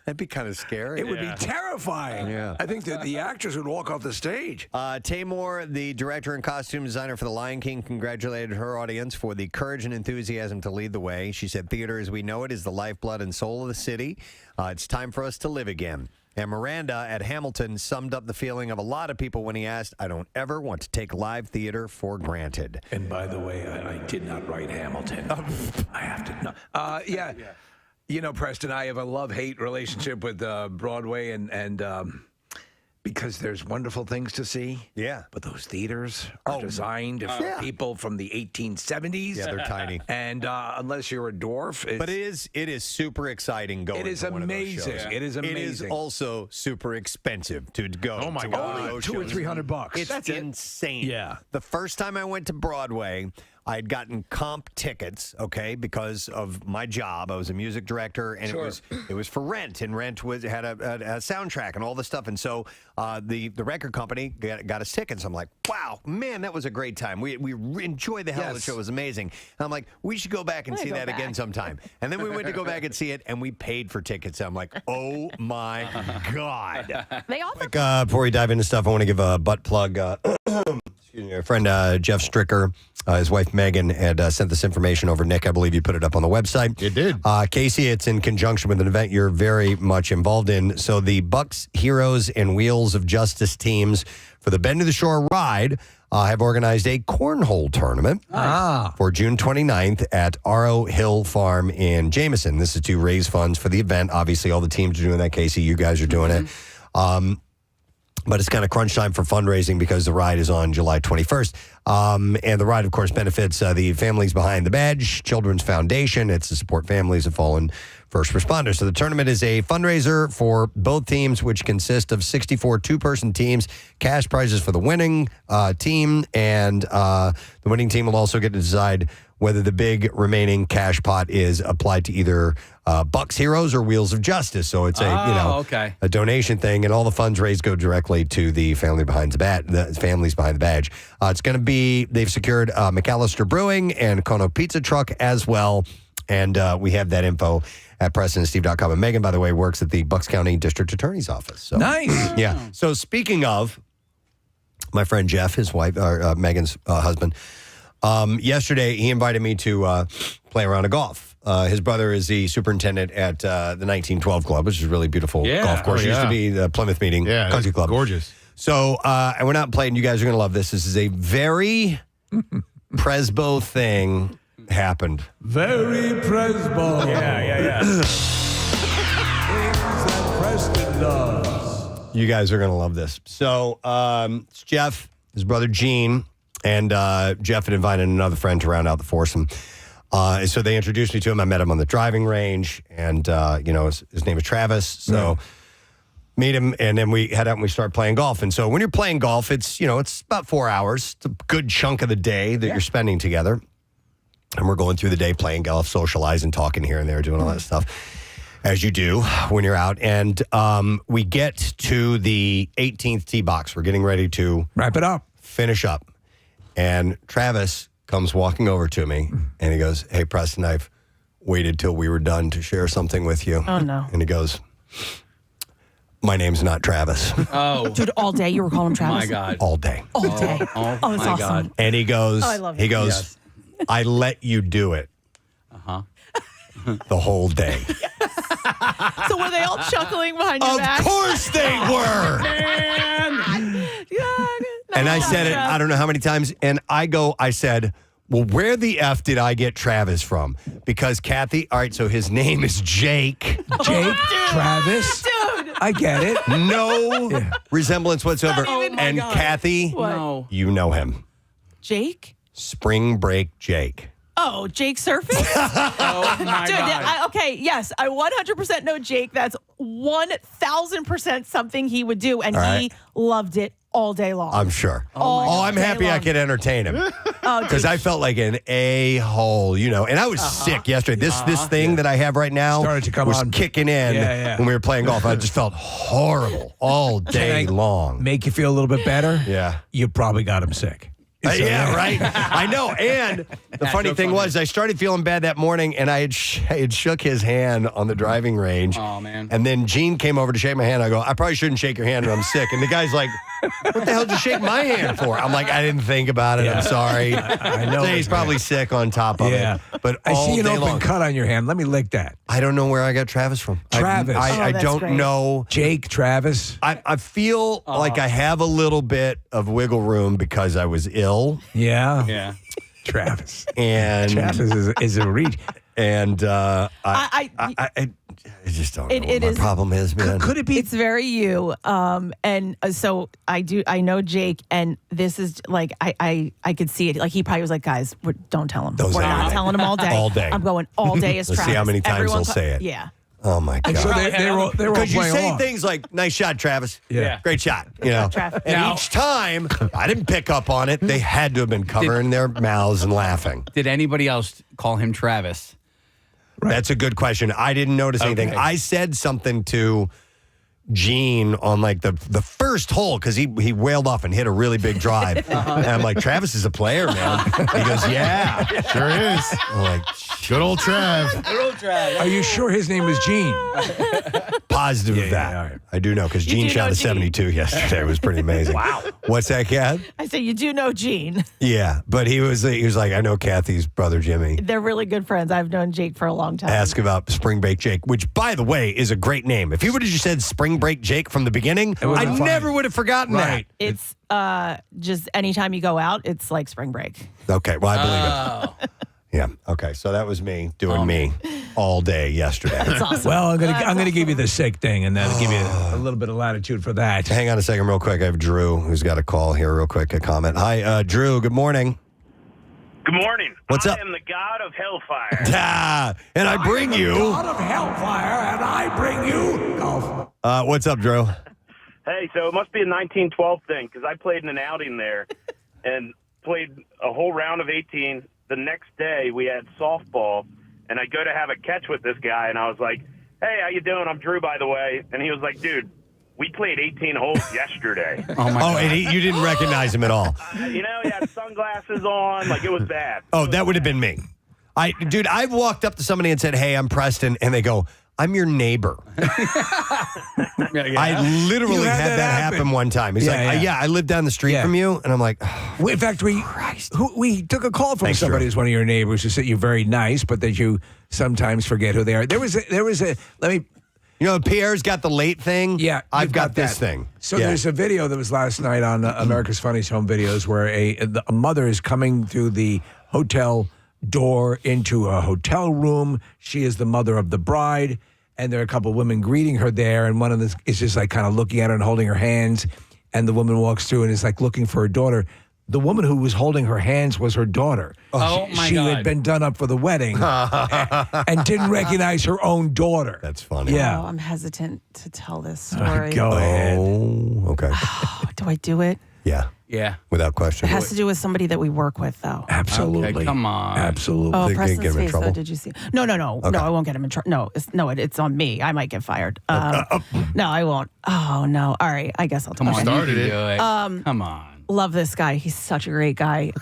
That'd be kind of scary. It would be terrifying. Yeah. I think that the actress would walk off the stage. Taymor, the director and costume designer for The Lion King, congratulated her audience for the courage and enthusiasm to lead the way. She said, "Theater as we know it is the lifeblood and soul of the city. It's time for us to live again." And Miranda at Hamilton summed up the feeling of a lot of people when he asked, "I don't ever want to take live theater for granted." And by the way, I did not write Hamilton. I have to know. Yeah. You know, Preston, I have a love-hate relationship with Broadway, and because there's wonderful things to see. Yeah. But those theaters are designed for people from the 1870s. Yeah, they're tiny. And unless you're a dwarf. But it is super exciting going It is to one of those amazing. shows. It is amazing. It is also super expensive to go. Oh, my to God. one of those $200 or shows. $300. It's That's it. insane. Yeah. The first time I went to Broadway, I had gotten comp tickets, okay, because of my job. I was a music director, and it was for Rent, and Rent had a soundtrack and all this stuff. And so the record company got us tickets. I'm like, wow, man, that was a great time. We enjoyed the hell of the show. It was amazing. And I'm like, we should go back and see that again sometime. And then we went to go back and see it, and we paid for tickets. I'm like, oh my God. They offer. Before we dive into stuff, I want to give a butt plug. Excuse me, our friend Jeff Stricker, his wife Megan, had sent this information over. Nick, I believe you put it up on the website. It did. Casey, it's in conjunction with an event you're very much involved in. So the Bucks, Heroes, and Wheels of Justice teams for the Bend to the Shore ride have organized a cornhole tournament for June 29th at Arrow Hill Farm in Jameson. This is to raise funds for the event. Obviously, all the teams are doing that, Casey. You guys are doing it. But it's kind of crunch time for fundraising because the ride is on July 21st. And the ride, of course, benefits the Families Behind the Badge Children's Foundation. It's to support families of fallen first responders. So the tournament is a fundraiser for both teams, which consist of 64 two-person teams, cash prizes for the winning team, and the winning team will also get to decide whether the big remaining cash pot is applied to either Bucks Heroes or Wheels of Justice. So it's a donation thing, and all the funds raised go directly to the Families Behind the Badge. It's going to be, they've secured McAllister Brewing and Kono Pizza Truck as well, and we have that info at PrestonandSteve.com. And Megan, by the way, works at the Bucks County District Attorney's Office. So, nice. Yeah. So speaking of my friend Jeff, his wife, Megan's husband, yesterday he invited me to play a round of golf. His brother is the superintendent at the 1912 Club, which is a really beautiful golf course. It used to be the Plymouth Meeting Country Club. Gorgeous. So I went out and played, and you guys are going to love this. This is a very Presbo thing happened. Very Presbo. Yeah. Things that Preston does. You guys are going to love this. So it's Jeff, his brother Gene, and Jeff had invited another friend to round out the foursome. So they introduced me to him. I met him on the driving range, and his name is Travis. So meet him, and then we head out and we start playing golf. And so when you're playing golf, it's about 4 hours. It's a good chunk of the day that you're spending together. And we're going through the day playing golf, socializing, talking here and there, doing all that stuff. As you do when you're out. And we get to the 18th tee box. We're getting ready to wrap it up. Finish up. And Travis comes walking over to me and he goes, hey, Preston, I've waited till we were done to share something with you. Oh, no. And he goes, my name's not Travis. Oh. Dude, all day you were calling him Travis? My God. All day. All day. Oh, Oh, that's my awesome. God. And he goes, Oh, I love he it. goes, Yes. I let you do it. The whole day. So were they all chuckling behind your Of back? course they were. And I said it, I don't know how many times. And I said, well, where the F did I get Travis from? Because Kathy, all right, so his name is Jake. Jake, Travis. Dude. I get it. No resemblance whatsoever. And Kathy, What? you know him. Jake? Spring Break Jake. Oh, Jake Surface? Oh, my Dude, God. okay, yes, I 100% know Jake. That's 1,000% something he would do, and All he right. loved it all day long. I'm sure. I'm day happy I long. could entertain him. Oh, Because dude. I felt like an a-hole, you know. And I was sick yesterday. This thing that I have right now Started to come was on. kicking in Yeah. when we were playing golf. I just felt horrible all day long. Make you feel a little bit better? Yeah. You probably got him sick. Yeah, right. I know. And the funny thing was, I started feeling bad that morning, and I had shook his hand on the driving range. Oh, man. And then Gene came over to shake my hand. I go, I probably shouldn't shake your hand when I'm sick. And the guy's like, what the hell did you shake my hand for? I'm like, I didn't think about it. Yeah. I'm sorry. I know. So he's probably sick on top of Yeah. it. But I all see an day open long, cut on your hand. Let me lick that. I don't know where I got Travis from. Travis. I that's don't great. know. Jake, Travis. I feel like I have a little bit of wiggle room because I was ill. Yeah. Yeah. Travis. And Travis is a reach. And I just don't know It what my is- problem is, man. Could it be? It's very you. And so I know Jake, and this is like, I could see it. Like, he probably was like, guys, don't tell him. Don't We're say not it. telling him all day. All day. I'm going all day as Let's Travis. see how many times Everyone they'll say it. Yeah. Oh my God! So they were all Because you playing say along. things like "nice shot, Travis." Yeah. Great shot. You know, Travis. and Now- each time I didn't pick up on it. They had to have been covering their mouths and laughing. Did anybody else call him Travis? That's a good question. I didn't notice anything. Okay. I said something to Gene on like the first hole because he wailed off and hit a really big drive. And I'm like, Travis is a player, man. He goes, yeah, Sure is. I'm like, Good old Trav. Are you sure his name was Gene? positive of that. yeah, all right. I do know because Gene do shot know a Gene. 72 yesterday. It was pretty amazing. Wow. What's that, Kat? I said, you do know Gene. Yeah, but he was like, I know Kathy's brother Jimmy. They're really good friends. I've known Jake for a long time. Ask about Spring Break Jake, which, by the way, is a great name. If he would have just said Spring Break Jake from the beginning, would've I been fine. never would have forgotten Right. It's just anytime you go out, it's like spring break. that. Okay, well, I believe it. Yeah. Okay, so that was me doing me all day yesterday. That's awesome. Well, I'm gonna give you the sick thing, and that'll give you a little bit of latitude for that. Hang on a second, real quick. I have Drew, who's got a call here, real quick, a comment. Hi, Drew. Good morning. Good morning. What's up? I am the god of hellfire. Ah, and I bring you. God of hellfire, and I bring you golf. What's up, Drew? Hey, so it must be a 1912 thing because I played in an outing there and played a whole round of 18. The next day we had softball, and I go to have a catch with this guy, and I was like, "Hey, how you doing? I'm Drew, by the way." And he was like, "Dude, we played 18 holes yesterday." And you didn't recognize him at all. You know, he had sunglasses on, like it was bad. Oh, that would have been me. I've walked up to somebody and said, "Hey, I'm Preston," and they go, "I'm your neighbor." I literally You had had that that happen. happen one time. He's Yeah, like, yeah. I live down the street Yeah. from you," and I'm like, In fact, we took a call from Thanks, somebody Drew. who's one of your neighbors who said you're very nice, but that you sometimes forget who they are. There was a. Let me. you know, Pierre's got the late thing. Yeah, I've you've got this that. thing. So Yeah. there's a video that was last night on America's Funniest Home Videos where a mother is coming through the hotel door into a hotel room. She is the mother of the bride, and there are a couple of women greeting her there, and one of them is just like kind of looking at her and holding her hands, and the woman walks through and is like looking for her daughter. The woman who was holding her hands was her daughter. Oh, my She God. had been done up for the wedding and didn't recognize her own daughter. That's funny. Yeah. Oh, I'm hesitant to tell this story. Go ahead. Oh, okay. Do I do it? Yeah. Yeah. Without question. It has to do with somebody that we work with, though. Absolutely. Okay, come on. Absolutely. Oh, Think Preston's get him in face, trouble? though, did you see? No, Okay. no, I won't get him in trouble. No, it's on me. I might get fired. No, I won't. Oh, no. All right, I guess I'll Come talk. on, started you it. can do it. Come on. Love this guy. He's such a great guy.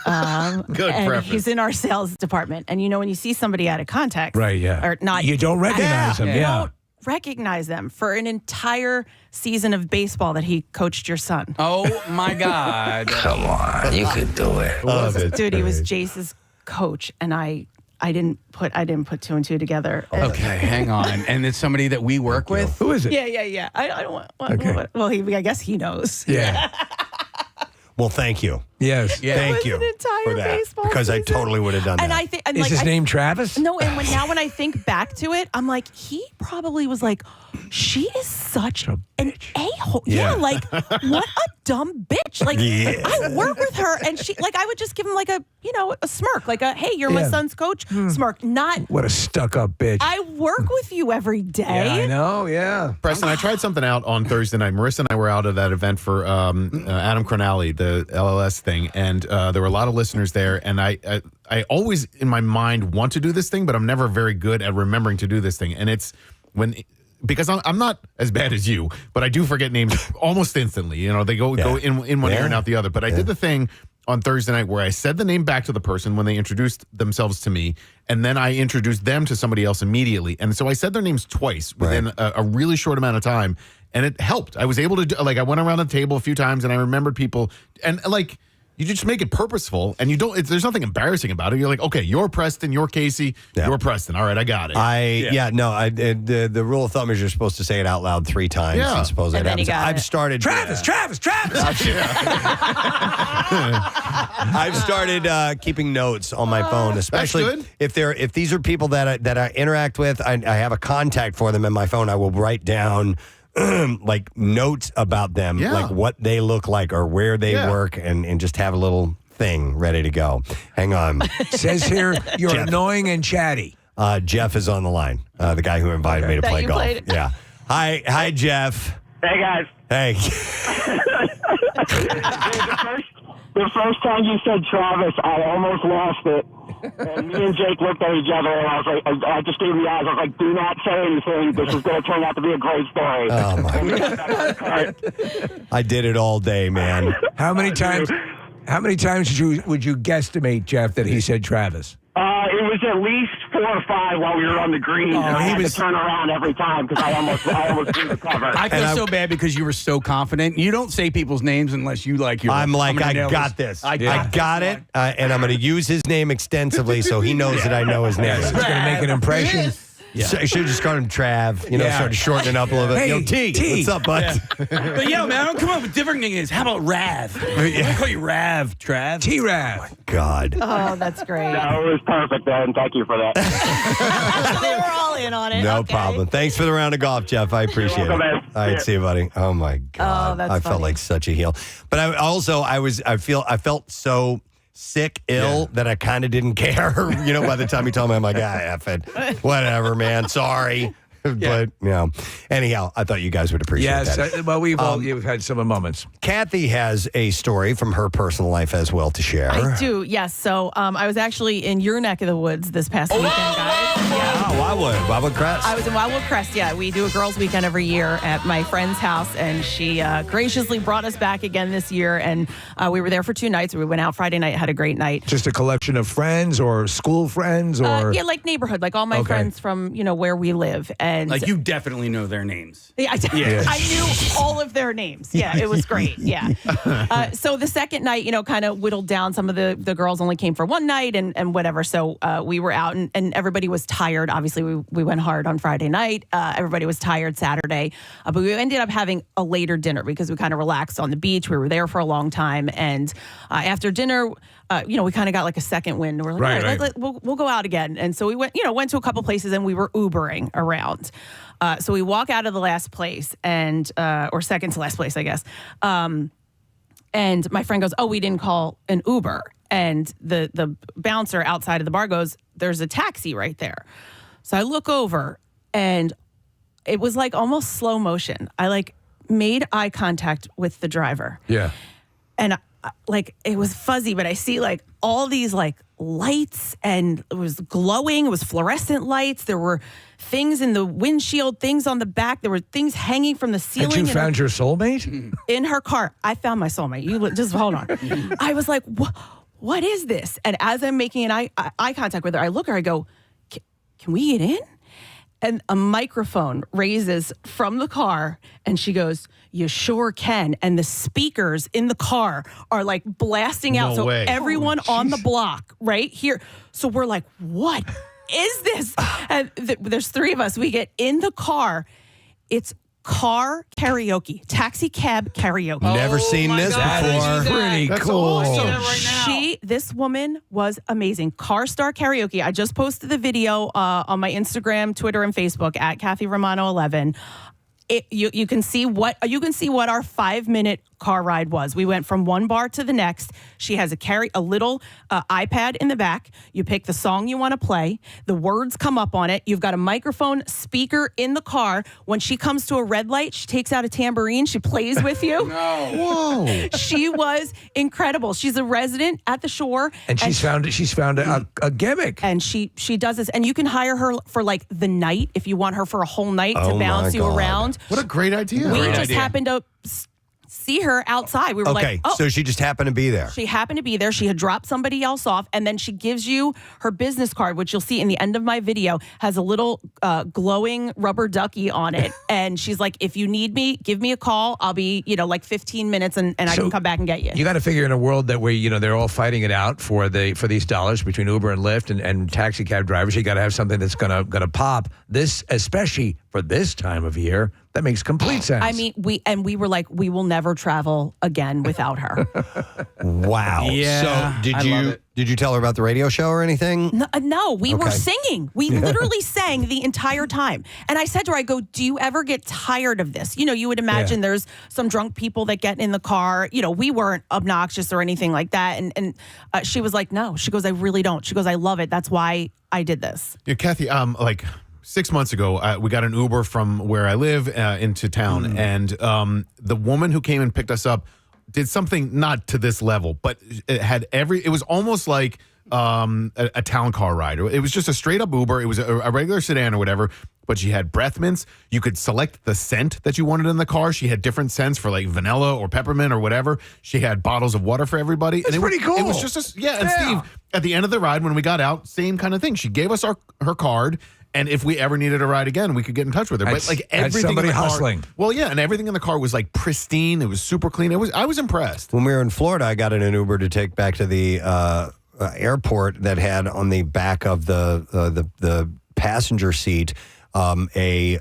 Good and preface. he's in our sales department. And when you see somebody out of context, Right, yeah. or not, You don't recognize them, you yeah. don't recognize them for an entire season of baseball that he coached your son. Oh my God. Come on, you can do it. Oh, that's Dude, he was great. Jace's coach, and I didn't put two and two together. Okay, hang on. And it's somebody that we work with? Who is it? Yeah. I don't want. Okay. Well, I guess he knows. Yeah. Well, thank you. Yes. Yeah. Thank It you was an entire for that. baseball Because I season. totally would have done And that. I think, and Is like, his I- name Travis? No, and now when I think back to it, I'm like, he probably was like, she is such an a-hole. Yeah, Yeah. like what a dumb bitch. Like Yeah. I work with her, and she, like, I would just give him like a smirk, like a hey, you're my Yeah. son's coach smirk. Not What a stuck-up bitch. I work with you every day. Yeah, I know, yeah. Preston, I tried something out on Thursday night. Marissa and I were out at that event for Adam Cronali, the LLS thing, and there were a lot of listeners there. And I always, in my mind, want to do this thing, but I'm never very good at remembering to do this thing. And it's because I'm not as bad as you, but I do forget names almost instantly. They go in one ear and out the other. But I did the thing on Thursday night where I said the name back to the person when they introduced themselves to me, and then I introduced them to somebody else immediately. And so I said their names twice within a really short amount of time, and it helped. I was able to I went around the table a few times, and I remembered people, and you just make it purposeful, and you don't. There's nothing embarrassing about it. You're like, okay, you're Preston, you're Casey, you're Preston. All right, I got it. The rule of thumb is you're supposed to say it out loud 3 times. Yeah. And suppose And it then you happens. got I've it. started. Travis. I've started keeping notes on my phone, especially good. if these are people that I interact with. I have a contact for them in my phone. I will write down like notes about them, like what they look like or where they work, and just have a little thing ready to go. Hang on. Says here, you're Jeff. annoying and chatty. Jeff is on the line, the guy who invited me to That play you golf. played. Yeah. Hi, Jeff. Hey, guys. Hey. The first time you said Travis, I almost lost it. And me and Jake looked at each other, and I was like, I just gave the eyes. I was like, do not say anything. This is going to turn out to be a great story. Oh, my. I did it all day, man. How many times would you guesstimate, Jeff, that he said Travis? It was at least 4 or 5 while we were on the green. and I had to turn around every time because I almost blew the cover. I feel so bad because you were so confident. You don't say people's names unless you like your. I'm like, gonna I nail got this. I Yeah. got it. And I'm going to use his name extensively so he knows that I know his name. It's going to make an impression. So I should have just called him Trav, Yeah. started shortening it up a little bit. Hey, Yo, T, what's up, bud? But yo, man, I don't come up with different names. How about Rav? I call you Rav, Trav. T-Rav. God. Oh, that's great. No, it was perfect, man. Thank you for that. They were all in on it. No Okay. problem. Thanks for the round of golf, Jeff. I appreciate welcome, it. man. All right, see you, buddy. Oh my God. that's I felt funny. like such a heel. But I felt so sick, ill that I kind of didn't care. By the time he told me, I'm like, F it. Whatever, man. Sorry. But, anyhow, I thought you guys would appreciate that. Well, we've had some moments. Kathy has a story from her personal life as well to share. I do, yes. So I was actually in your neck of the woods this past weekend, guys. Wildwood Crest. I was in Wildwood Crest, yeah. We do a girls' weekend every year at my friend's house, and she graciously brought us back again this year, and we were there for 2 nights. We went out Friday night, had a great night. Just a collection of friends or school friends or yeah, like neighborhood, like all my friends from, where we live. And Like you definitely know their names. Yeah, I knew all of their names. Yeah, it was great. Yeah. So the second night, kind of whittled down. Some of the girls only came for one night and whatever. So we were out and everybody was tired. Obviously, we went hard on Friday night. Everybody was tired Saturday. But we ended up having a later dinner because we kind of relaxed on the beach. We were there for a long time. And after dinner, we kind of got like a second wind. We're like, all right. We'll go out again. And so we went to a couple places and we were Ubering around. So we walk out of the last place or second to last place, I guess. And my friend goes, oh, we didn't call an Uber. And the bouncer outside of the bar goes, there's a taxi right there. So I look over and it was like almost slow motion. I made eye contact with the driver. Yeah. and like it was fuzzy, but I see like all these like lights, and it was glowing. It was fluorescent lights. There were things in the windshield, things on the back. There were things hanging from the ceiling. And you found your soulmate? In her car. I found my soulmate. You just hold on. I was like, what is this? And as I'm making an eye contact with her, I look at her, I go, can we get in? And a microphone raises from the car, and she goes, you sure can. And the speakers in the car are like blasting out. So everyone on the block right here. So we're like, what is this? And there's three of us. We get in the car. It's car karaoke, taxi cab karaoke. Never seen this before. Pretty cool. This woman was amazing. Car Star Karaoke. I just posted the video on my Instagram, Twitter, and Facebook at Kathy Romano 11. You can see what our 5-minute car ride was. We went from one bar to the next. She has a little iPad in the back. You pick the song you want to play. The words come up on it. You've got a microphone speaker in the car. When she comes to a red light, she takes out a tambourine. She plays with you. Whoa! She was incredible. She's a resident at the shore, and she's found a gimmick. And she does this, and you can hire her for like the night if you want her for a whole night to bounce you around. What a great idea! We just happened to see her outside. We were like, oh. So she just happened to be there. She happened to be there. She had dropped somebody else off, and then she gives you her business card, which you'll see in the end of my video, has a little glowing rubber ducky on it. And she's like, if you need me, give me a call. I'll be, like 15 minutes, and I can come back and get you. You got to figure in a world that where, they're all fighting it out for these dollars between Uber and Lyft and taxi cab drivers. You got to have something that's gonna pop. This, especially for this time of year, that makes complete sense. I mean, we were like, we will never travel again without her. Wow. Yeah. So did you tell her about the radio show or anything? No, we were singing. We literally sang the entire time. And I said to her, I go, do you ever get tired of this? You would imagine there's some drunk people that get in the car. We weren't obnoxious or anything like that. And she was like, no. She goes, I really don't. She goes, I love it. That's why I did this. Yeah, Kathy, 6 months ago, we got an Uber from where I live into town, and the woman who came and picked us up did something not to this level, but it was almost like a town car ride. It was just a straight up Uber. It was a regular sedan or whatever, but she had breath mints. You could select the scent that you wanted in the car. She had different scents for like vanilla or peppermint or whatever. She had bottles of water for everybody. That's pretty cool. It was just and Steve, at the end of the ride, when we got out, same kind of thing. She gave us her card. And if we ever needed a ride again, we could get in touch with her. But like everything in the car, hustling. Well, yeah, and everything in the car was like pristine. It was super clean. I was impressed. When we were in Florida, I got in an Uber to take back to the airport that had on the back of the passenger seat a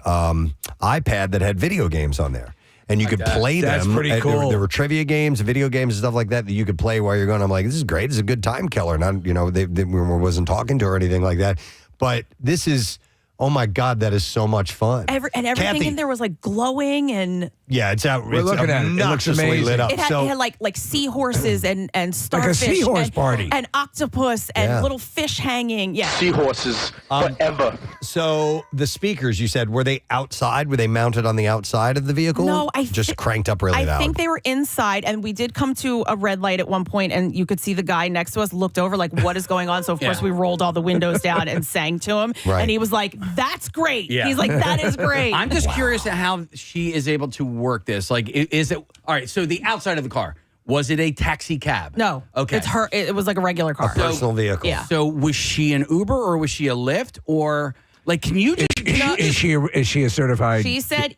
iPad that had video games on there. And you could play them. That's pretty cool. There were trivia games, video games, and stuff like that you could play while you're going. I'm like, this is great. This is a good time killer. And they wasn't talking to her or anything like that. But this is, oh my God, that is so much fun. Everything Kathy, in there was like glowing and. Yeah, it's out. We're looking at it. It looks amazing. Lit up. It had like seahorses and starfish. Like a seahorse party. And octopus and little fish hanging. Yeah. Seahorses forever. So the speakers, you said, were they outside? Were they mounted on the outside of the vehicle? No, just cranked up really loud. I think they were inside, and we did come to a red light at one point, and you could see the guy next to us looked over like, what is going on? So, of course, we rolled all the windows down and sang to him. Right. And he was like, that's great. Yeah. He's like, that is great. I'm just curious at how she is able to work this. Like, is it all right? So the outside of the car, was it a taxi cab? No. Okay. It's her. It was like a regular car. A personal vehicle. Yeah. So was she an Uber or was she a Lyft or like? Can you? Is she a certified? She said,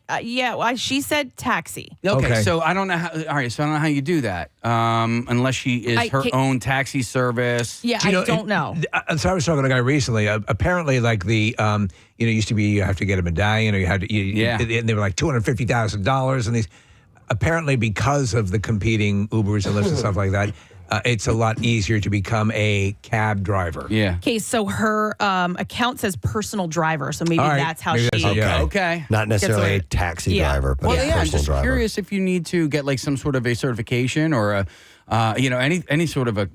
she said taxi. Okay. So I don't know how. All right. So I don't know how you do that unless she is her own taxi service. Yeah, I don't know. So I was talking to a guy recently. Apparently, like the used to be you have to get a medallion or you had to. And they were like $250,000 and these. Apparently, because of the competing Ubers and Lyfts and stuff like that, it's a lot easier to become a cab driver. Yeah. Okay, so her account says personal driver, so maybe that's how she. Okay. Not necessarily a taxi driver, but a personal I'm just driver. curious if you need to get like some sort of a certification or any sort of a.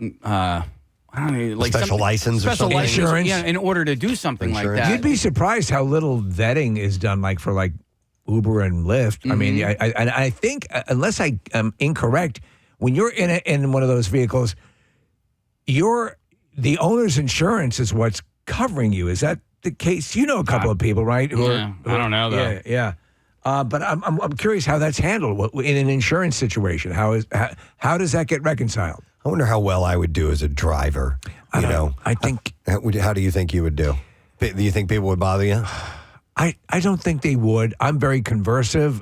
I don't know, like special license or something. Insurance. Yeah, in order to do something like that. You'd be surprised how little vetting is done, like for Uber and Lyft. I mean, I think unless I am incorrect, when you're in one of those vehicles, the owner's insurance is what's covering you. Is that the case? You know a couple of people, right? I don't know though. Yeah. But I'm curious how that's handled in an insurance situation. How does that get reconciled? I wonder how well I would do as a driver. I think. How do you think you would do? Do you think people would bother you? I don't think they would. I'm very conversive,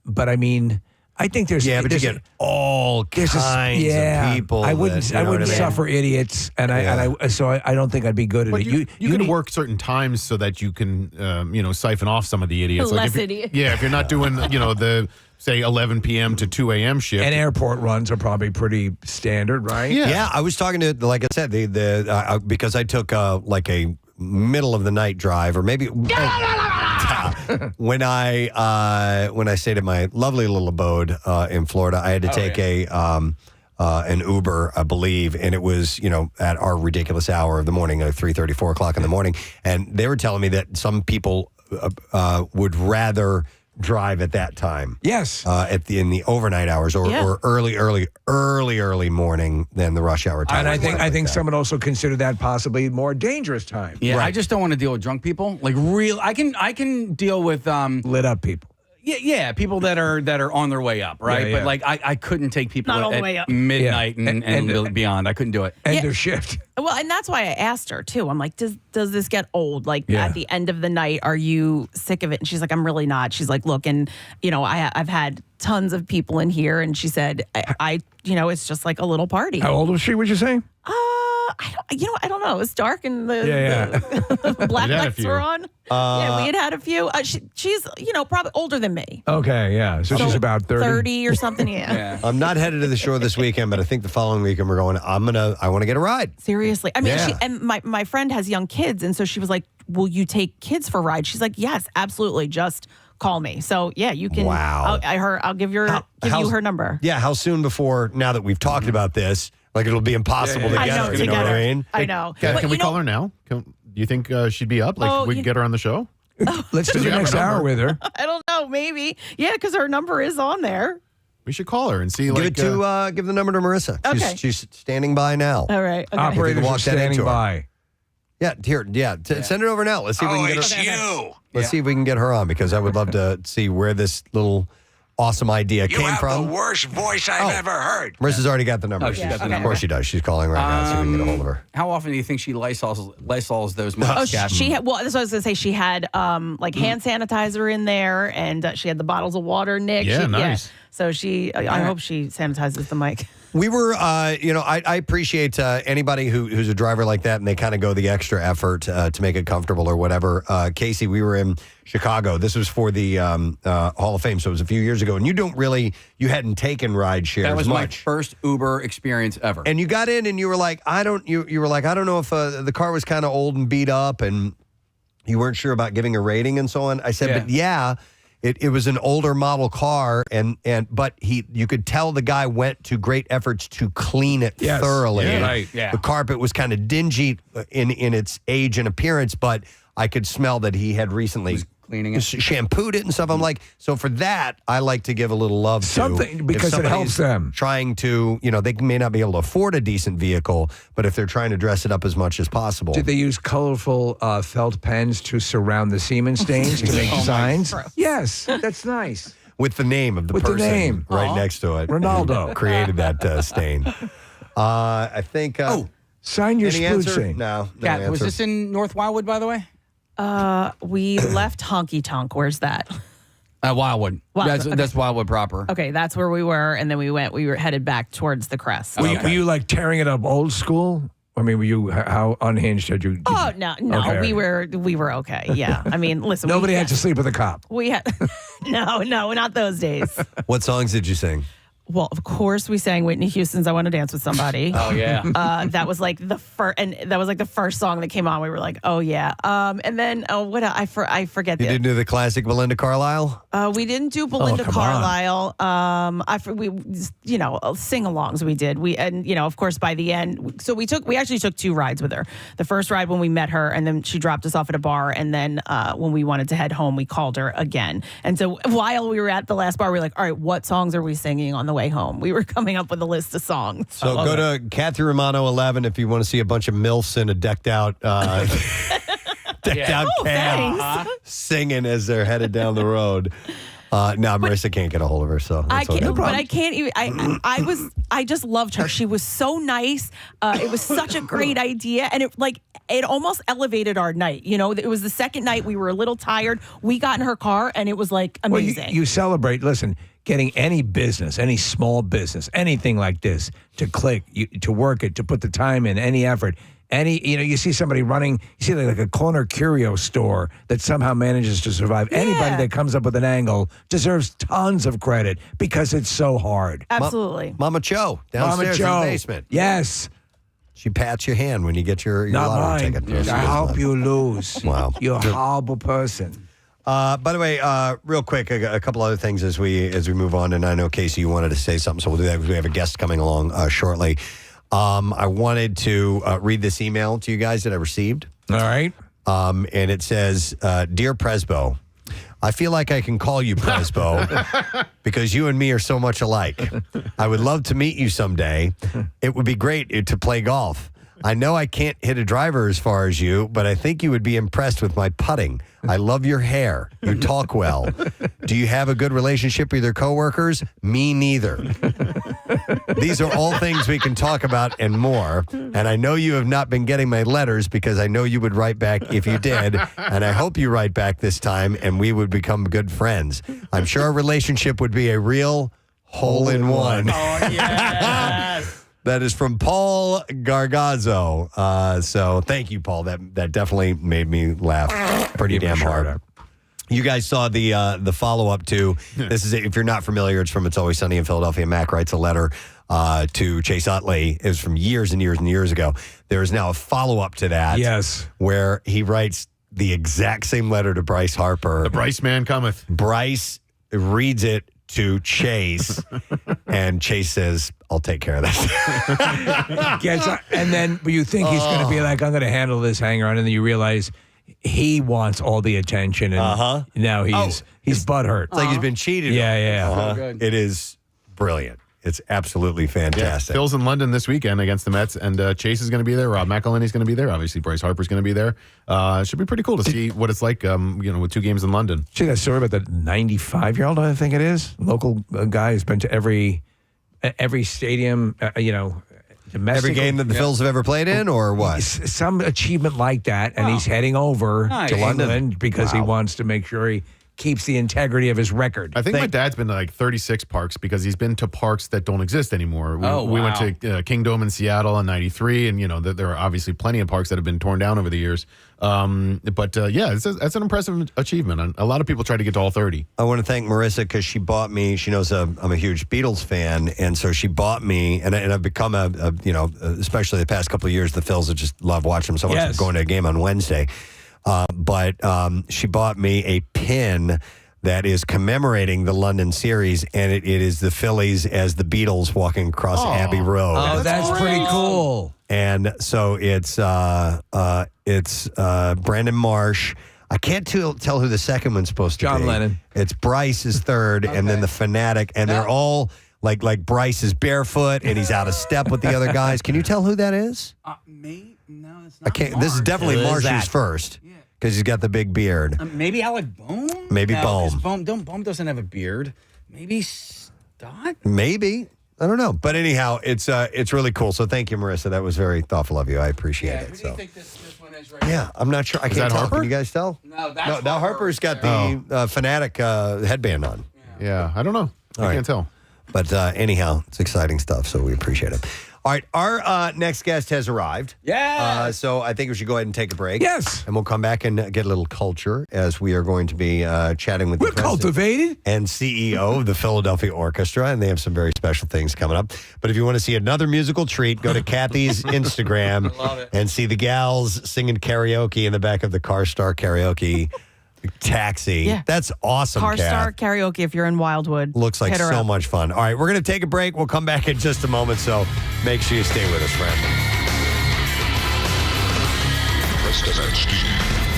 but I mean, I think there's but you get all kinds of people. I wouldn't suffer idiots, and I don't think I'd be good at it. You can work certain times so that you can siphon off some of the idiots. Less idiots. Yeah, if you're not doing the say 11 p.m. to 2 a.m. shift. And airport runs are probably pretty standard, right? Yeah. I was talking to, like I said, because I took like a middle of the night drive, or maybe when I stayed at my lovely little abode in Florida, I had to take an Uber, I believe, and it was at our ridiculous hour of the morning, 3:30, 4 o'clock in the morning, and they were telling me that some people would rather drive at that time. Yes. In the overnight hours or early morning than the rush hour time. And I think some would also consider that possibly more dangerous time. Yeah, right. I just don't want to deal with drunk people. Like I can deal with lit up people. Yeah, people that are on their way up, right? Yeah. But like I couldn't take people Not on the at way up. midnight and beyond. I couldn't do it. End of shift. Well, and that's why I asked her too. I'm like, does this get old? Like at the end of the night, are you sick of it? And she's like, I'm really not. She's like, look, and I've had tons of people in here, and she said, I it's just like a little party. How old was she? Would you say? I don't know. It was dark and the black lights were on. We had a few. She's probably older than me. Okay, yeah. So she's about 30. 30 or something. Yeah. I'm not headed to the shore this weekend, but I think the following weekend we're going. I want to get a ride. Seriously, I mean, and my friend has young kids, and so she was like, "Will you take kids for rides?" She's like, "Yes, absolutely. Just call me." So yeah, you can. Wow. I'll give you her number. Yeah. How soon before? Now that we've talked about this, like it'll be impossible to get her. You know what I mean? I know. Can we call her now? Do you think she'd be up? Like we can get her on the show? Let's do the next hour with her. I don't know. Maybe. Yeah, because her number is on there. We should call her and see. Give the number to Marissa. Okay. She's standing by now. All right. Okay. Operators are standing by. Yeah, here. Yeah, send it over now. Let's see if we can get her. Let's see if we can get her on, because I would love to see where this little awesome idea came from. The worst voice I've ever heard. Marissa's already got the number. Oh, she got the number. Of course she does. She's calling right now. See if we can get a hold of her. How often do you think she Lysols those mugs? That's what I was going to say. She had like hand sanitizer in there, and she had the bottles of water, Nick. Yeah, nice. So I hope she sanitizes the mic. We were, I appreciate anybody who's a driver like that, and they kind of go the extra effort to make it comfortable or whatever. Casey, we were in Chicago. This was for the Hall of Fame, so it was a few years ago. And you hadn't taken ride shares. That was my first Uber experience ever. And you got in, and you were like, I don't know if the car was kind of old and beat up, and you weren't sure about giving a rating and so on. I said, but yeah. It was an older model car, but you could tell the guy went to great efforts to clean it thoroughly. Yeah, right. Yeah. The carpet was kind of dingy in its age and appearance, but I could smell that he had recently cleaning it, shampooed it and stuff. I'm like, so for that, I like to give a little love to something, because it helps them. Trying to, they may not be able to afford a decent vehicle, but if they're trying to dress it up as much as possible. Did they use colorful felt pens to surround the semen stains to make signs? Yes, that's nice. With the name of the person right next to it. Ronaldo created that stain. I think. Sign your any spoon answer? No. Kat, was this in North Wildwood, by the way? We left Honky Tonk. Where's that? Wildwood. That's Wildwood proper. Okay, that's where we were, and then we were headed back towards the Crest. Were you like tearing it up old school? I mean, were you, how unhinged had you? Oh, no, okay. we were okay. Yeah. I mean, listen. Nobody had to sleep with a cop. We had, no, not those days. What songs did you sing? Well, of course, we sang Whitney Houston's "I Want to Dance with Somebody." Oh yeah, that was like the first song that came on. We were like, oh yeah. And then I forget. You didn't do the classic Belinda Carlisle? We didn't do Belinda Carlisle. Sing-alongs we did. Of course, by the end, so we actually took 2 rides with her. The first ride when we met her, and then she dropped us off at a bar, and then when we wanted to head home, we called her again. And so while we were at the last bar, we were like, all right, what songs are we singing on the way home. We were coming up with a list of songs. So go to Kathy Romano 11 if you want to see a bunch of MILFs in a decked out cab singing as they're headed down the road. No, Marissa can't get a hold of her, so I can't. But I can't even. I just loved her. She was so nice. It was such a great idea, and it almost elevated our night. You know, it was the second night. We were a little tired. We got in her car, and it was like amazing. Well, you celebrate. Listen, getting any business, any small business, anything like this to click, to work it, to put the time in, any effort. You see somebody running, you see like a corner curio store that somehow manages to survive. Yeah. Anybody that comes up with an angle deserves tons of credit because it's so hard. Absolutely. Mama Cho downstairs in the basement. Yes. She pats your hand when you get your lottery ticket. I hope you lose. Wow. You're a horrible person. By the way, real quick, a couple other things as we move on, and I know, Casey, you wanted to say something, so we'll do that because we have a guest coming along shortly. I wanted to read this email to you guys that I received. All right. And it says, Dear Presbo, I feel like I can call you Presbo because you and me are so much alike. I would love to meet you someday. It would be great to play golf. I know I can't hit a driver as far as you, but I think you would be impressed with my putting. I love your hair. You talk well. Do you have a good relationship with your coworkers? Me neither. These are all things we can talk about and more. And I know you have not been getting my letters because I know you would write back if you did. And I hope you write back this time and we would become good friends. I'm sure our relationship would be a real hole-in-one. Oh, yes. That is from Paul Gargazzo. So thank you, Paul. That definitely made me laugh pretty damn hard. You guys saw the follow-up to this. Is if you're not familiar, it's from It's Always Sunny in Philadelphia. Mac writes a letter to Chase Utley. It was from years and years and years ago. There is now a follow-up to that. Yes. Where he writes the exact same letter to Bryce Harper. The Bryce man cometh. Bryce reads it to Chase, and Chase says, I'll take care of that. And then you think he's going to be like, I'm going to handle this hanger on, and then you realize he wants all the attention, and now he's butthurt. It's like he's been cheated. Yeah. So it is brilliant. It's absolutely fantastic. Yeah, Phil's in London this weekend against the Mets, and Chase is going to be there. Rob McElhenney's going to be there. Obviously, Bryce Harper's going to be there. It should be pretty cool to see what it's like, with 2 games in London. See that story about the 95-year-old, I think it is? Local guy who's been to every stadium, domestic. Every game that the Phils have ever played in, or what? Some achievement like that, and he's heading over to London because he wants to make sure he keeps the integrity of his record. I think my dad's been to like 36 parks because he's been to parks that don't exist anymore. We went to Kingdom in Seattle in '93, and there are obviously plenty of parks that have been torn down over the years. That's an impressive achievement. And a lot of people try to get to all 30. I want to thank Marissa because she bought me. She knows I'm a huge Beatles fan, and so she bought me. And I've become especially the past couple of years, the Phils have just love watching them so much. I'm going to a game on Wednesday. But she bought me a pin that is commemorating the London series, and it is the Phillies as the Beatles walking across Abbey Road. Oh, that's pretty cool. And so it's Brandon Marsh. I can't tell who the second one's supposed to be. John Lennon. It's Bryce is third, and then the Fanatic, and they're all like Bryce is barefoot and he's out of step with the other guys. Can you tell who that is? No, it's not. I can't. This is definitely Marsh's first. Because he's got the big beard. Maybe Alec Bohm? Maybe Bohm. Bohm doesn't have a beard. Maybe Stott? Maybe. I don't know. But anyhow, it's really cool. So thank you, Marissa. That was very thoughtful of you. I appreciate it. Who do you think this one is right now? I'm not sure. I can't tell. Can you guys tell? No, that's now Harper's got the Fanatic headband on. Yeah, I don't know. I can't tell. But anyhow, it's exciting stuff, so we appreciate it. All right, our next guest has arrived. Yeah. So I think we should go ahead and take a break. Yes. And we'll come back and get a little culture as we are going to be chatting with the president cultivated and CEO of the Philadelphia Orchestra, and they have some very special things coming up. But if you want to see another musical treat, go to Kathy's Instagram and see the gals singing karaoke in the back of the Car Star Karaoke taxi. Yeah. That's awesome, Car Kath. Star Karaoke if you're in Wildwood. Looks like so much fun. All right, we're going to take a break. We'll come back in just a moment, so make sure you stay with us, friend. Preston and Steve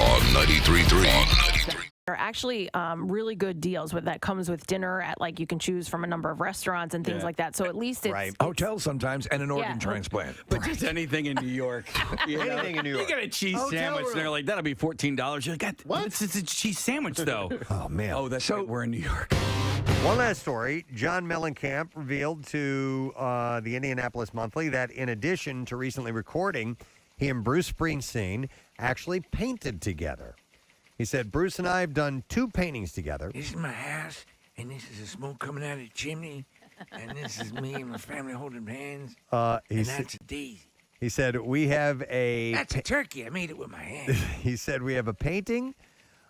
on 93.3. are actually really good deals that comes with dinner at you can choose from a number of restaurants and things like that. So at least it's hotels sometimes and an organ transplant. But just anything in New York. Anything in New York. You get a cheese sandwich, and they're like, that'll be $14. You're like, what? It's a cheese sandwich, though. Oh, man. Oh, that's so we're in New York. One last story. John Mellencamp revealed to the Indianapolis Monthly that in addition to recently recording, he and Bruce Springsteen actually painted together. He said, Bruce and I have done 2 paintings together. This is my house, and this is the smoke coming out of the chimney, and this is me and my family holding hands, and that's a daisy. He said, we have a... That's a turkey. I made it with my hands. He said, we have a painting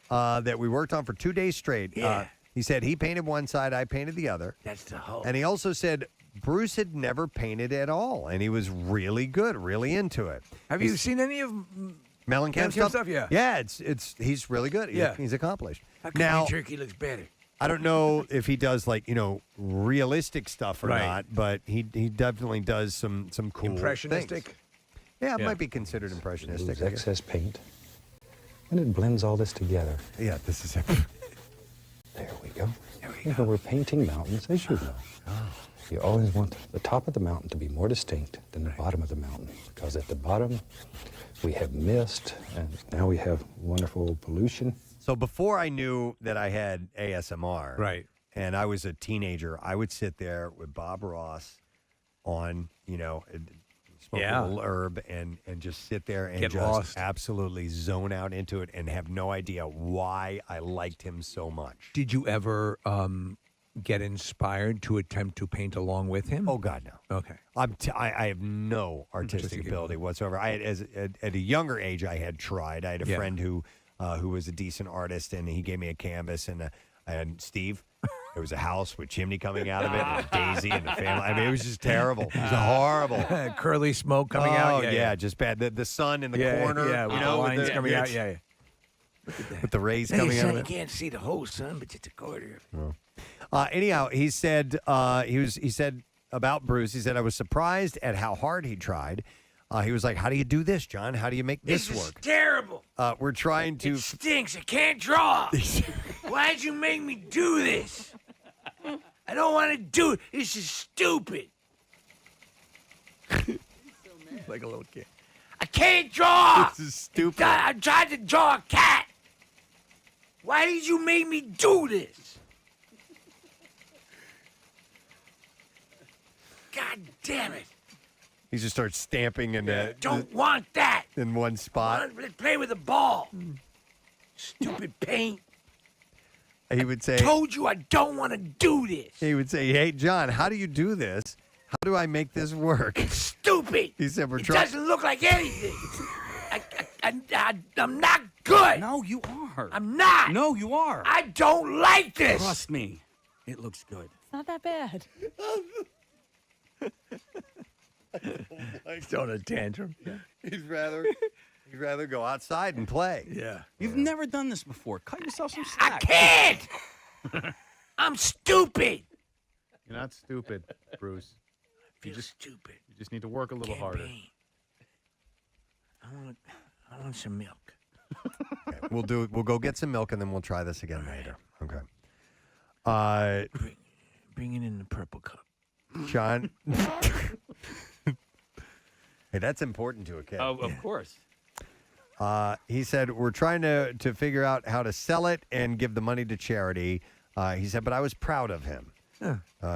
that we worked on for 2 days straight. Yeah. He said he painted one side, I painted the other. That's the whole. And he also said Bruce had never painted at all, and he was really good, really into it. Have you seen any of Mellencamp stuff? Yeah. Yeah, he's really good. He's accomplished. How come Now, my turkey looks better? I don't know if he does realistic stuff or not, but he definitely does some cool impressionistic things. Yeah, it might be considered impressionistic. Excess paint, and it blends all this together. Yeah, this is it. There we go. We're painting mountains, as you know. You always want the top of the mountain to be more distinct than the bottom of the mountain, because at the bottom we have mist, and now we have wonderful pollution. So before I knew that I had ASMR, right, and I was a teenager, I would sit there with Bob Ross on, smoke a little herb and just sit there and Get just lost. absolutely zone out into it and have no idea why I liked him so much. Did you ever get inspired to attempt to paint along with him? Oh, God, no. Okay. I have no artistic ability whatsoever. I had, at a younger age, I had tried. I had a friend who was a decent artist, and he gave me a canvas, and Steve. There was a house with chimney coming out of it, and a daisy, and a family. I mean, it was just terrible. It was horrible. Curly smoke coming out. Yeah, just bad. The sun in the corner. Yeah, with the lines coming out. Yeah. With the rays coming out of You it. can't see the whole sun, but just a quarter. Anyhow, he said he said about Bruce. He said I was surprised at how hard he tried. He was like, "How do you do this, John? How do you make this This work?" is terrible. We're trying to. It stinks. I can't draw. Why'd you make me do this? I don't want to do it. This is stupid. Like a little kid. I can't draw. This is stupid. I tried to draw a cat. Why did you make me do this? God damn it. He just starts stamping in Don't want that. in one spot. Let's play with a ball. Stupid paint. He would say, Told you I don't want to do this. He would say, "Hey, John, how do you do this? How do I make this work?" Stupid. He said, "We're It trying." doesn't look like anything. I'm not good. No, you are. I'm not. No, you are. I don't like this. Trust me. It looks good. It's not that bad. He's throwing a tantrum. He'd rather go outside and play. Yeah. You've never done this before. Cut yourself some slack. I can't. I'm stupid. You're not stupid, Bruce. You just stupid. You just need to work a little harder. I want some milk. Okay, we'll go get some milk and then we'll try this again later. Okay. Bring it in the purple cup. John. Hey, that's important to a kid. Oh, of course. He said, we're trying to figure out how to sell it and give the money to charity. He said, but I was proud of him.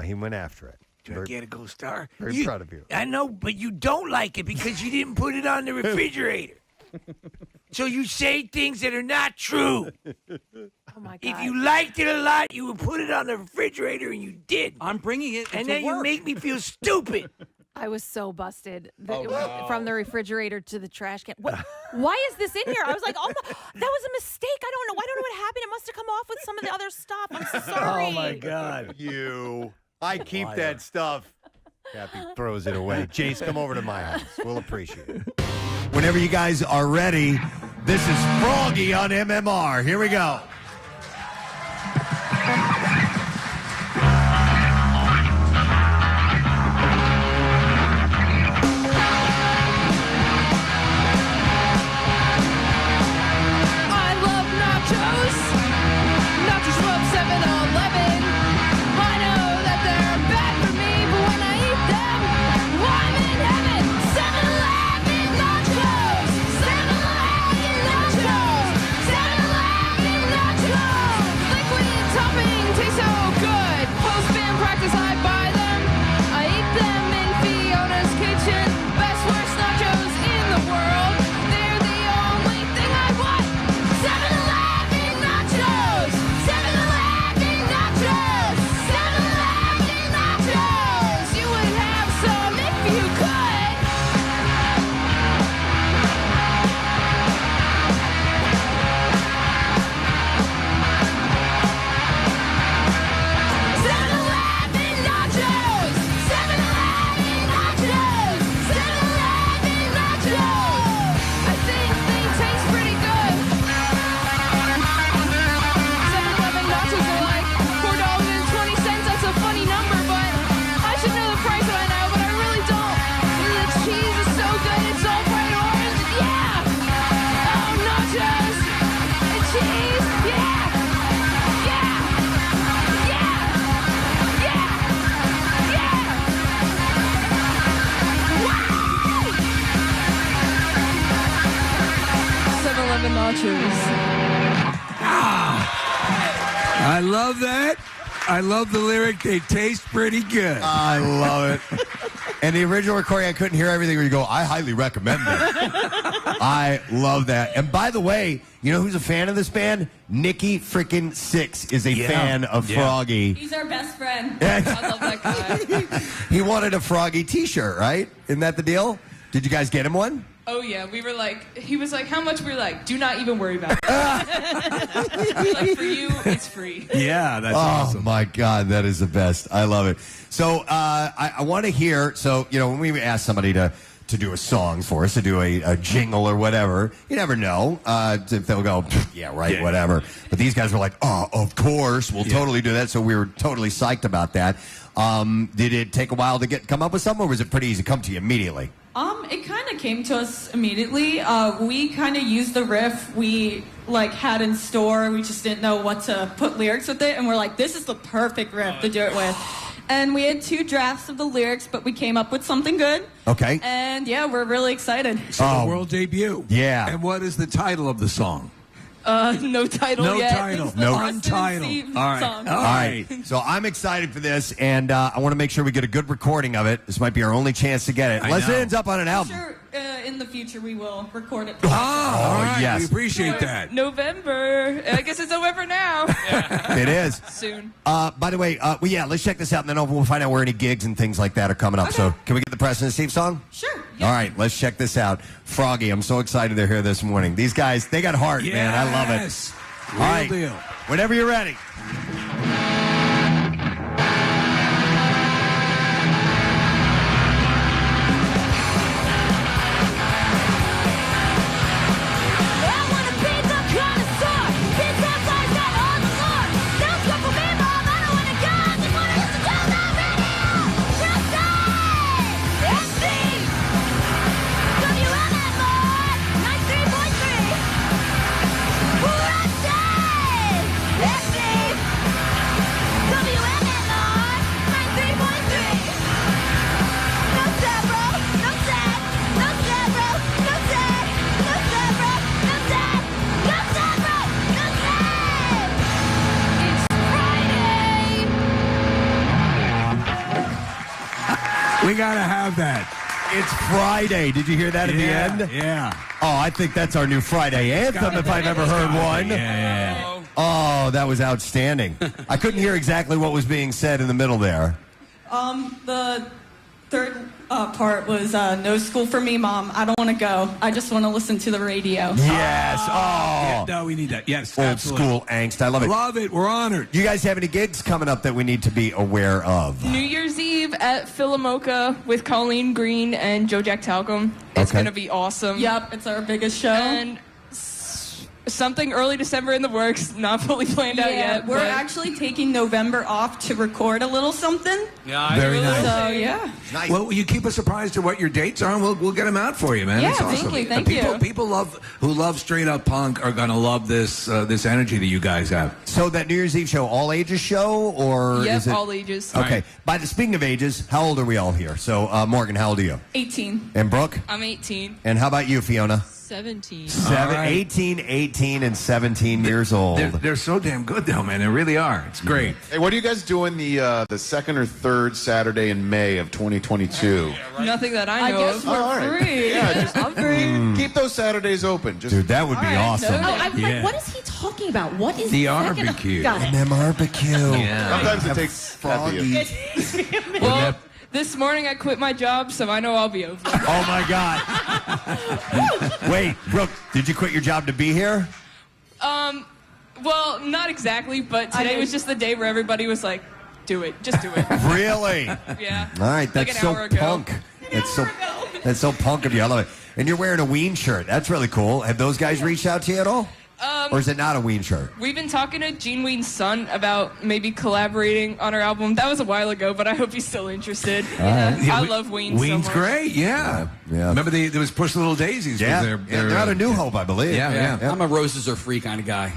He went after it. Do I get a gold star? Very proud of you. I know, but you don't like it because you didn't put it on the refrigerator. So you say things that are not true. Oh my God. If you liked it a lot, you would put it on the refrigerator, and you did. I'm bringing it and to then work. you make me feel stupid. I was so busted no. from the refrigerator to the trash can. Why is this in here? I was like, oh, that was a mistake. I don't know what happened. It must have come off with some of the other stuff. I'm so sorry. Oh, my God. I keep that stuff. Kathy throws it away. Jace, come over to my house. We'll appreciate it. Whenever you guys are ready, this is Froggy on MMR. Here we go. I love nachos. nachos. I love that. I love the lyric. They taste pretty good. I love it. And the original recording, I couldn't hear everything where you go, I highly recommend it. I love that. And by the way, you know who's a fan of this band? Nikki freaking Sixx is a fan of Froggy. He's our best friend. I love that guy. He wanted a Froggy t-shirt, right? Isn't that the deal? Did you guys get him one? Oh, yeah. We were like, he was like, how much? We were like, do not even worry about it. We were like, for you, it's free. Yeah, that's awesome. Oh, my God. That is the best. I love it. So I want to hear, so, you know, when we ask somebody to do a song for us, to do a jingle or whatever, you never know if they'll go, yeah, right, whatever. But these guys were like, oh, of course, we'll totally do that. So we were totally psyched about that. Did it take a while to come up with something, or was it pretty easy to come to you immediately? It kind of came to us immediately. We kind of used the riff we had in store. We just didn't know what to put lyrics with it, and we're like, this is the perfect riff to do it with. And we had 2 drafts of the lyrics, but we came up with something good. Okay. And yeah, we're really excited. So the world debut. Yeah. And what is the title of the song? No title yet. No title. No untitled. All right. Song. All right. So I'm excited for this, and I want to make sure we get a good recording of it. This might be our only chance to get it. Unless it ends up on an album. Sure, in the future we will record it. All right. yes. We appreciate that. November. I guess it's November now. It is. Soon. By the way, let's check this out, and then we'll find out where any gigs and things like that are coming up. Okay. So can we get the Preston and Steve song? Sure. Yeah. All right, let's check this out. Froggy, I'm so excited they're here this morning. These guys, they got heart, man. I love it. Real All right. deal. Whenever you're ready. We got to have that. It's Friday. Did you hear that at the end? Yeah. Oh, I think that's our new Friday anthem if I've ever heard one. Yeah. Oh, that was outstanding. I couldn't hear exactly what was being said in the middle there. The third part was no school for me, Mom. I don't want to go. I just want to listen to the radio. Yes. Oh. Yeah, no, we need that. Yes. Old absolutely. school angst. I love it. Love it. We're honored. You guys have any gigs coming up that we need to be aware of? New Year's Eve at Philomoka with Colleen Green and Joe Jack Talcum. It's going to be awesome. Yep, it's our biggest show. And something early December in the works, not fully planned out yet. We're actually taking November off to record a little something. Yeah, very nice. So, yeah. Nice. Well, will you keep us surprised to what your dates are, and we'll get them out for you, man. Yeah, It's awesome. thank you. People who love straight up punk are gonna love this energy that you guys have. So that New Year's Eve show, all ages show, or Yep, is it all ages. Okay. Speaking of ages, how old are we all here? So Morgan, how old are you? 18. And Brooke? I'm 18. And how about you, Fiona? 17. 18 and 17 years old. They're so damn good, though, man. They really are. It's great. Hey, what are you guys doing the second or third Saturday in May of 2022? Nothing that I know guess of. we're all right. free. Yeah, just I'm free. keep those Saturdays open. Just, Dude, that would be awesome. I'm like, what is he talking about? What is The second- barbecue. Got it. And the barbecue. Yeah. Sometimes it takes Froggy. Well, this morning I quit my job, so I know I'll be over. Oh, my God. Wait, Brooke, did you quit your job to be here? Well, not exactly, but today was just the day where everybody was like, do it. Just do it. Really? Yeah. All right, that's Like an so hour ago. punk. That's so punk of you. I love it. And you're wearing a Ween shirt. That's really cool. Have those guys reached out to you at all? Or is it not a Ween shirt? We've been talking to Gene Ween's son about maybe collaborating on our album. That was a while ago, but I hope he's still interested. I love Ween so Ween's much. great, yeah. Remember there was Push Little Daisies. Yeah, was their, they're out of New Hope, I believe. Yeah. I'm a roses are free kind of guy.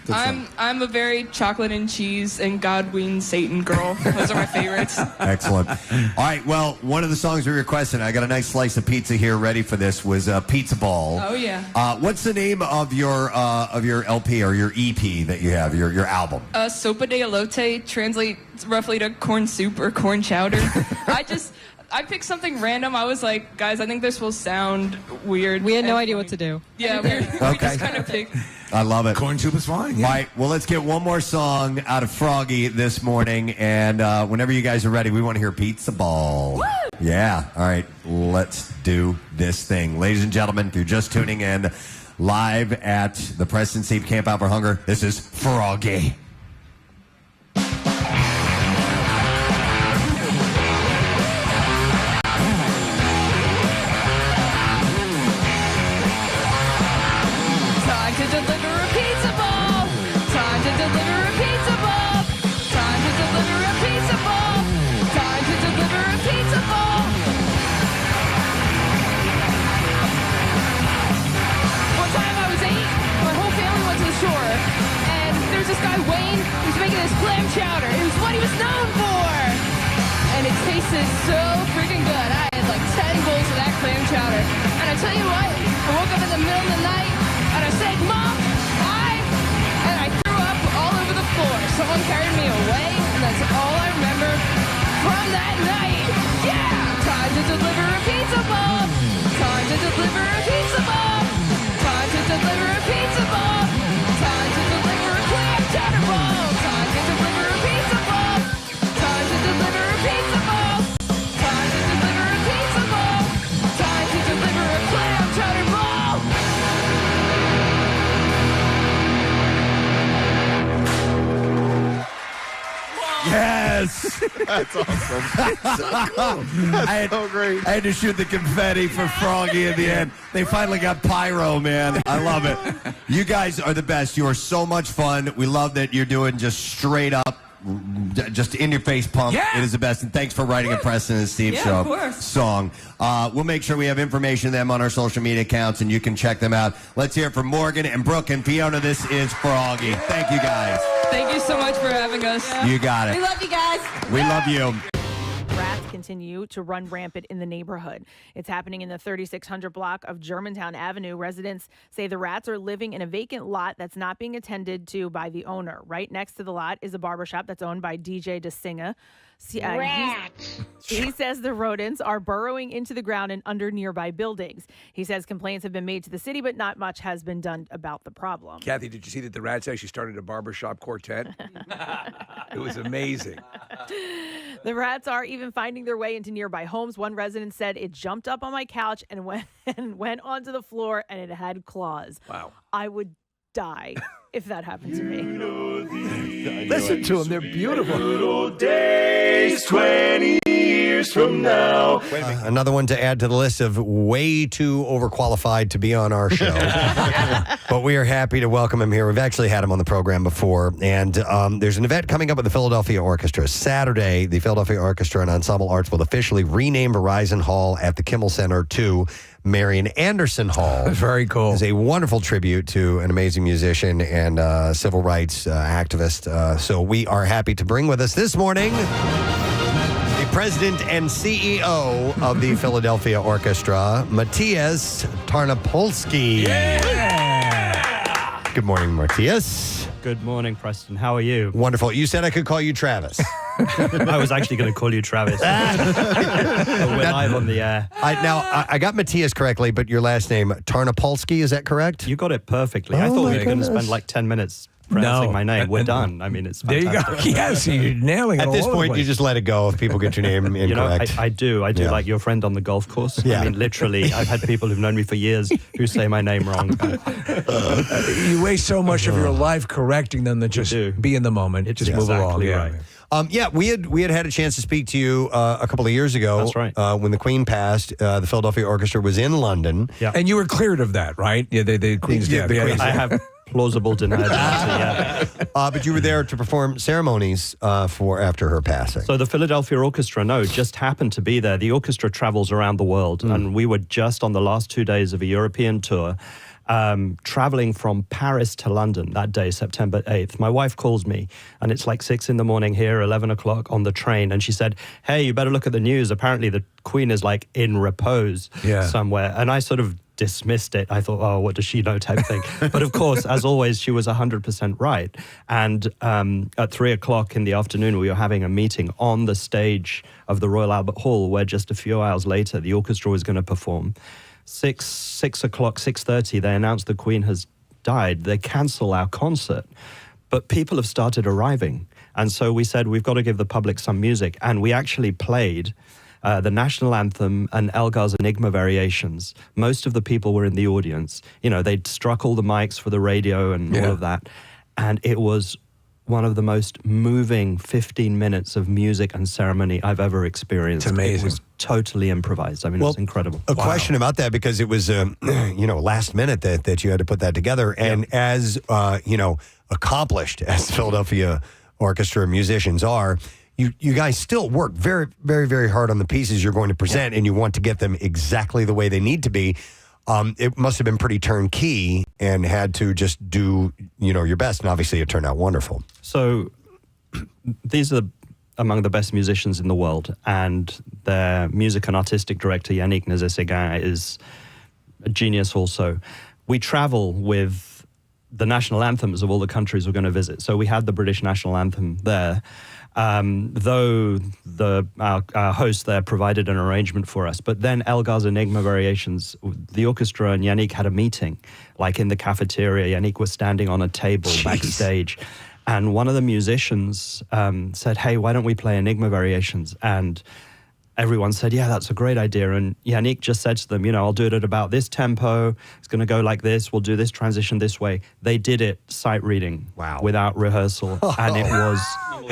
I'm a very chocolate and cheese and Godwin Satan girl. Those are my favorites. Excellent. All right. Well, one of the songs we requested, I got a nice slice of pizza here ready for this, was Pizza Ball. Oh yeah. What's the name of your LP or your EP that you have, your album? Sopa de elote translates roughly to corn soup or corn chowder. I picked something random. I was like, guys, I think this will sound weird. We had no idea what to do. Yeah, we just kind of picked. I love it. Corn soup is fine. Yeah. All right. Well, let's get one more song out of Froggy this morning. And whenever you guys are ready, we want to hear Pizza Ball. Woo! Yeah. All right. Let's do this thing. Ladies and gentlemen, if you're just tuning in live at the Preston Steve Camp Out for Hunger, this is Froggy. Clam chowder. It was what he was known for. And it tasted so freaking good. I had like 10 bowls of that clam chowder. And I tell you what, I woke up in the middle of the night and I said, Mom, and I threw up all over the floor. Someone carried me away, and that's all I remember from that night. Yeah! Time to deliver a pizza ball. Time to deliver a pizza ball. Time to deliver a pizza ball. Time to deliver a clam chowder ball. Time to deliver a pizza ball. Time to deliver a pizza ball. Time to deliver a pizza ball. Time to deliver a clam chowder ball. Yes! That's awesome. So cool. That's so great. I had to shoot the confetti for Froggy in the end. They finally got pyro, man. I love it. You guys are the best. You are so much fun. We love that you're doing just straight up, just in your face pump. Yeah. It is the best. And thanks for writing a Preston and Steve show of course. song. We'll make sure we have information on them on our social media accounts, and you can check them out. Let's hear it from Morgan and Brooke and Fiona. This is Froggy. Thank you, guys. Thank you so much for having us. You got it. We love you guys. We love you. Rats continue to run rampant in the neighborhood. It's happening in the 3600 block of Germantown Avenue. Residents say the rats are living in a vacant lot that's not being attended to by the owner. Right next to the lot is a barbershop that's owned by DJ DeSinga. He says the rodents are burrowing into the ground and under nearby buildings. He says complaints have been made to the city, but not much has been done about the problem. Kathy, did you see that the rats actually started a barbershop quartet? It was amazing. The rats are even finding their way into nearby homes. One resident said it jumped up on my couch and went onto the floor, and it had claws. Wow. I would die if that happened to me. Listen to them. They're beautiful. Good old days, 20 years from now. Another one to add to the list of way too overqualified to be on our show. But we are happy to welcome him here. We've actually had him on the program before. And there's an event coming up with the Philadelphia Orchestra. Saturday, the Philadelphia Orchestra and Ensemble Arts will officially rename Verizon Hall at the Kimmel Center to Marian Anderson Hall. Very cool. It's a wonderful tribute to an amazing musician and civil rights activist. So we are happy to bring with us this morning the president and CEO of the Philadelphia Orchestra, Matias Tarnopolski. Yeah! Good morning, Matias. Good morning, Preston. How are you? Wonderful. You said I could call you Travis. I was actually going to call you Travis. We're live on the air. I got Matias correctly, but your last name, Tarnopolski, is that correct? You got it perfectly. I thought we were going to spend like 10 minutes pronouncing my name. We're done. I mean, it's fantastic. There you go. Yes, you're nailing it. At this point, you just let it go if people get your name incorrect. You know, I do Yeah. like your friend on the golf course. Yeah. I mean, literally, I've had people who've known me for years who say my name wrong. You waste so much of your life correcting them that just be in the moment. Just move along. Right. We had a chance to speak to you a couple of years ago. That's right. When the Queen passed, the Philadelphia Orchestra was in London. Yeah. And you were cleared of that, right? Yeah, the Queen's death. I have plausible denied answer, yeah. But you were there to perform ceremonies after her passing. So the Philadelphia Orchestra, just happened to be there. The orchestra travels around the world, and we were just on the last 2 days of a European tour. traveling from Paris to London that day, September 8th. My wife calls me, and it's like 6 a.m. here, 11 o'clock on the train. And she said, hey, you better look at the news. Apparently the Queen is like in repose somewhere. And I sort of dismissed it. I thought, oh, what does she know type thing. But of course, as always, she was 100% right. And at 3 o'clock in the afternoon, we were having a meeting on the stage of the Royal Albert Hall, where just a few hours later, the orchestra was going to perform. 6 o'clock, 6:30, they announced the Queen has died. They cancel our concert. But people have started arriving. And so we said, we've got to give the public some music. And we actually played the national anthem and Elgar's Enigma variations. Most of the people were in the audience. You know, they'd struck all the mics for the radio and all of that. And it was one of the most moving 15 minutes of music and ceremony I've ever experienced. It's amazing. It was totally improvised. I mean, it was incredible. A question about that, because it was, last minute that you had to put that together. And as, accomplished as Philadelphia Orchestra musicians are, you guys still work very, very, very hard on the pieces you're going to present, and you want to get them exactly the way they need to be. It must have been pretty turnkey and had to just do, your best. And obviously it turned out wonderful. So these are among the best musicians in the world, and their music and artistic director, Yannick Nézet-Séguin, is a genius also. We travel with the national anthems of all the countries we're going to visit. So we had the British national anthem there. Though our host there provided an arrangement for us. But then Elgar's Enigma variations, the orchestra and Yannick had a meeting, like in the cafeteria. Yannick was standing on a table backstage. And one of the musicians said, hey, why don't we play Enigma variations? And everyone said, yeah, that's a great idea. And Yannick just said to them, I'll do it at about this tempo. It's going to go like this. We'll do this transition this way. They did it sight reading without rehearsal. And it was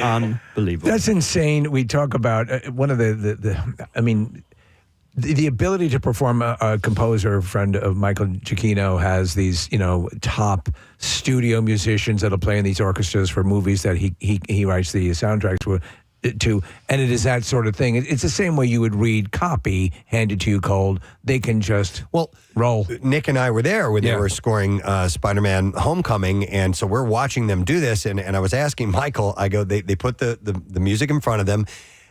unbelievable. That's insane. We talk about one of the ability to perform. A composer, friend of Michael Giacchino, has these, top studio musicians that'll play in these orchestras for movies that he writes the soundtracks for. And it is that sort of thing. It's the same way you would read copy handed to you cold. They can just roll. Nick and I were there when they were scoring Spider-Man Homecoming, and so we're watching them do this, and I was asking Michael, I go, they put the music in front of them,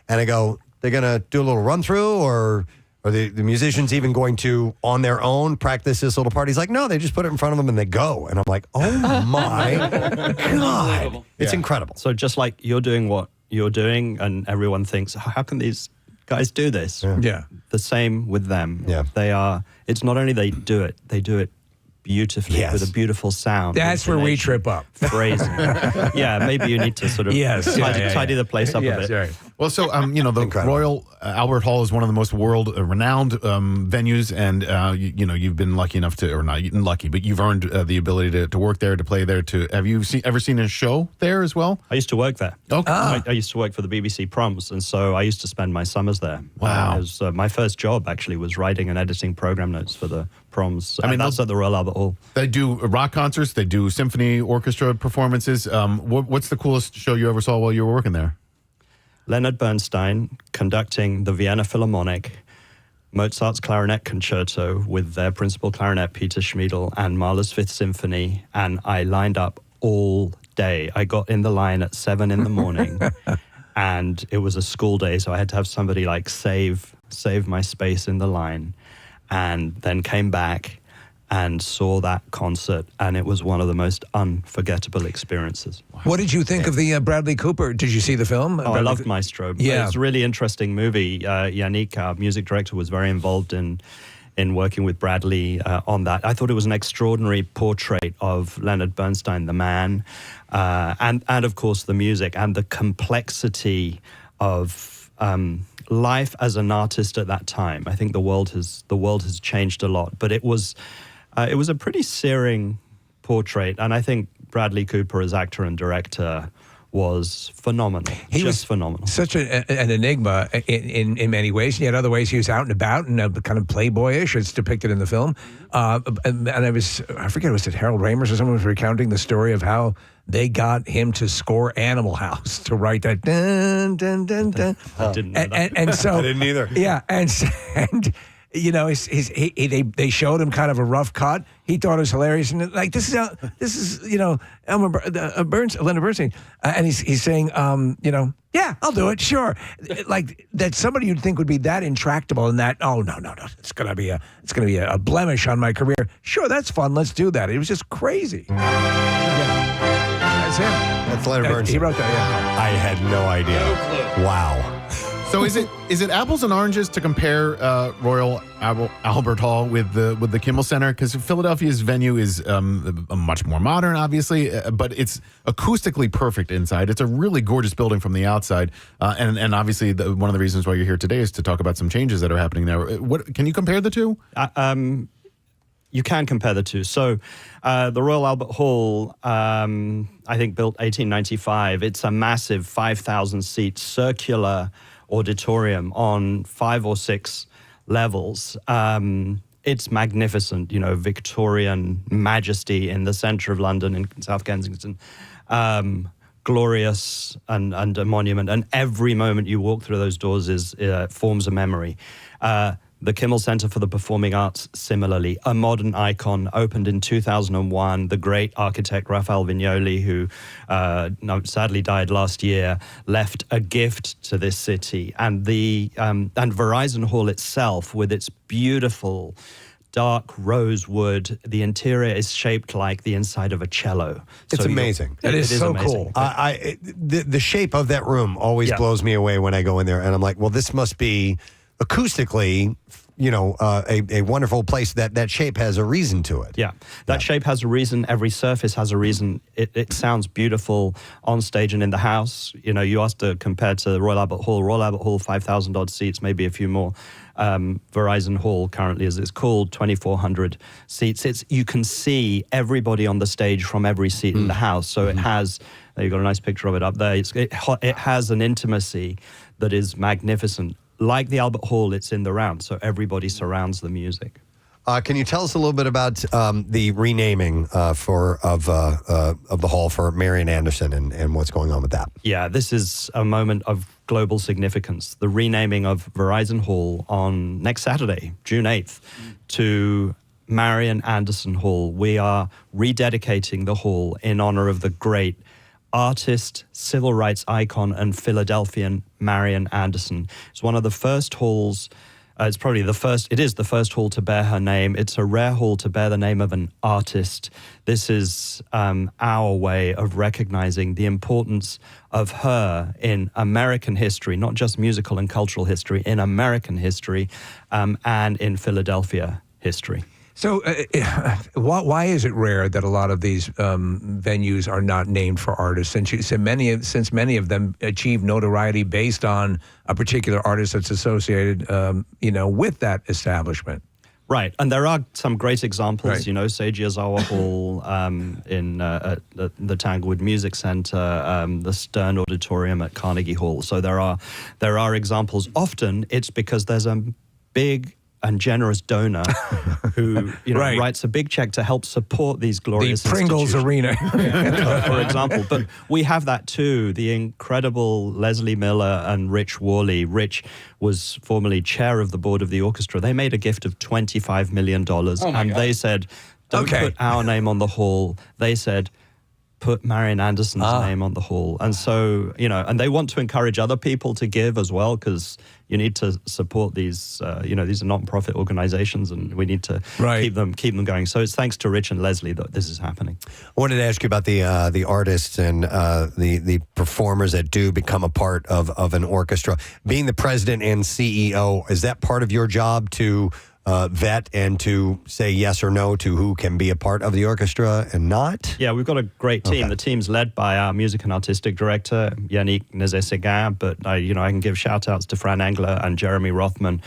and I go, they're going to do a little run-through, or are the musicians even going to, on their own, practice this little part? He's like, no, they just put it in front of them and they go. And I'm like, oh my God. It's incredible. So just like you're doing what you're doing, and everyone thinks, how can these guys do this? Yeah. The same with them. Yeah. It's not only they do it beautifully with a beautiful sound. That's where we trip up. Phrasing. Maybe you need to sort of tidy the place up a bit. Right. Well, so, the Royal Albert Hall is one of the most world-renowned venues, and, you've been lucky enough to, or not lucky, but you've earned the ability to work there, to play there. Have you ever seen a show there as well? I used to work there. Okay. I used to work for the BBC Proms, and so I used to spend my summers there. Wow. My first job, actually, was writing and editing program notes for the Proms. That's at the Royal Albert Hall. They do rock concerts. They do symphony orchestra performances. What's the coolest show you ever saw while you were working there? Leonard Bernstein conducting the Vienna Philharmonic, Mozart's Clarinet Concerto with their principal clarinet, Peter Schmiedel, and Mahler's Fifth Symphony. And I lined up all day. I got in the line at 7 in the morning, and it was a school day, so I had to have somebody save my space in the line, and then came back and saw that concert, and it was one of the most unforgettable experiences. Wow. What did you think of the Bradley Cooper? Did you see the film? I loved Maestro. Yeah. It's a really interesting movie. Yannick, our music director, was very involved in working with Bradley on that. I thought it was an extraordinary portrait of Leonard Bernstein, the man, and of course the music and the complexity of life as an artist at that time. I think the world has changed a lot, but it was a pretty searing portrait, and I think Bradley Cooper as actor and director was phenomenal. He was phenomenal. Such an enigma in many ways, and yet other ways he was out and about and kind of playboyish. It's depicted in the film. And I forget, was it Harold Ramis or someone was recounting the story of how they got him to score Animal House to write that dun dun dun dun. I didn't know that. And so I didn't either. Yeah, and they showed him kind of a rough cut. he thought it was hilarious, and like this is Linda Bernstein, and he's saying, yeah, I'll do it, sure. Like that somebody you'd think would be that intractable and that, no, it's gonna be a blemish on my career. Sure, that's fun. Let's do that. It was just crazy. That's him. That's Leonard Bernstein. He wrote that. Yeah. I had no idea. Wow. So is it apples and oranges to compare Royal Albert Hall with the Kimmel Center? Because Philadelphia's venue is much more modern, obviously, but it's acoustically perfect inside. It's a really gorgeous building from the outside, and obviously one of the reasons why you're here today is to talk about some changes that are happening there. What can you compare the two? You can compare the two. So the Royal Albert Hall, I think built 1895. It's a massive 5,000-seat circular auditorium on 5 or 6 levels. It's magnificent, Victorian majesty in the center of London in South Kensington. Glorious and a monument. And every moment you walk through those doors forms a memory. The Kimmel Center for the Performing Arts, similarly, a modern icon, opened in 2001. The great architect Raphael Vignoli, who sadly died last year, left a gift to this city. And and Verizon Hall itself, with its beautiful dark rosewood, the interior is shaped like the inside of a cello. It's amazing. It is so cool. The shape of that room always blows me away when I go in there, and I'm like, well, this must be acoustically, a wonderful place. That shape has a reason to it. Yeah, that shape has a reason. Every surface has a reason. It sounds beautiful on stage and in the house. You asked to compare to Royal Albert Hall. Royal Albert Hall, 5,000 odd seats, maybe a few more. Verizon Hall, currently as it's called, 2,400 seats. You can see everybody on the stage from every seat in the house. So it has. You've got a nice picture of it up there. It has an intimacy that is magnificent. Like the Albert Hall, it's in the round, so everybody surrounds the music. Can you tell us a little bit about the renaming of the hall for Marian Anderson and what's going on with that? Yeah, this is a moment of global significance. The renaming of Verizon Hall on next Saturday, June 8th, to Marian Anderson Hall. We are rededicating the hall in honor of the great artist, civil rights icon, and Philadelphian Marian Anderson. It's one of the first halls. It is the first hall to bear her name. It's a rare hall to bear the name of an artist. This is our way of recognizing the importance of her in American history, not just musical and cultural history, in American history and in Philadelphia history. So why is it rare that a lot of these venues are not named for artists? Since many of them achieve notoriety based on a particular artist that's associated, with that establishment. Right, and there are some great examples. Right. Seiji Ozawa Hall in the Tanglewood Music Center, the Stern Auditorium at Carnegie Hall. So there are examples. Often it's because there's a big and generous donor who writes a big check to help support these glorious the Pringles Arena, for example. But we have that too. The incredible Leslie Miller and Rich Worley. Rich was formerly chair of the board of the orchestra. They made a gift of $25 million, they said, "Don't put our name on the hall." They said, put Marian Anderson's name on the hall. And so, and they want to encourage other people to give as well, because you need to support these, these are non-profit organizations, and we need to keep them going. So it's thanks to Rich and Leslie that this is happening. I wanted to ask you about the artists and the performers that do become a part of an orchestra. Being the president and CEO, is that part of your job to vet and to say yes or no to who can be a part of the orchestra and not? Yeah, we've got a great team. Okay. The team's led by our music and artistic director, Yannick Nézet-Séguin, but I can give shout-outs to Fran Engler and Jeremy Rothman.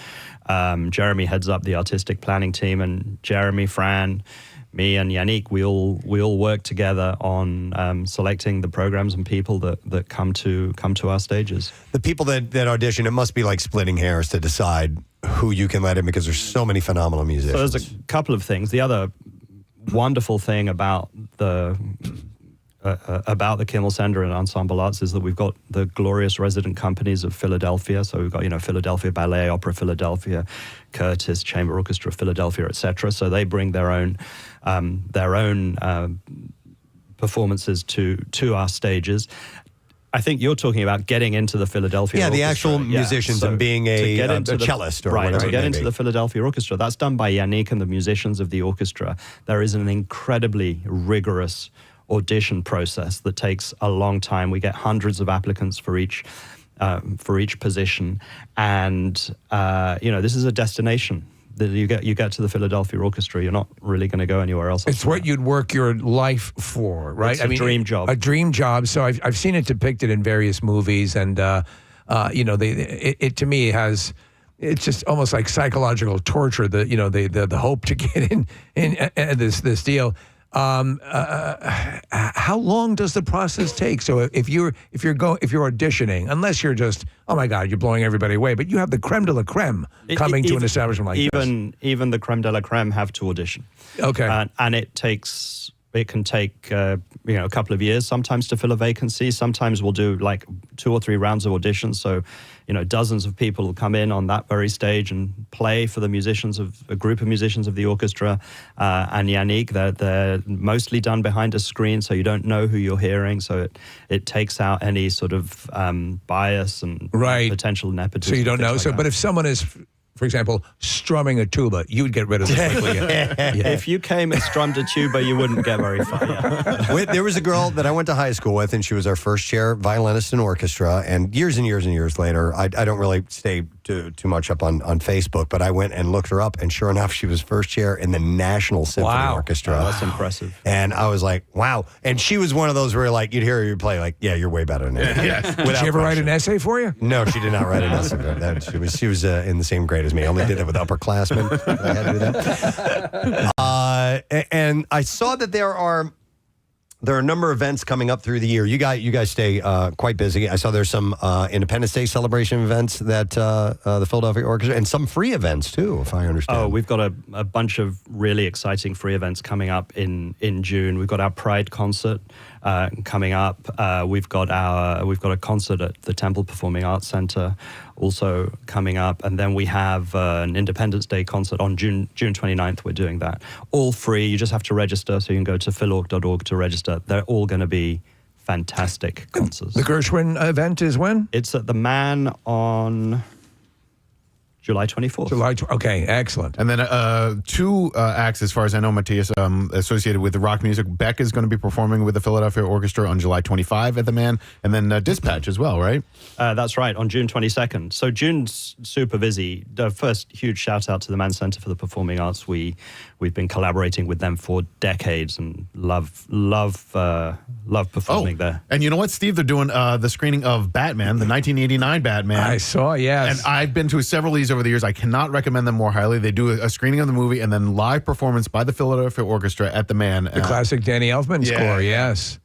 Jeremy heads up the artistic planning team, and Jeremy, Fran, me and Yannick, we all work together on selecting the programs and people that come to our stages. The people that audition, it must be like splitting hairs to decide who you can let in, because there's so many phenomenal musicians. So there's a couple of things. The other wonderful thing about the about the Kimmel Center and Ensemble Arts is that we've got the glorious resident companies of Philadelphia. So we've got, Philadelphia Ballet, Opera Philadelphia, Curtis, Chamber Orchestra Philadelphia, etc. So they bring their own performances to our stages. I think you're talking about getting into the Philadelphia Orchestra. The actual musicians and being a cellist or whatever. To get into the Philadelphia Orchestra. That's done by Yannick and the musicians of the orchestra. There is an incredibly rigorous audition process that takes a long time. We get hundreds of applicants for each position, and this is a destination. You get to the Philadelphia Orchestra, you're not really going to go anywhere else. It's what you'd work your life for, right? It's a dream job. A dream job. So I've seen it depicted in various movies, and it to me has. It's just almost like psychological torture. The hope to get in this deal. How long does the process take? So if you're auditioning, unless you're just, oh my God, you're blowing everybody away, but you have the creme de la creme coming to an establishment like this. Even the creme de la creme have to audition. Okay. And it can take a couple of years sometimes to fill a vacancy. Sometimes we'll do like 2 or 3 rounds of auditions. So, dozens of people will come in on that very stage and play for the musicians of a group of musicians of the orchestra. And Yannick, they're mostly done behind a screen, so you don't know who you're hearing. So it takes out any sort of bias and potential nepotism. So you don't know. Like but if someone is, for example, strumming a tuba, you'd get rid of them quickly. If you came and strummed a tuba, you wouldn't get very far. There was a girl that I went to high school with, and she was our first chair violinist in orchestra. And years later, I don't really stay too much up on Facebook, but I went and looked her up, and sure enough, she was first chair in the National Symphony Orchestra. Oh, that's impressive. And I was like, wow. And she was one of those where like you'd hear her play like, yeah, you're way better than that. Did she ever write an essay for you? No, she did not write an essay. She was in the same grade as me. I only did it with upperclassmen. I had to do that. And I saw that there are a number of events coming up through the year. You guys stay quite busy. I saw there's some Independence Day celebration events that the Philadelphia Orchestra, and some free events too, if I understand. Oh, we've got a bunch of really exciting free events coming up in June. We've got our Pride concert coming up. We've got a concert at the Temple Performing Arts Center also coming up, and then we have an Independence Day concert on June 29th. We're doing that all free. You just have to register, so you can go to philorg.org to register. They're all going to be fantastic concerts. The Gershwin event is when? It's at the Man on July 24th. Okay, excellent. And then 2 acts, as far as I know, Matias, associated with the rock music. Beck is going to be performing with the Philadelphia Orchestra on July 25 at the Man, and then Dispatch as well, right? That's right, on June 22nd. So June's super busy. First, huge shout out to the Mann Center for the Performing Arts. We've been collaborating with them for decades and love performing there. And you know what, Steve? They're doing the screening of Batman, the 1989 Batman. I saw, yes. And I've been to several of these over the years. I cannot recommend them more highly. They do a screening of the movie and then live performance by the Philadelphia Orchestra at the Man. The classic Danny Elfman score, yes.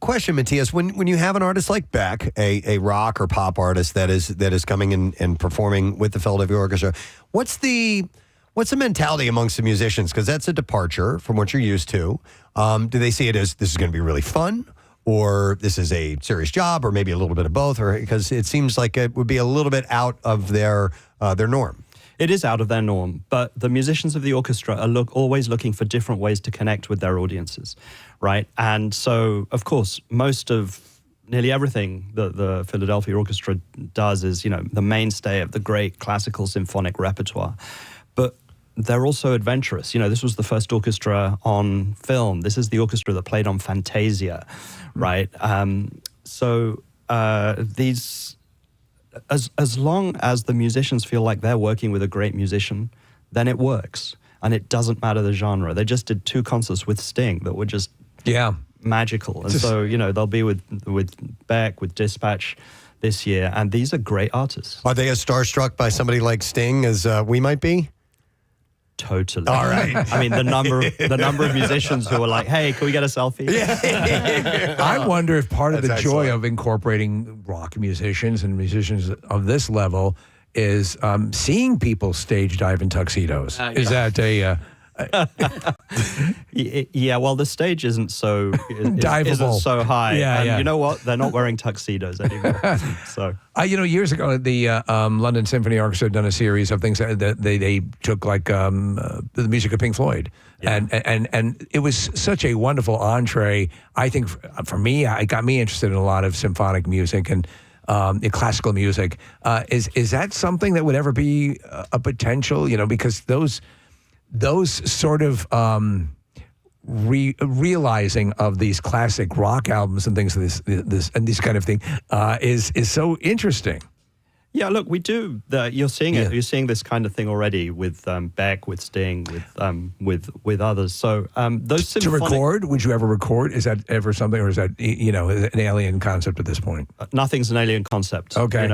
Question, Matias, when you have an artist like Beck, a rock or pop artist that is coming in and performing with the Philadelphia Orchestra, what's the mentality amongst the musicians? Because that's a departure from what you're used to. Do they see it as this is going to be really fun, or this is a serious job, or maybe a little bit of both? Or because it seems like it would be a little bit out of their norm. It is out of their norm, but the musicians of the orchestra are always looking for different ways to connect with their audiences, right? And so, of course, nearly everything that the Philadelphia Orchestra does is, the mainstay of the great classical symphonic repertoire. But they're also adventurous. This was the first orchestra on film. This is the orchestra that played on Fantasia, right? As long as the musicians feel like they're working with a great musician, then it works. And it doesn't matter the genre. They just did 2 concerts with Sting that were just magical. And so, they'll be with Beck, with Dispatch this year. And these are great artists. Are they as starstruck by somebody like Sting as we might be? Totally. All right. I mean, the number of musicians who are like, "Hey, can we get a selfie?" I wonder if part of the joy excellent. of incorporating rock musicians and musicians of this level is seeing people stage dive in tuxedos. Is that Yeah, well, the stage isn't so Diveable. isn't so high. Yeah, and yeah. you know what? They're not wearing tuxedos anymore. So years ago, the London Symphony Orchestra had done a series of things that they took like the music of Pink Floyd, and it was such a wonderful entree. I think for me, it got me interested in a lot of symphonic music and classical music. Is that something that would ever be a potential? Because those sort of realizing of these classic rock albums and things, this kind of thing is so interesting. Yeah, look, we do. You're seeing it. You're seeing this kind of thing already with Beck, with Sting, with others. So those to record. Would you ever record? Is that ever something, or is that an alien concept at this point? Nothing's an alien concept. Okay.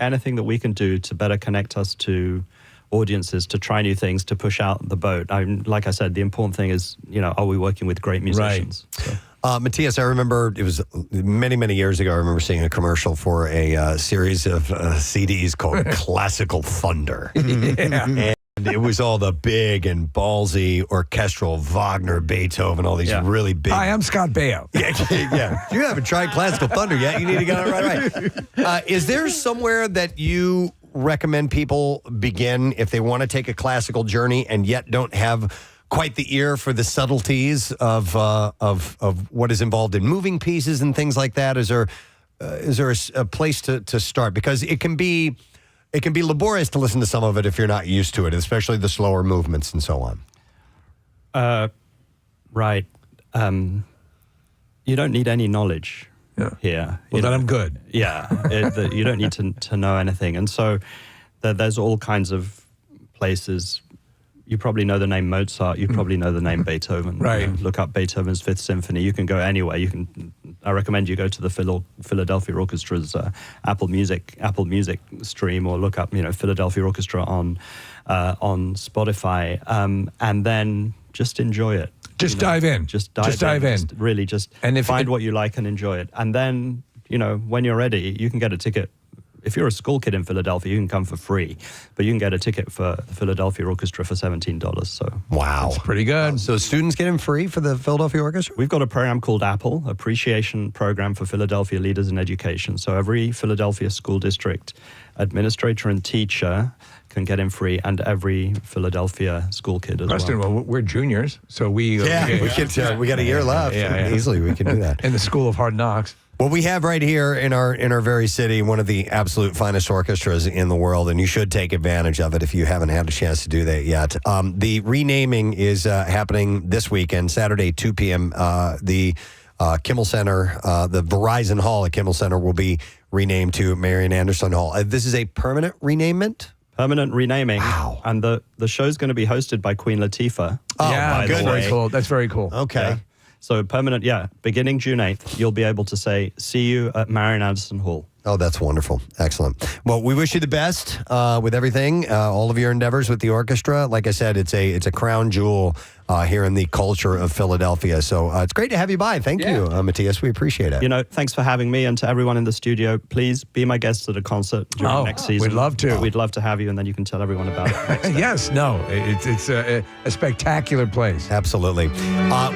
Anything that we can do to better connect us to audiences, to try new things, to push out the boat. Like I said, the important thing is, are we working with great musicians? Right. So. Matias, I remember it was many, many years ago. I remember seeing a commercial for a series of CDs called Classical Thunder. And it was all the big and ballsy orchestral Wagner, Beethoven, all these really big. Hi, I'm Scott Baio. Yeah. You haven't tried Classical Thunder yet. You need to get it right. Is there somewhere that you recommend people begin if they want to take a classical journey and yet don't have quite the ear for the subtleties of what is involved in moving pieces and things like that? Is there a place to start? Because it can be laborious to listen to some of it if you're not used to it, especially the slower movements and so on. Right. You don't need any knowledge here. Well, then I'm good. Yeah. You don't need to know anything. And so there's all kinds of places. You probably know the name Mozart. You probably know the name Beethoven. Right. Look up Beethoven's Fifth Symphony. You can go anywhere. I recommend you go to the Philadelphia Orchestra's Apple Music stream, or look up Philadelphia Orchestra on Spotify, and then just enjoy it. Just dive in. Just dive in. Just really find what you like and enjoy it. And then when you're ready, you can get a ticket. If you're a school kid in Philadelphia, you can come for free, but you can get a ticket for the Philadelphia Orchestra for $17. So wow, that's pretty good. So students get in free for the Philadelphia Orchestra? We've got a program called Apple, Appreciation Program for Philadelphia Leaders in Education. So every Philadelphia school district administrator and teacher can get in free, and every Philadelphia school kid as Preston, well. We're juniors, so we we got a year left. Easily we can do that in the School of Hard Knocks. Well, we have right here in our very city one of the absolute finest orchestras in the world, and you should take advantage of it if you haven't had a chance to do that yet. The renaming is happening this weekend, Saturday, 2 p.m. The Kimmel Center, the Verizon Hall at Kimmel Center will be renamed to Marian Anderson Hall. This is a permanent renamement? Permanent renaming. Wow. And the show's going to be hosted by Queen Latifah. Oh, yeah, good. Very cool. That's very cool. Okay. Yeah. So permanent, beginning June 8th, you'll be able to say, see you at Marian Anderson Hall. Oh, that's wonderful. Excellent. Well, we wish you the best with everything, all of your endeavors with the orchestra. Like I said, it's a crown jewel here in the culture of Philadelphia. So it's great to have you by. Thank you, Matias. We appreciate it. Thanks for having me, and to everyone in the studio, please be my guest at a concert during next season. We'd love to. We'd love to have you, and then you can tell everyone about it next time. Yes, it's a spectacular place. Absolutely.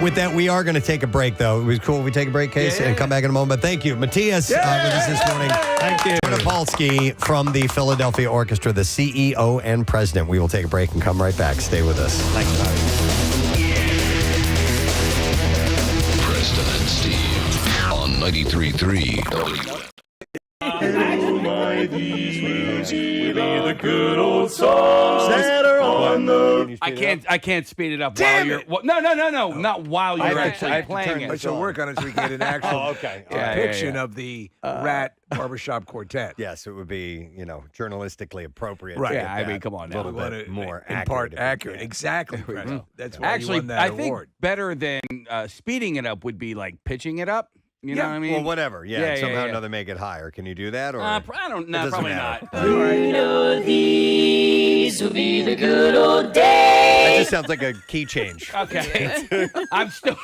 With that, we are going to take a break, though. It was cool if we take a break, Case, and come back in a moment. But thank you. Matias with us this morning. Thank you. Tarnopolski from the Philadelphia Orchestra, the CEO and president. We will take a break and come right back. Stay with us. Thanks, Barry. Preston and Steve on 93.3 the good old songs that are on the. I can't speed it up while you're. No, not while you're actually playing it. I shall work on it so we get an actual depiction of the Rat Barbershop Quartet. Yes, it would be, journalistically appropriate. Right. Yeah, I mean, come on now. A little bit more in part accurate. Exactly. That's why Actually, you won that I award. think better than speeding it up would be like pitching it up. You know what I mean? Well, whatever. Yeah, somehow or another make it higher. Can you do that? Or I don't know. Probably not. These will be the good old days. That just sounds like a key change. Okay. I'm still.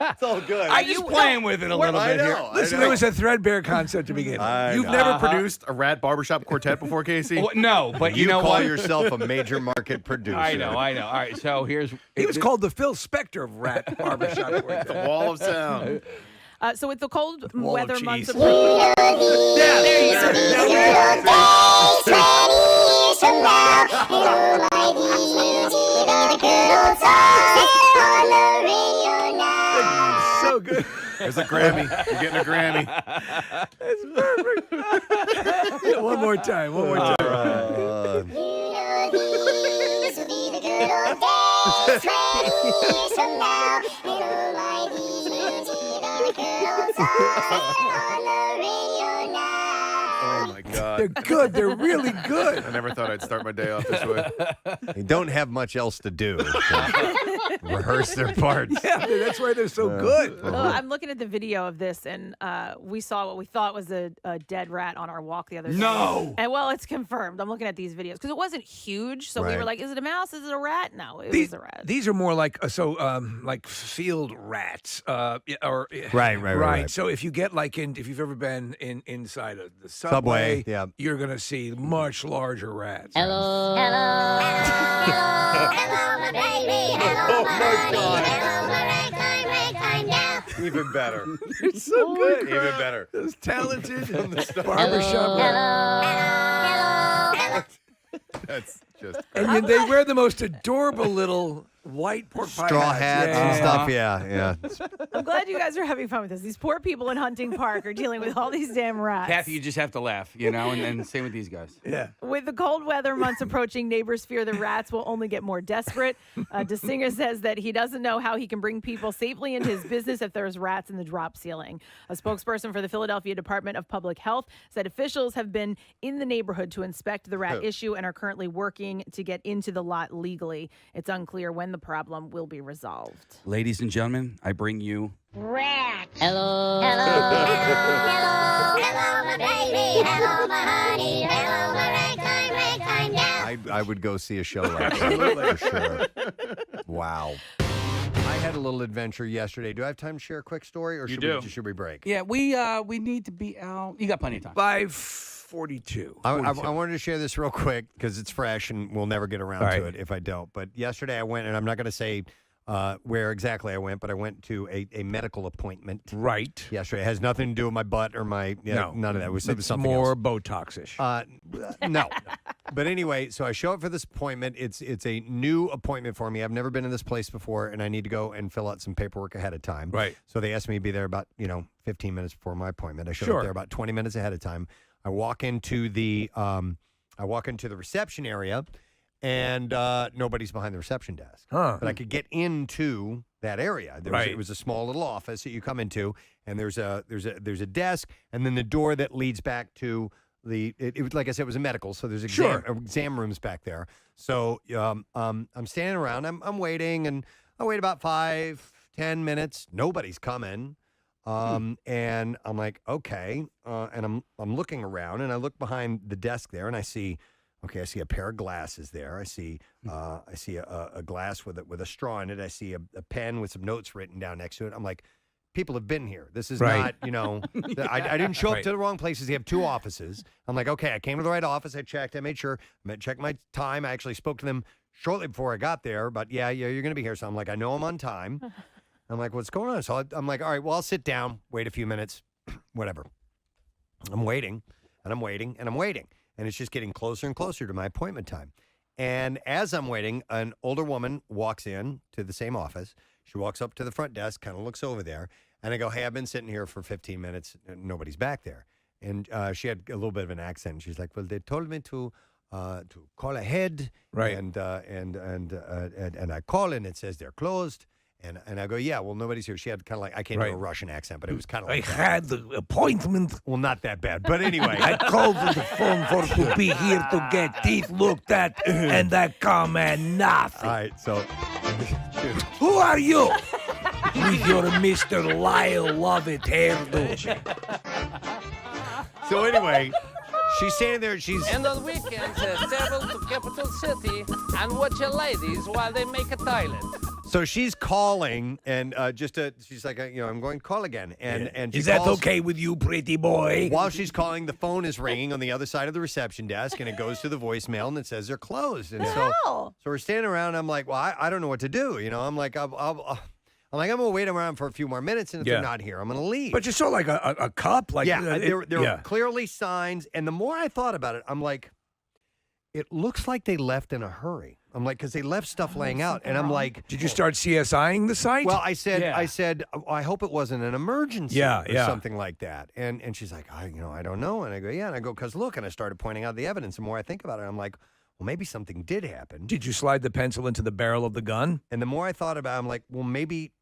It's all good. I'm just playing with it a little bit here. Listen, it was a threadbare concept to begin with. You've never produced a rat barbershop quartet before, Casey? Well, no, but you know call what? yourself a major market producer. I know. All right, so here's... He was called the Phil Spector of rat barbershop. The wall of sound. So with the cold weather cheese. months There you So good. There's a Grammy. You're getting a Grammy. That's perfect. One more time. Oh my God. They're good. They're really good. I never thought I'd start my day off this way. They don't have much else to do. Rehearse their parts. Yeah, that's why they're so good. Well, I'm looking at the video of this, and we saw what we thought was a dead rat on our walk the other day. No! And well, it's confirmed. I'm looking at these videos because it wasn't huge, so we were like, "Is it a mouse? Is it a rat?" No, it was a rat. These are more like like field rats, Right. So if you get if you've ever been inside of the Subway, yeah. you're gonna see much larger rats. Hello, my baby. Hello, my God. Hello, my ragtime now. Even better. It's so good. Even better. Those talented Hello. barbershop. That's just. And they wear the most adorable little white pork pie Straw hats and stuff. Yeah. I'm glad you guys are having fun with this. These poor people in Hunting Park are dealing with all these damn rats. Kathy, you just have to laugh, and same with these guys. Yeah. With the cold weather months approaching, neighbors fear the rats will only get more desperate. DeSinger says that he doesn't know how he can bring people safely into his business if there's rats in the drop ceiling. A spokesperson for the Philadelphia Department of Public Health said officials have been in the neighborhood to inspect the rat issue and are currently working to get into the lot legally. It's unclear when the problem will be resolved. Ladies and gentlemen, I bring you... Rat. Hello, my baby. Hello, my honey. Hello, my ragtime now. I would go see a show like that for sure. Wow. I had a little adventure yesterday. Do I have time to share a quick story, or should we break? Yeah, we need to be out. You got plenty of time. 5:42. I wanted to share this real quick because it's fresh and we'll never get around to it if I don't. But yesterday I went, and I'm not going to say where exactly I went, but I went to a medical appointment. Right. Yesterday. It has nothing to do with my butt or my, none of that. It was something more else. Botox-ish. No. But anyway, so I show up for this appointment. It's a new appointment for me. I've never been in this place before, and I need to go and fill out some paperwork ahead of time. Right. So they asked me to be there about, 15 minutes before my appointment. I showed up there about 20 minutes ahead of time. I walk into the reception area, and nobody's behind the reception desk. But I could get into that area. It was a small little office that you come into, and there's a desk, and then the door that leads back to it was, like I said, it was a medical, so there's exam rooms back there. So I'm standing around, I'm waiting, and I wait about 5-10 minutes. Nobody's coming. And I'm like, okay. And I'm looking around, and I look behind the desk there, and I see a pair of glasses there. I see a glass with a straw in it. I see a pen with some notes written down next to it. I'm like, people have been here. This is not, I didn't show up to the wrong places. They have two offices. I'm like, okay, I came to the right office. I checked. I made sure. I checked my time. I actually spoke to them shortly before I got there. But yeah, you're going to be here. So I'm like, I know I'm on time. I'm like, what's going on? So I'm like, all right, well, I'll sit down, wait a few minutes, whatever. I'm waiting, and I'm waiting, and I'm waiting. And it's just getting closer and closer to my appointment time. And as I'm waiting, an older woman walks in to the same office. She walks up to the front desk, kind of looks over there. And I go, hey, I've been sitting here for 15 minutes. And nobody's back there. And she had a little bit of an accent. She's like, well, they told me to call ahead. Right. And I call, and it says they're closed. And I go, yeah, well, nobody's here. She had kind of like, I can't do a Russian accent, but it was kind of like I had the appointment. Well, not that bad. But anyway. I called on the phone to be here to get teeth looked at, and I come and nothing. All right, so. Who are you? With your Mr. Lyle Lovett hairdo. So anyway, she's standing there. And on weekends, travel to capital city and watch ladies while they make a toilet. So she's calling, and she's like, I'm going to call again. And she Is that calls- okay with you, pretty boy? While she's calling, the phone is ringing on the other side of the reception desk, and it goes to the voicemail, and it says they're closed. And so we're standing around. I'm like, well, I don't know what to do. I'm like, I'm gonna wait around for a few more minutes, and if they're not here, I'm gonna leave. But you saw like a cup, like there were clearly signs, and the more I thought about it, I'm like, it looks like they left in a hurry. I'm like, because they left stuff laying out, and I'm like, did you start CSIing the site? Well, I said, I hope it wasn't an emergency or something like that. And she's like, I don't know. And I go, and I go, because look, and I started pointing out the evidence. The more I think about it, I'm like, well, maybe something did happen. Did you slide the pencil into the barrel of the gun? And the more I thought about it, I'm like, well, maybe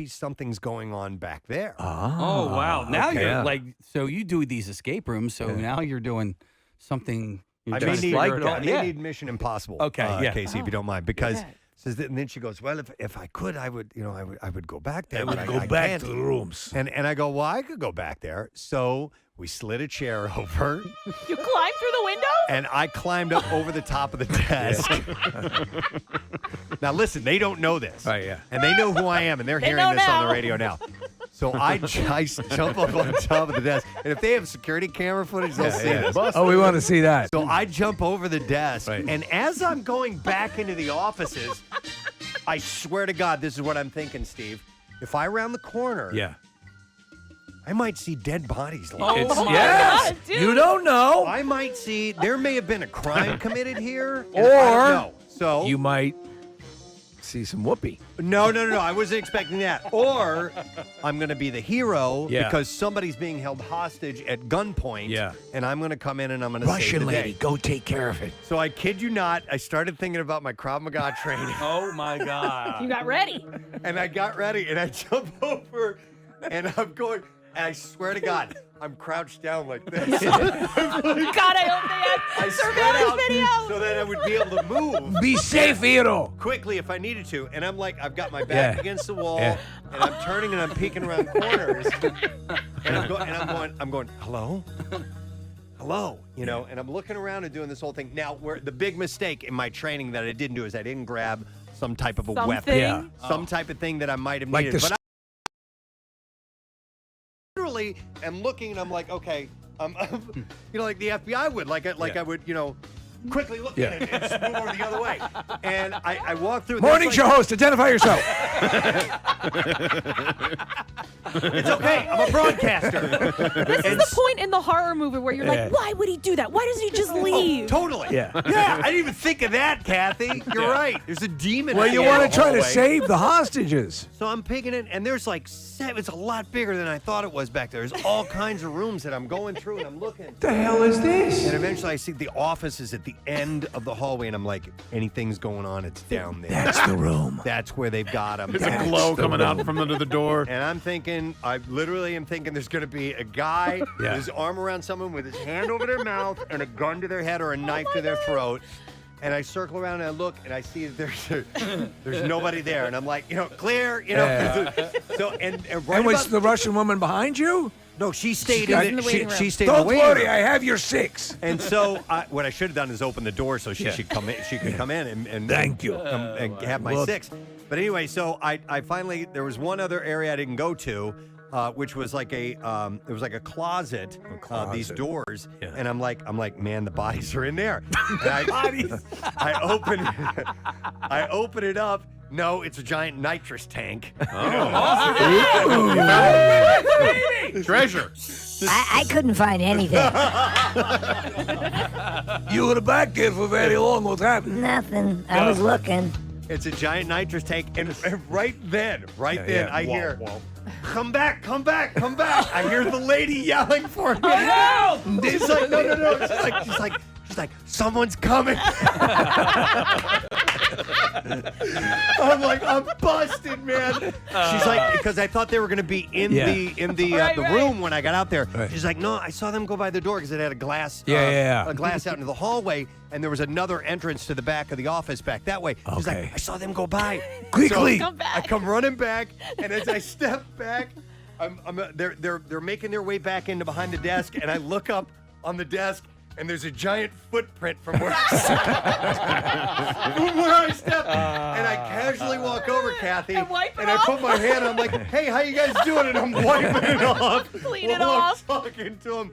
something's going on back there. Oh, wow. Now you're like, so you do these escape rooms, so now you're doing something. I may need Mission Impossible. Okay, Casey, if you don't mind, because says that, and then she goes, well, if I could, I would go back there. I would go back to the rooms. And I go, well, I could go back there. So we slid a chair over. You climbed through the window? And I climbed up over the top of the desk. Now, listen, they don't know this. Right, yeah. And they know who I am, and they're hearing this on the radio now. So I jump up on top of the desk. And if they have security camera footage, they'll see this. Oh, we want to see that. So I jump over the desk. Right. And as I'm going back into the offices, I swear to God, this is what I'm thinking, Steve. If I round the corner, I might see dead bodies. Oh, my God, dude. You don't know. I might see, there may have been a crime committed here. Or I don't know. So you might see some whoopee. No. I wasn't expecting that. Or I'm going to be the hero because somebody's being held hostage at gunpoint. Yeah. And I'm going to come in and I'm going to save Russian the lady, day. go take care of it. So I kid you not, I started thinking about my Krav Maga training. Oh, my God. You got ready. And I got ready and I jump over and I'm going, and I swear to God, I'm crouched down like this. God, I hope they have surveillance video. So that I would be able to move. Be safe, hero. Quickly if I needed to. And I'm like, I've got my back against the wall, and I'm turning and I'm peeking around corners. And I'm going, hello? Hello? And I'm looking around and doing this whole thing. Now, where the big mistake in my training that I didn't do is I didn't grab some type of a weapon. Yeah. Some type of thing that I might have Like needed. the But literally am looking and I'm like, okay, like the FBI would, like I would, quickly look at it and just move over the other way. And I walk through. Morning show host, identify yourself. It's okay, I'm a broadcaster. This is the point in the horror movie where you're like, why would he do that? Why doesn't he just leave? Oh, totally. Yeah, I didn't even think of that, Kathy. You're right. There's a demon. Well, you want to try to save the hostages. So I'm picking it, and there's like seven. It's a lot bigger than I thought it was back there. There's all kinds of rooms that I'm going through, and I'm looking. The hell is this? And eventually I see the office is at the end of the hallway, and I'm like, anything's going on, it's down there. That's the room. That's where they've got him. There's a glow coming out from under the door. And I'm thinking, I literally am thinking there's going to be a guy with his arm around someone with his hand over their mouth and a gun to their head or a knife to their throat. And I circle around and I look and I see that there's nobody there. And I'm like, clear, So and right was the Russian woman behind you? No, she stayed in the waiting room. She stayed in Don't the waiting room. worry, I have your 6. And so what I should have done is open the door so she should come in. She could come in and thank you and have my 6. But anyway, so I finally there was one other area I didn't go to, which was like it was like a closet. These doors, and I'm like, man, the bodies are in there. And I open it up. No, it's a giant nitrous tank. Treasure. I couldn't find anything. You were the back there for very long. What happened? Nothing. I was looking. It's a giant nitrous tank, and right then, I hear, come back. I hear the lady yelling for me. Help! She's like, no. She's like, someone's coming. I'm like, I'm busted, man. She's like, because I thought they were going to be in the room when I got out there. Right. She's like, no, I saw them go by the door because it had a glass, a glass out into the hallway, and there was another entrance to the back of the office back that way. She's like, I saw them go by. Quickly, so I come running back, and as I step back, they're making their way back into behind the desk, and I look up on the desk. and there's a giant footprint from where I stepped. And I casually walk over, Kathy, and I put my hand on, I'm like, hey, how you guys doing? And I'm wiping it off. Clean it off. I'm talking to him.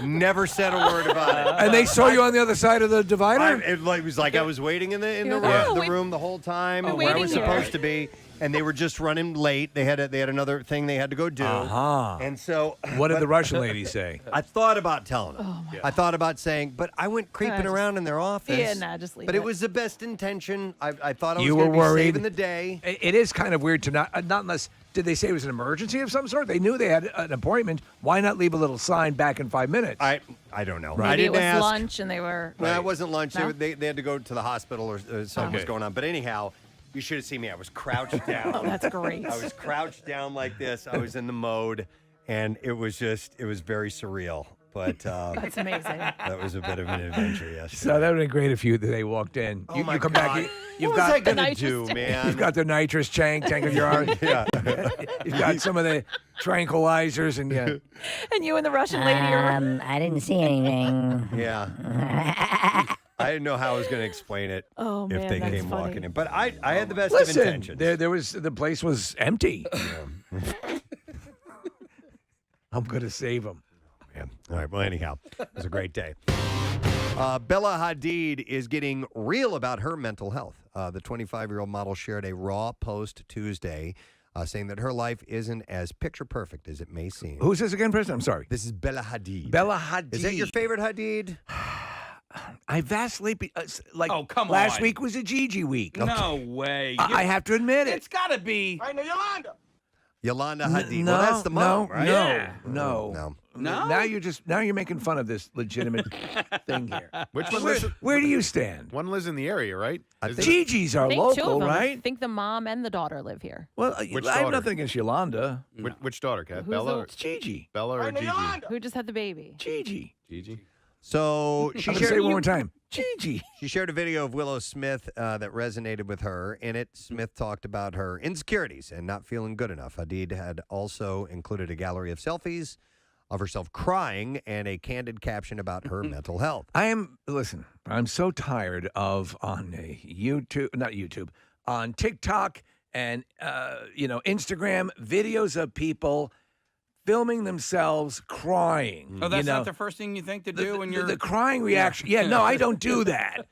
Never said a word about it. And they saw you on the other side of the divider? It was like I was waiting in the room the whole time where I was supposed to be. And they were just running late. They had another thing they had to go do. And so, what did the Russian lady say? I thought about telling them. I thought about saying, but I went creeping around in their office. Yeah, nah, just leave But it. it was the best intention. I thought I was You were going to be worried. saving the day. It is kind of weird to not unless, did they say it was an emergency of some sort? They knew they had an appointment. Why not leave a little sign back in 5 minutes? I don't know. Maybe I didn't it was ask. lunch and they were. No, it wasn't lunch. No? They had to go to the hospital or something was going on. But anyhow, you should have seen me. I was crouched down. Oh, that's great. I was crouched down like this. I was in the mode, and it was very surreal. But That's amazing. that was a bit of an adventure yesterday. So that would have been great if they walked in. Oh you my come God. back. You've What got was I gonna nitrous do, tank. man? You've got the nitrous tank on your arm. Yeah. You've got some of the tranquilizers and And you and the Russian lady are. I didn't see anything. Yeah. I didn't know how I was going to explain it Oh, if man, they that's came funny. walking in. But I had the best of Listen, intentions. the place was empty. I'm going to save them. Man. All right. Well, anyhow, it was a great day. Bella Hadid is getting real about her mental health. The 25-year-old model shared a raw post Tuesday saying that her life isn't as picture perfect as it may seem. Who's this again, Preston? I'm sorry. This is Bella Hadid. Bella Hadid. Is that your favorite Hadid? I vastly Oh, come last on. week was a Gigi week. No way. I have to admit it. It's got to be. I know Yolanda. Yolanda Hadid. No, Well, that's the mom, right? No. No? Now you're making fun of this legitimate thing here. Which one lives? Where do you stand? One lives in the area, right? Gigi's are I think two local, of them. right? I think the mom and the daughter live here. Well, Which I have daughter? nothing against Yolanda. Which daughter, Kat? Who's Bella? the- Or, It's Gigi. Bella or I know Gigi? Yolanda. Who just had the baby? Gigi. Gigi. So I'm she going to say it shared, one more time. Gigi. she shared a video of Willow Smith that resonated with her. In it, Smith talked about her insecurities and not feeling good enough. Hadid had also included a gallery of selfies of herself crying and a candid caption about her mental health. I'm so tired of on on TikTok and Instagram videos of people filming themselves crying. Oh, that's you know? not the first thing you think to do when you're the crying reaction. Yeah, no, I don't do that.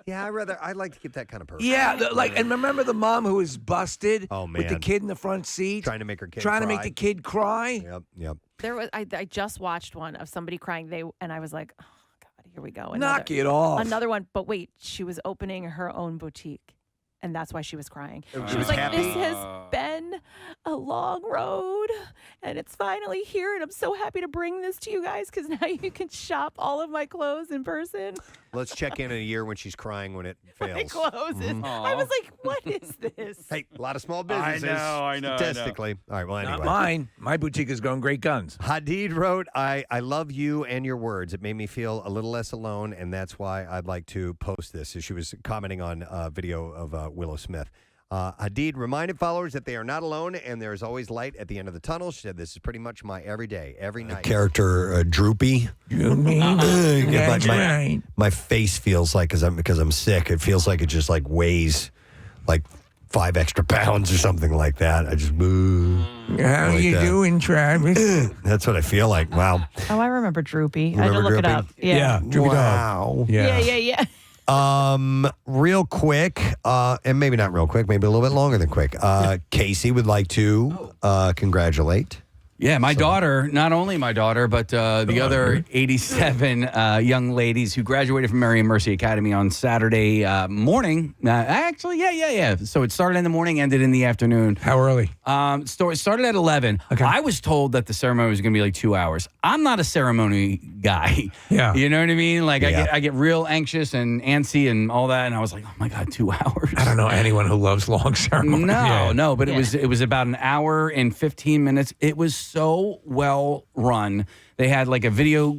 Yeah, I'd like to keep that kind of person. Yeah, and remember the mom who was busted with the man. kid in the front seat? Trying to make her kid Trying to cry. make the kid cry? Yep. There was. I just watched one of somebody crying. And I was like, oh God, here we go. Knock it off. Another one. But wait, she was opening her own boutique. And that's why she was crying. She She was was like, happy? this has been a long road, and it's finally here, and I'm so happy to bring this to you guys because now you can shop all of my clothes in person. Let's check in a year when she's crying when it fails. My clothes. I was like, what is this? Hey, a lot of small businesses. I know. Statistically. All right, well, anyway. Not mine. My boutique is going great guns. Hadid wrote, I love you and your words. It made me feel a little less alone, and that's why I'd like to post this. So she was commenting on a video of Willow Smith. Hadid reminded followers that they are not alone and there is always light at the end of the tunnel. She said, this is pretty much my everyday, every night. Character Droopy. My face feels like, because I'm sick, it feels like it just like weighs like 5 extra pounds or something like that. I just move. How like you that. doing, Travis? That's what I feel like. Wow. Oh, I remember Droopy. I had to Remember look it Droopy? up. Yeah. Droopy Wow. dog. Yeah. Real quick, and maybe not real quick, maybe a little bit longer than quick. Casey would like to congratulate. Yeah, my daughter, not only my daughter, but the other 87 young ladies who graduated from Mary and Mercy Academy on Saturday morning. Actually, yeah. So it started in the morning, ended in the afternoon. How early? It started at 11. Okay. I was told that the ceremony was going to be like 2 hours. I'm not a ceremony guy. Yeah. You know what I mean? Like Yeah. I get real anxious and antsy and all that. And I was like, oh my God, 2 hours. I don't know anyone who loves long ceremonies. No, but it was about an hour and 15 minutes. It was so well run. They had like a video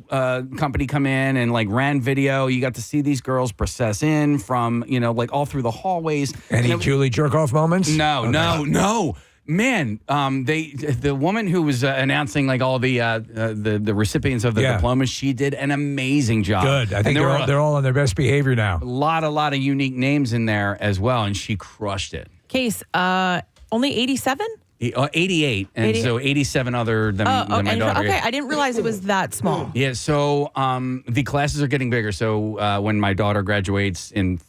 company come in and like ran video. You got to see these girls process in from, like all through the hallways. Any Julie jerk-off moments? No. Man, the woman who was announcing like all the recipients of the diplomas, she did an amazing job. Good. I think they're all on their best behavior now. A lot of unique names in there as well, and she crushed it. Case, only 87? 88, and 88. so 87 other than my daughter. Okay, I didn't realize it was that small. Yeah, so the classes are getting bigger. So when my daughter graduates in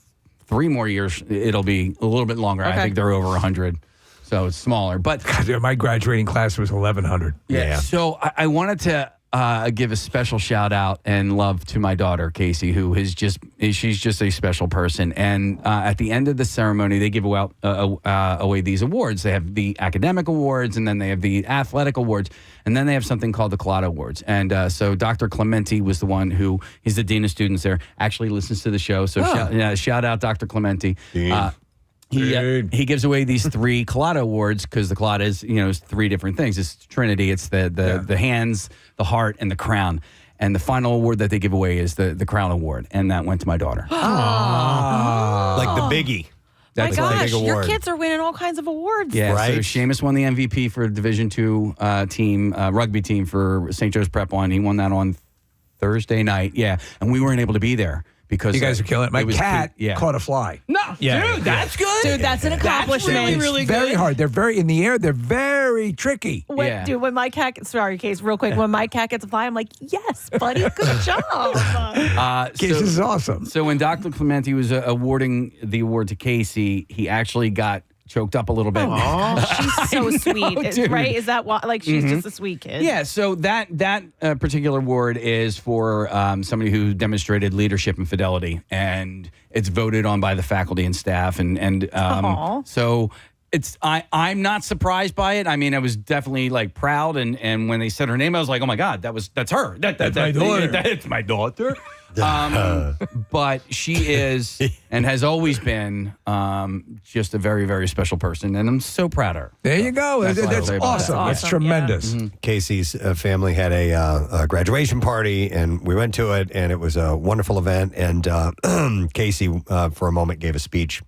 3 more years, it'll be a little bit longer. I think they're over 100. So it's smaller, but my graduating class was 1,100. Yeah. So I wanted to give a special shout out and love to my daughter Casey, who she's just a special person. And at the end of the ceremony, they give away these awards. They have the academic awards, and then they have the athletic awards, and then they have something called the Collada Awards. And so Dr. Clementi was the one who he's the dean of students there. Actually listens to the show. So shout out Dr. Clementi. He gives away these 3 Collada Awards because the Collada is 3 different things. It's Trinity. It's the hands, the heart, and the crown. And the final award that they give away is the Crown Award, and that went to my daughter. Like the biggie. My gosh, your kids are winning all kinds of awards. Yeah, right? So Seamus won the MVP for Division II team, rugby team for St. Joe's Prep 1. He won that on Thursday night. Yeah, and we weren't able to be there. Because you guys are killing it. My cat caught a fly. No, dude, that's good. Dude, that's an accomplishment. That's really good. Very hard. They're very in the air. They're very tricky. Dude, when my cat, sorry, Case, real quick, when my cat gets a fly, I'm like, yes, buddy, good job. Case, this is awesome. So when Dr. Clementi was awarding the award to Casey, he actually got choked up a little bit. She's so sweet, right? Is that why? Like, she's just a sweet kid. Yeah. So that particular award is for somebody who demonstrated leadership and fidelity, and it's voted on by the faculty and staff, and so it's I'm not surprised by it. I mean, I was definitely like proud, and when they said her name, I was like, oh my God, that's her. That's my daughter. That's my daughter. But she is and has always been just a very, very special person, and I'm so proud of her. There you go. That's awesome. That's tremendous. Yeah. Casey's family had a graduation party, and we went to it, and it was a wonderful event. And Casey, for a moment, gave a speech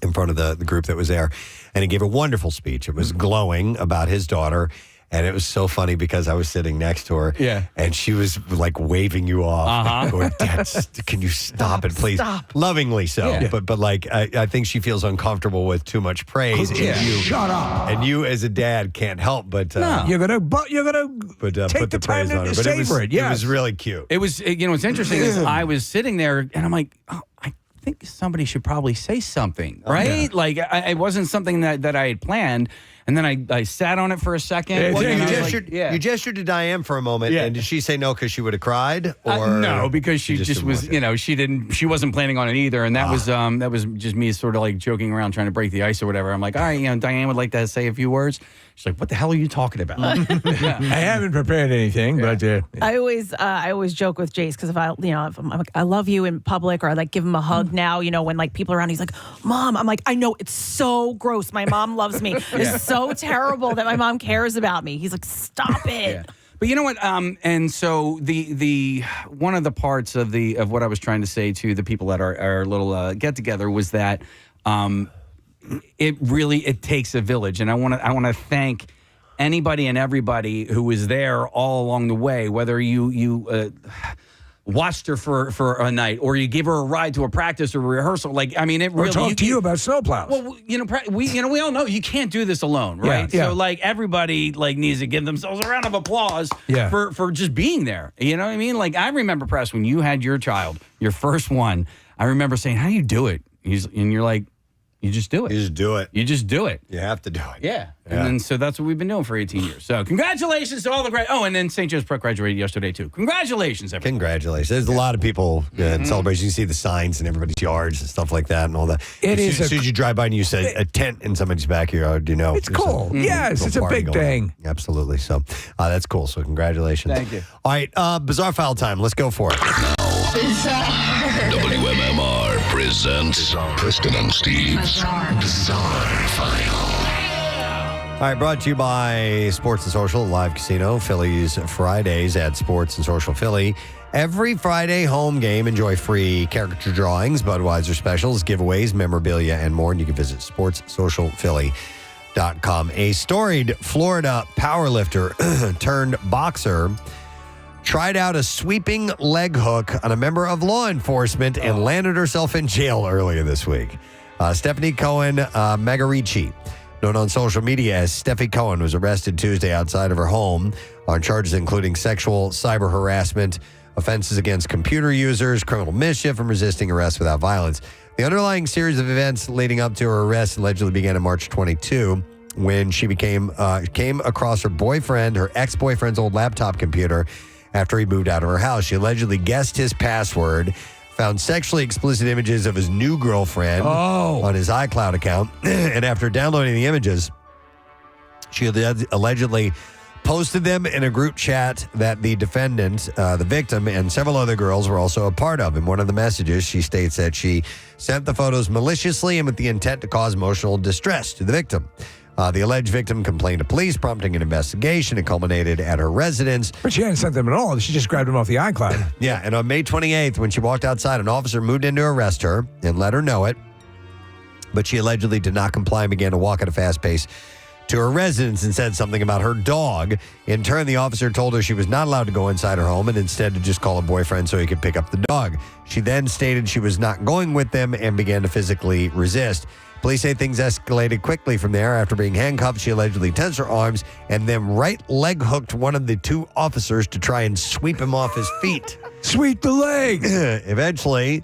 in front of the group that was there, and he gave a wonderful speech. It was glowing about his daughter. And it was so funny because I was sitting next to her, and she was like waving you off, going, "Dad, can you stop it, please?" Stop. Lovingly so, but like I think she feels uncomfortable with too much praise. And you, shut up. And you, as a dad, can't help but you're gonna put the time praise on her. to But savor it. it was really cute. It was, what's interesting is I was sitting there, and I'm like, oh, I think somebody should probably say something, right? Yeah. Like, it wasn't something that I had planned. And then I sat on it for a second. Well, you gestured to Diane for a moment, and did she say no because she would have cried? Or no, because she just was, she wasn't planning on it either. And that was just me sort of like joking around trying to break the ice or whatever. I'm like, all right, Diane would like to say a few words. She's like, what the hell are you talking about? I haven't prepared anything, but I always joke with Jace because if I'm like, I love you in public, or I like give him a hug now, when like people are around, he's like, Mom, I'm like, I know it's so gross. My mom loves me. It's so terrible that my mom cares about me. He's like, stop it. Yeah. But you know what? And so the one of the parts of what I was trying to say to the people at our little get together was that it takes a village, and I want to thank anybody and everybody who was there all along the way, whether you watched her for a night, or you give her a ride to a practice or a rehearsal. Like, I mean, it really. Or talk to you about snowplows. Well, we all know you can't do this alone, right? Yeah. So like everybody needs to give themselves a round of applause for just being there. You know what I mean? Like, I remember, Press, when you had your child, your first one, I remember saying, how do you do it? And you're like, you just do it. You just do it. You just do it. You have to do it. Yeah. And then so that's what we've been doing for 18 years. So congratulations to all the great. Oh, and then St. Joe's Prep graduated yesterday too. Congratulations, everyone. Congratulations. There's a lot of people in celebration. You see the signs in everybody's yards and stuff like that and all that. As soon as you drive by and you say a tent in somebody's backyard, it's cool. Yes, it's a big thing. Absolutely. So that's cool. So congratulations. Thank you. All right, Bizarre File time. Let's go for it. WMMR presents Preston and Steve's Bizarre File. All right, brought to you by Sports and Social, live casino, Phillies Fridays at Sports and Social Philly. Every Friday home game, enjoy free caricature drawings, Budweiser specials, giveaways, memorabilia, and more. And you can visit sportssocialphilly.com. A storied Florida powerlifter turned boxer tried out a sweeping leg hook on a member of law enforcement and landed herself in jail earlier this week. Stephie Cohen Magarici, known on social media as Stephie Cohen, was arrested Tuesday outside of her home on charges including sexual, cyber harassment, offenses against computer users, criminal mischief, and resisting arrest without violence. The underlying series of events leading up to her arrest allegedly began in March 22 when she came across her ex-boyfriend's old laptop computer after he moved out of her house. She allegedly guessed his password, found sexually explicit images of his new girlfriend on his iCloud account, and after downloading the images, she allegedly posted them in a group chat that the defendant, the victim, and several other girls were also a part of. In one of the messages, she states that she sent the photos maliciously and with the intent to cause emotional distress to the victim. The alleged victim complained to police, prompting an investigation. It culminated at her residence. But she hadn't sent them at all. She just grabbed them off the iCloud. Yeah, and on May 28th, when she walked outside, an officer moved in to arrest her and let her know it. But she allegedly did not comply and began to walk at a fast pace to her residence and said something about her dog. In turn, the officer told her she was not allowed to go inside her home and instead to just call a boyfriend so he could pick up the dog. She then stated she was not going with them and began to physically resist. Police say things escalated quickly from there. After being handcuffed, she allegedly tensed her arms and then right leg hooked one of the two officers to try and sweep him off his feet. Sweep the leg! Eventually,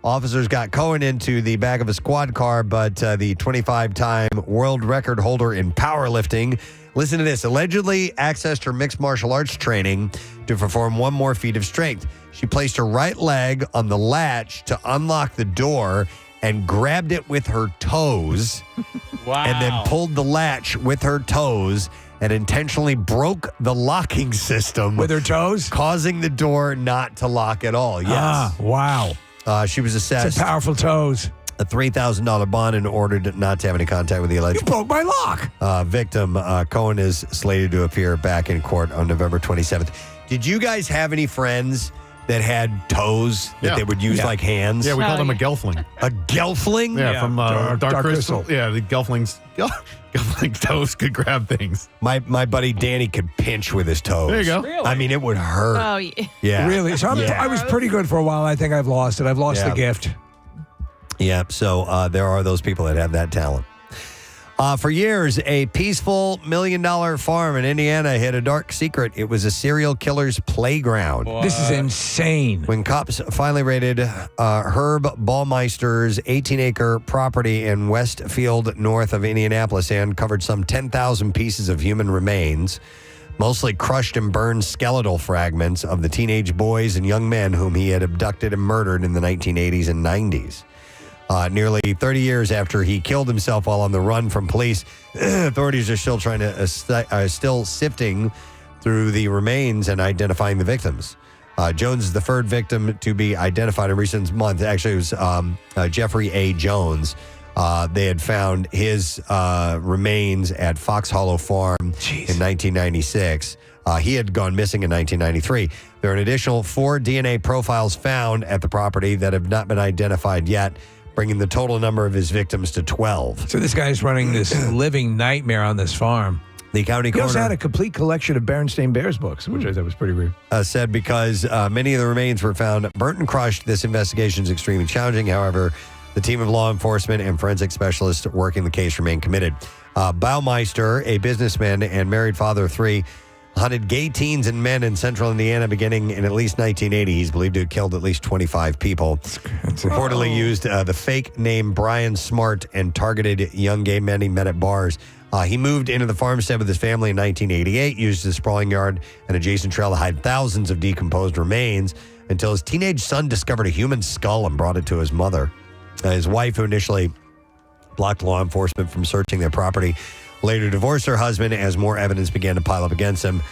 officers got Cohen into the back of a squad car, but the 25-time world record holder in powerlifting, listen to this, allegedly accessed her mixed martial arts training to perform one more feat of strength. She placed her right leg on the latch to unlock the door and grabbed it with her toes. Wow. And then pulled the latch with her toes and intentionally broke the locking system. With her toes? Causing the door not to lock at all. Yes. Wow. She was assessed Some powerful toes. a $3,000 bond and ordered not to have any contact with the alleged You broke my lock. Victim. Cohen is slated to appear back in court on November 27th. Did you guys have any friends that had toes that they would use like hands? Yeah, we called them a gelfling. A gelfling? Yeah, from Dark Crystal. Yeah, the gelflings toes could grab things. My buddy Danny could pinch with his toes. There you go. Really? I mean, it would hurt. Oh, yeah. Yeah. Really? So I was pretty good for a while. I think I've lost it. I've lost the gift. Yeah, so there are those people that have that talent. For years, a peaceful $1 million farm in Indiana hid a dark secret. It was a serial killer's playground. What? This is insane. When cops finally raided Herb Ballmeister's 18-acre property in Westfield, north of Indianapolis, they uncovered some 10,000 pieces of human remains, mostly crushed and burned skeletal fragments of the teenage boys and young men whom he had abducted and murdered in the 1980s and 90s. Nearly 30 years after he killed himself while on the run from police, authorities are still trying to still sifting through the remains and identifying the victims. Jones is the third victim to be identified in recent months. Actually, it was Jeffrey A. Jones. They had found his remains at Fox Hollow Farm in 1996. He had gone missing in 1993. There are an additional 4 DNA profiles found at the property that have not been identified yet, bringing the total number of his victims to 12. So this guy's running this living nightmare on this farm. The county He also coroner had a complete collection of Berenstain Bears books, which I thought was pretty great. said because many of the remains were found burnt and crushed, this investigation is extremely challenging. However, the team of law enforcement and forensic specialists working the case remain committed. Baumeister, a businessman and married father of 3, hunted gay teens and men in central Indiana beginning in at least 1980. He's believed to have killed at least 25 people. Reportedly used the fake name Brian Smart and targeted young gay men he met at bars. He moved into the farmstead with his family in 1988, used his sprawling yard and adjacent trail to hide thousands of decomposed remains until his teenage son discovered a human skull and brought it to his mother. His wife, who initially blocked law enforcement from searching their property, later divorced her husband as more evidence began to pile up against him.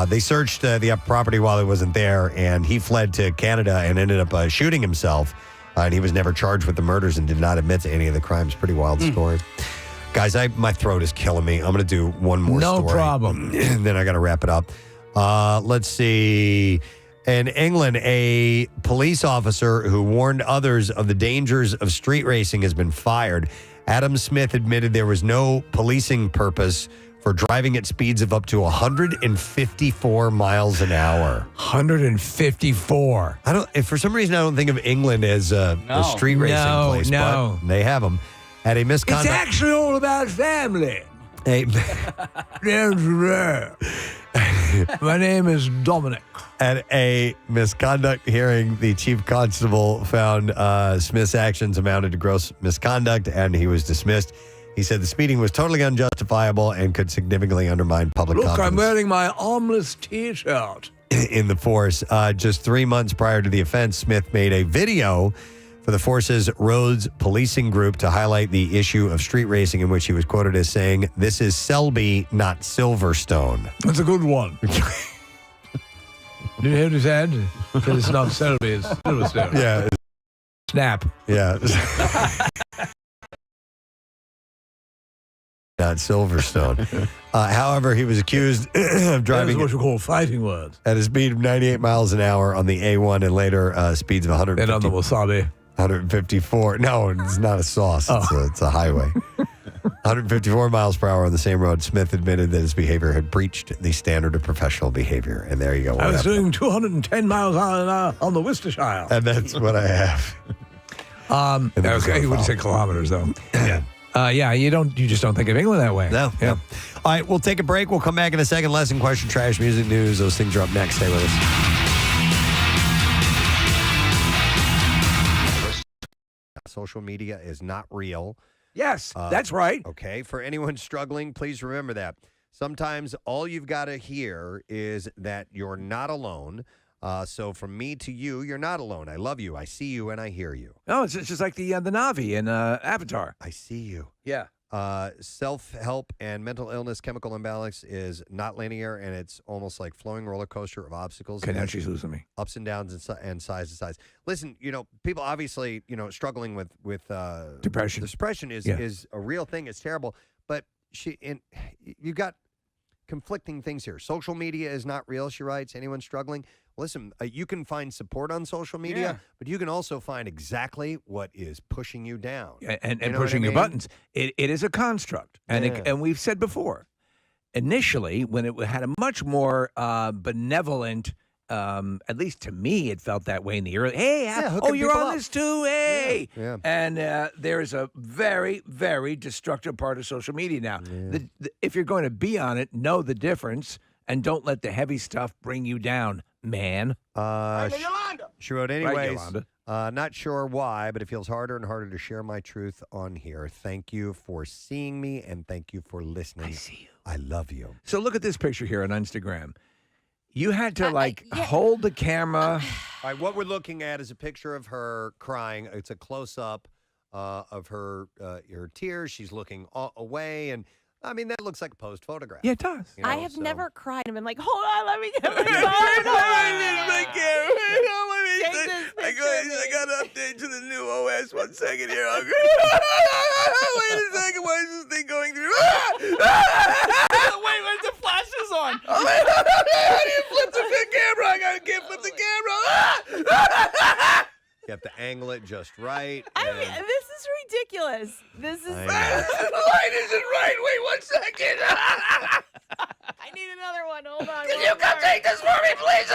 They searched the property while he wasn't there, and he fled to Canada and ended up shooting himself. And he was never charged with the murders and did not admit to any of the crimes. Pretty wild story. Guys, my throat is killing me. I'm going to do one more story. No problem. And then I got to wrap it up. Let's see. In England, a police officer who warned others of the dangers of street racing has been fired Adam Smith admitted there was no policing purpose for driving at speeds of up to 154 miles an hour. 154. For some reason, I don't think of England as a street racing place, but they have them. At a misconduct. It's actually all about family. Hey. My name is Dominic. At a misconduct hearing, the chief constable found Smith's actions amounted to gross misconduct, and he was dismissed. He said the speeding was totally unjustifiable and could significantly undermine public confidence. Look, I'm wearing my armless T-shirt. In the force. Just 3 months prior to the offense, Smith made a video for the force's roads policing group to highlight the issue of street racing, in which he was quoted as saying, "This is Selby, not Silverstone." That's a good one. Did you hear what he said? He said it's not Selby, it's Silverstone. Yeah. Snap. Yeah. Not Silverstone. However, he was accused of driving. That's what you call fighting words. At a speed of 98 miles an hour on the A1 and later speeds of 150. And on the wasabi. 154. No, it's not a sauce. It's a highway. 154 miles per hour on the same road. Smith admitted that his behavior had breached the standard of professional behavior. And there you go. I was doing 210 miles an hour on the Worcestershire. And that's what I have. Okay, you wouldn't say kilometers, though. Yeah. You just don't think of England that way. No. Yeah. All right, we'll take a break. We'll come back in a second. Lesson, question, trash, music, news. Those things are up next. Stay with us. Social media is not real. Yes, that's right. Okay. For anyone struggling, please remember that. Sometimes all you've got to hear is that you're not alone. So from me to you, you're not alone. I love you. I see you and I hear you. No, it's just like the Na'vi in Avatar. I see you. Yeah. Self-help and mental illness, chemical imbalance is not linear, and it's almost like flowing roller coaster of obstacles. Okay, now she's losing me. Ups and downs and size to size. Listen, people obviously, struggling with depression. Depression is a real thing. It's terrible, but you've got conflicting things here. Social media is not real, she writes. Anyone struggling? Listen, you can find support on social media, but you can also find exactly what is pushing you down. And pushing your buttons. It is a construct. And we've said before, initially, when it had a much more benevolent, at least to me, it felt that way in the early, you're on this too, hey. Yeah. And there is a very, very destructive part of social media now. If you're going to be on it, know the difference and don't let the heavy stuff bring you down, man. She wrote, anyways, Right, not sure why, but it feels harder and harder to share my truth on here. Thank you for seeing me, and thank you for listening. I see you. I love you. So look at this picture here on Instagram. You had to hold the camera. All right, what we're looking at is a picture of her crying. It's a close-up of her tears. She's looking away, and I mean, that looks like a posed photograph. Yeah, it does. I have never cried and been like, hold on, let me get my phone. I got an update to the new OS. 1 second here. Wait a second. Why is this thing going through? Wait, the flash is on. How do you flip the camera? I can't flip the camera. You have to angle it just right. This is ridiculous. This is. The light isn't right. Wait 1 second. I need another one. Hold on. Can you come take this for me, please?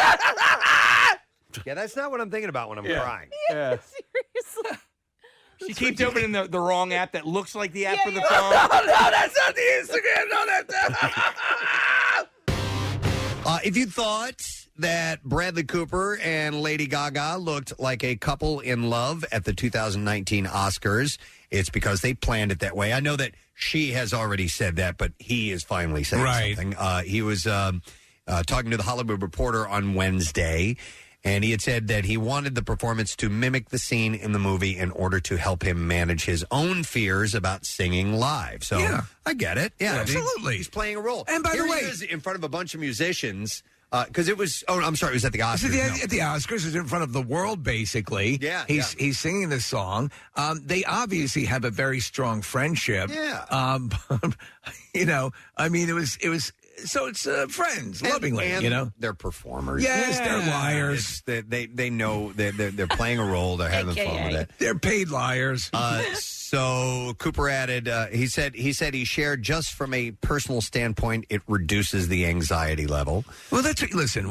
Yeah, that's not what I'm thinking about when I'm crying. Yeah, seriously. She keeps opening the wrong app that looks like the app for the phone. No, that's not the Instagram. No, that's. If you thought that Bradley Cooper and Lady Gaga looked like a couple in love at the 2019 Oscars, it's because they planned it that way. I know that she has already said that, but he is finally saying something. He was talking to the Hollywood Reporter on Wednesday, and he had said that he wanted the performance to mimic the scene in the movie in order to help him manage his own fears about singing live. So I get it. Yeah, absolutely. He's playing a role. And by the way, he is in front of a bunch of musicians. Because it was, I'm sorry, it was at the Oscars. At the Oscars, it's in front of the world, basically. Yeah. He's singing this song. They obviously have a very strong friendship. Yeah. I mean, it was So it's friends, lovingly, and they're performers. Yes, they're liars. They know they're playing a role. They're having fun with it. They're paid liars. So Cooper added, he said he shared just from a personal standpoint, it reduces the anxiety level. Well, listen,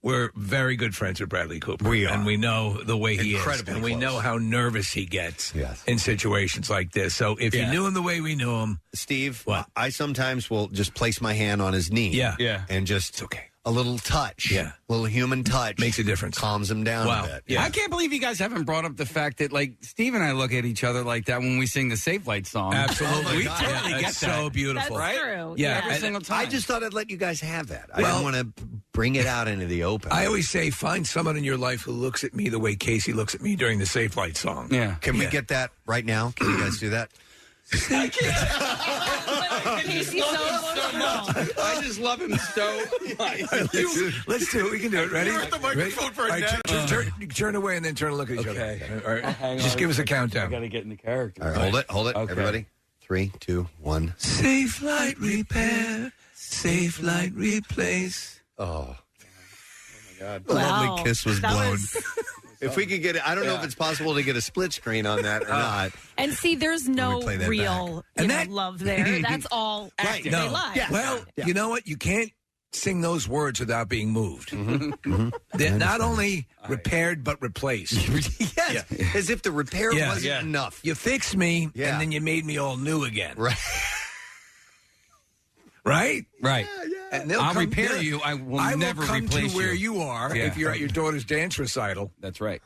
we're very good friends with Bradley Cooper. We are. And we know the way he is. Incredibly And we close. know how nervous he gets in situations like this. So if you knew him the way we knew him. Steve, I sometimes will just place my hand on his knee. Yeah. And just a little touch. Yeah. A little human touch. Makes a difference. Calms him down a bit. Yeah. I can't believe you guys haven't brought up the fact that, like, Steve and I look at each other like that when we sing the Safe Light song. Absolutely. We totally get It's that. so beautiful. That's right? true. Yeah. Every single time. I just thought I'd let you guys have that. I didn't want to bring it out into the open. I always say, find someone in your life who looks at me the way Casey looks at me during the Safe Light song. Yeah. Can we get that right now? Can you guys do that? Casey's so emotional. I just love him so much. Let's do it. We can do it. Ready? You're at the microphone for a All right, minute. turn away and then turn and look at each other. All right. Hang Just on. give us a countdown. I got to get into character. All right, hold it, Okay. everybody. 3, 2, 1. Safe light repair, safe light replace. Oh. God. The Wow. lovely kiss was That blown. was- If we could get it, I don't know if it's possible to get a split screen on that or not. And see, there's no play that real love there. That's all Right, they no. lie. Well, you know what? You can't sing those words without being moved. They're not only repaired, but replaced. Yes, as if the repair wasn't enough. You fixed me, Yeah. and then you made me all new again. Right. Right? Right. And they'll I'll come- repair they'll- you. I will I never will come replace to where you. you are Yeah. if you're at your daughter's dance recital. That's right.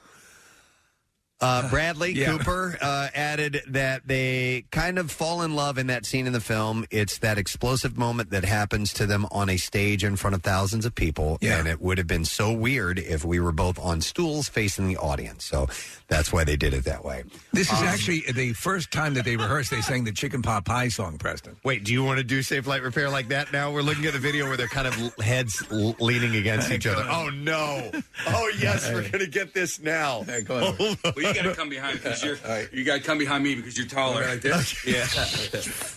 Bradley Cooper added that they kind of fall in love in that scene in the film. It's that explosive moment that happens to them on a stage in front of thousands of people. Yeah. And it would have been so weird if we were both on stools facing the audience. So that's why they did it that way. This is actually the first time that they rehearsed. They sang the Chicken Pot Pie song, Preston. Wait, do you want to do Safe Light Repair like that now? We're looking at the video where they're kind of heads leaning against each other. Oh, no. Oh, yes, we're going to get this now. Go on. Well, you got to come behind because you got to come behind me because you're taller. Like this? Yeah.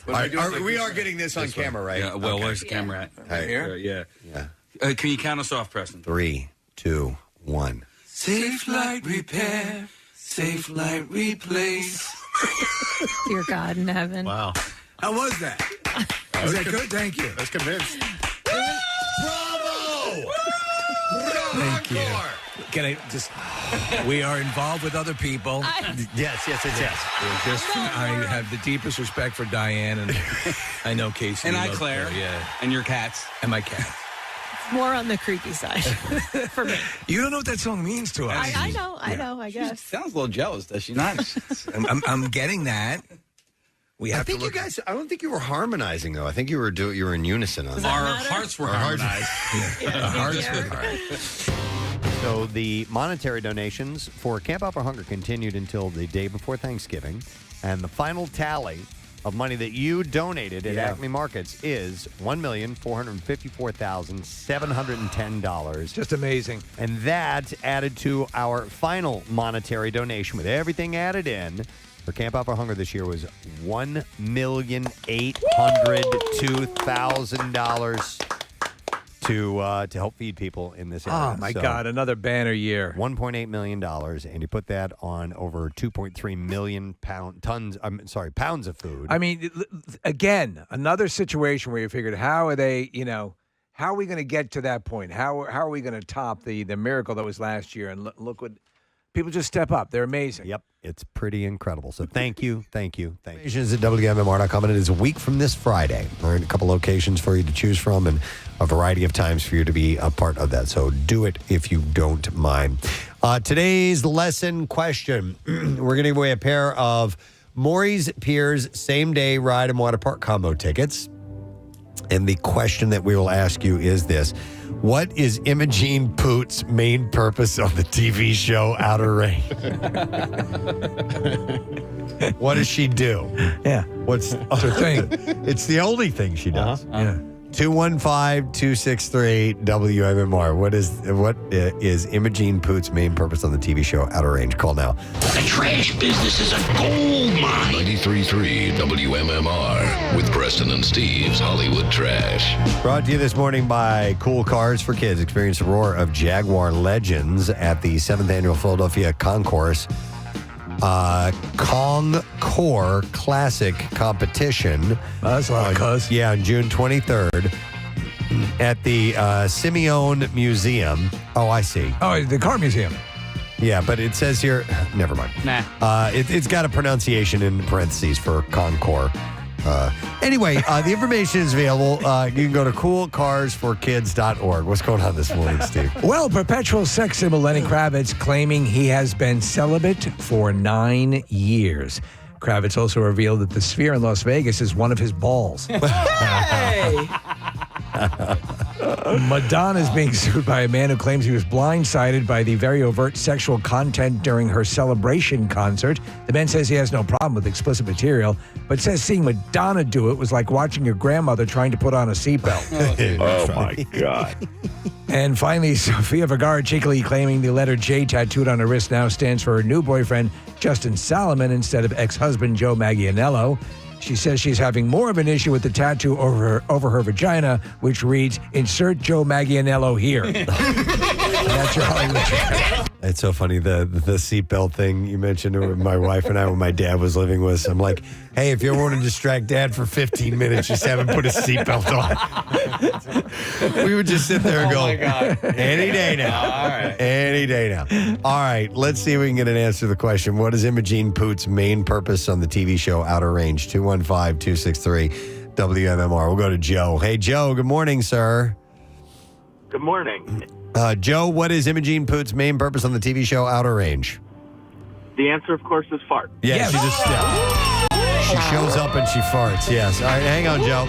All right, we are getting this on camera, right? Yeah. Well, Okay. where's the camera at? Right here? Yeah. Yeah. Can you count us off, Preston? 3, 2, 1. Safe light repair, safe light replace. Dear God in heaven. Wow. How was that? Was that good? Thank you. I was convinced. Bravo! Thank you. Can I just? We are involved with other people. Yes. I have the deepest respect for Diane, and I know Casey. And I, loves Claire. her, yeah, And your cats. and my cat. More on the creepy side for me. You don't know what that song means to us. I know, I guess. Sounds a little jealous, does she not? I'm getting that. We I have think to you look. guys. I don't think you were harmonizing though. I think you were in unison on that. Our hearts were harmonized. So the monetary donations for Camp Out for Hunger continued until the day before Thanksgiving, and the final tally of money that you donated at Acme Markets is $1,454,710. Just amazing. And that added to our final monetary donation, with everything added in, for Camp Out for Hunger this year was $1,802,000 to help feed people in this area. Oh my God! Another banner year. $1.8 million, and you put that on over 2.3 million pounds of food. I mean, again, another situation where you figured, how are they? How are we going to get to that point? How are we going to top the miracle that was last year? And look what people just step up. They're amazing. Yep, it's pretty incredible. So thank you. Is at WMMR.com, and it is a week from this Friday. There are a couple locations for you to choose from, and a variety of times for you to be a part of that. So do it if you don't mind. Today's lesson question: we're going to give away a pair of Maury's Piers same-day ride and water park combo tickets. And the question that we will ask you is this: what is Imogene Poot's main purpose of the TV show Outer Range? What does she do? Yeah. What's her thing? It's the only thing she does. Yeah. 215-263-WMMR. What is Imogene Poots' main purpose on the TV show Outer Range? Call now. The trash business is a gold mine. 93.3 WMMR with Preston and Steve's Hollywood Trash. Brought to you this morning by Cool Cars for Kids. Experience the roar of Jaguar legends at the 7th Annual Philadelphia Concourse Concours Classic Competition. That's a lot of cuz. Yeah, on June 23rd at the Simeone Museum. Oh, I see. Oh, the car museum. Yeah, but it says here, never mind. Nah. It's got a pronunciation in parentheses for Concours. Anyway, the information is available. You can go to coolcarsforkids.org. What's going on this morning, Steve? Well, perpetual sex symbol Lenny Kravitz claiming he has been celibate for 9 years. Kravitz also revealed that the Sphere in Las Vegas is one of his balls. Hey! Madonna is being sued by a man who claims he was blindsided by the very overt sexual content during her Celebration concert. The man says he has no problem with explicit material, but says seeing Madonna do it was like watching your grandmother trying to put on a seatbelt. Oh, my God. And finally, Sofia Vergara cheekily claiming the letter J tattooed on her wrist now stands for her new boyfriend, Justin Solomon, instead of ex-husband Joe Manganiello. She says she's having more of an issue with the tattoo over her vagina, which reads, "Insert Joe Manganiello here." And that's your Hollywood Trash. It's so funny, the seatbelt thing you mentioned with my wife and I when my dad was living with us. I'm like, hey, if you want to distract Dad for 15 minutes, just have him put his seatbelt on. We would just sit there and go, my God. Any day now. All right. Any day now. All right, let's see if we can get an answer to the question. What is Imogene Poots' main purpose on the TV show Outer Range? 215-263-WMMR. We'll go to Joe. Hey, Joe, good morning, sir. Good morning. Joe, what is Imogene Poots' main purpose on the TV show Outer Range? The answer, of course, is fart. Yeah, Yes. she just she shows up and she farts. Yes. All right, hang on, Joe.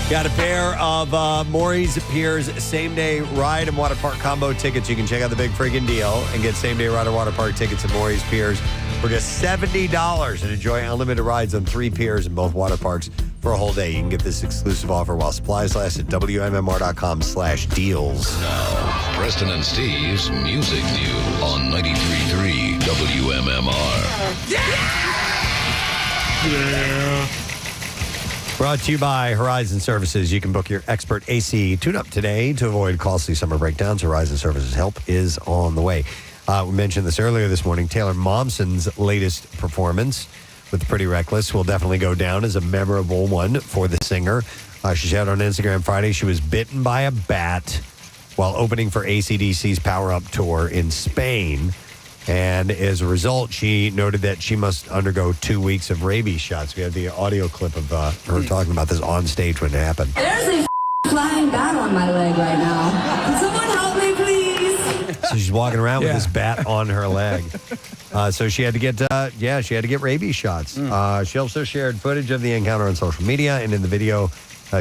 Got a pair of Maury's Piers same-day ride and water park combo tickets. You can check out the big friggin' deal and get same-day ride and water park tickets at Maury's Piers for just $70 and enjoy unlimited rides on 3 piers in both water parks for a whole day. You can get this exclusive offer while supplies last at WMMR.com/deals. Now, Preston and Steve's Music News on 93.3 WMMR. Yeah. Brought to you by Horizon Services. You can book your expert AC tune-up today to avoid costly summer breakdowns. Horizon Services help is on the way. We mentioned this earlier this morning. Taylor Momsen's latest performance with Pretty Reckless will definitely go down as a memorable one for the singer. She shared on Instagram Friday she was bitten by a bat while opening for AC/DC's Power Up tour in Spain. And as a result, she noted that she must undergo 2 weeks of rabies shots. We have the audio clip of her talking about this on stage when it happened. There's a flying bat on my leg right now. Can someone help me, please? So she's walking around with this bat on her leg. So she had to get, she had to get rabies shots. She also shared footage of the encounter on social media, and in the video,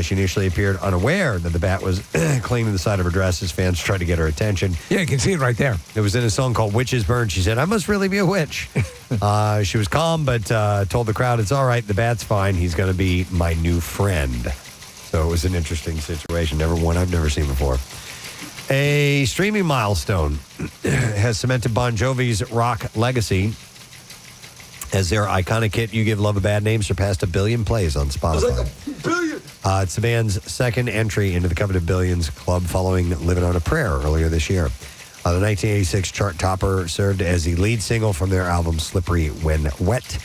she initially appeared unaware that the bat was clinging to the side of her dress as fans tried to get her attention. Yeah, you can see it right there. It was in a song called Witches Burn. She said, I must really be a witch. She was calm, but told the crowd, it's all right, the bat's fine. He's going to be my new friend. So it was an interesting situation. One I've never seen before. A streaming milestone has cemented Bon Jovi's rock legacy as their iconic hit, You Give Love a Bad Name, surpassed 1 billion plays on Spotify. It's the band's second entry into the coveted billions club following Living on a Prayer earlier this year. The 1986 chart topper served as the lead single from their album Slippery When Wet,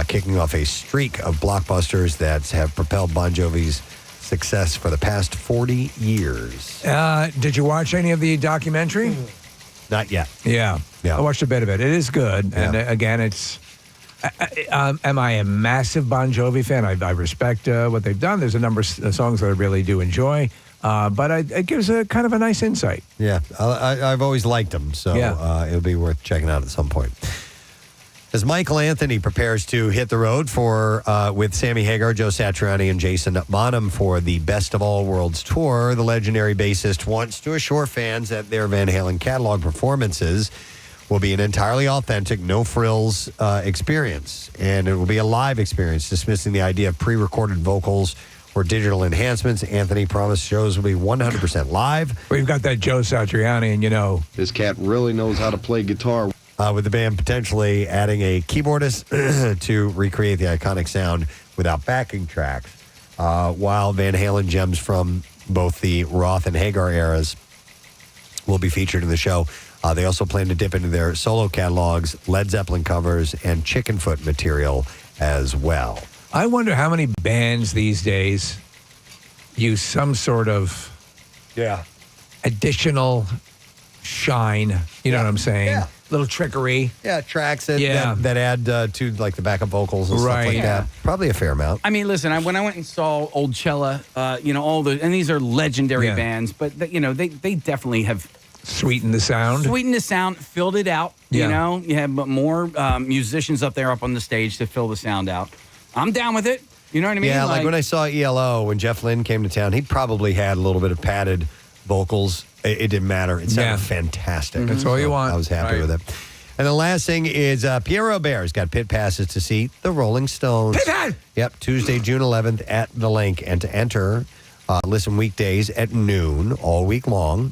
kicking off a streak of blockbusters that have propelled Bon Jovi's success for the past 40 years. Did you watch any of the documentary? Not yet. Yeah. I watched a bit of it. It is good. Yeah. And again, it's... am I a massive Bon Jovi fan? I respect what they've done. There's a number of songs that I really do enjoy. But it gives a kind of a nice insight. Yeah. I've always liked them. So it'll be worth checking out at some point. As Michael Anthony prepares to hit the road with Sammy Hagar, Joe Satriani, and Jason Bonham for the Best of All Worlds tour, the legendary bassist wants to assure fans that their Van Halen catalog performances will be an entirely authentic, no-frills experience. And it will be a live experience, dismissing the idea of pre-recorded vocals or digital enhancements. Anthony promised shows will be 100% live. We've got that Joe Satriani, and This cat really knows how to play guitar. With the band potentially adding a keyboardist to recreate the iconic sound without backing tracks. While Van Halen gems from both the Roth and Hagar eras will be featured in the show. They also plan to dip into their solo catalogs, Led Zeppelin covers, and Chickenfoot material as well. I wonder how many bands these days use some sort of additional shine. You know what I'm saying? Yeah. Little trickery. Yeah, tracks that add to like the backup vocals and stuff like that. Probably a fair amount. I mean, listen, when I went and saw Old Cella, all the, and these are legendary bands, but they definitely have sweetened the sound. Filled it out. You have more musicians up on the stage to fill the sound out. I'm down with it. You know what I mean? Yeah, like when I saw ELO, when Jeff Lynne came to town, he probably had a little bit of padded vocals. It didn't matter. It sounded fantastic. That's all you want. I was happy with it. And the last thing is Pierre Robert's got pit passes to see the Rolling Stones. Pit! Yep, Tuesday, June 11th at the Link. And to enter, listen weekdays at noon all week long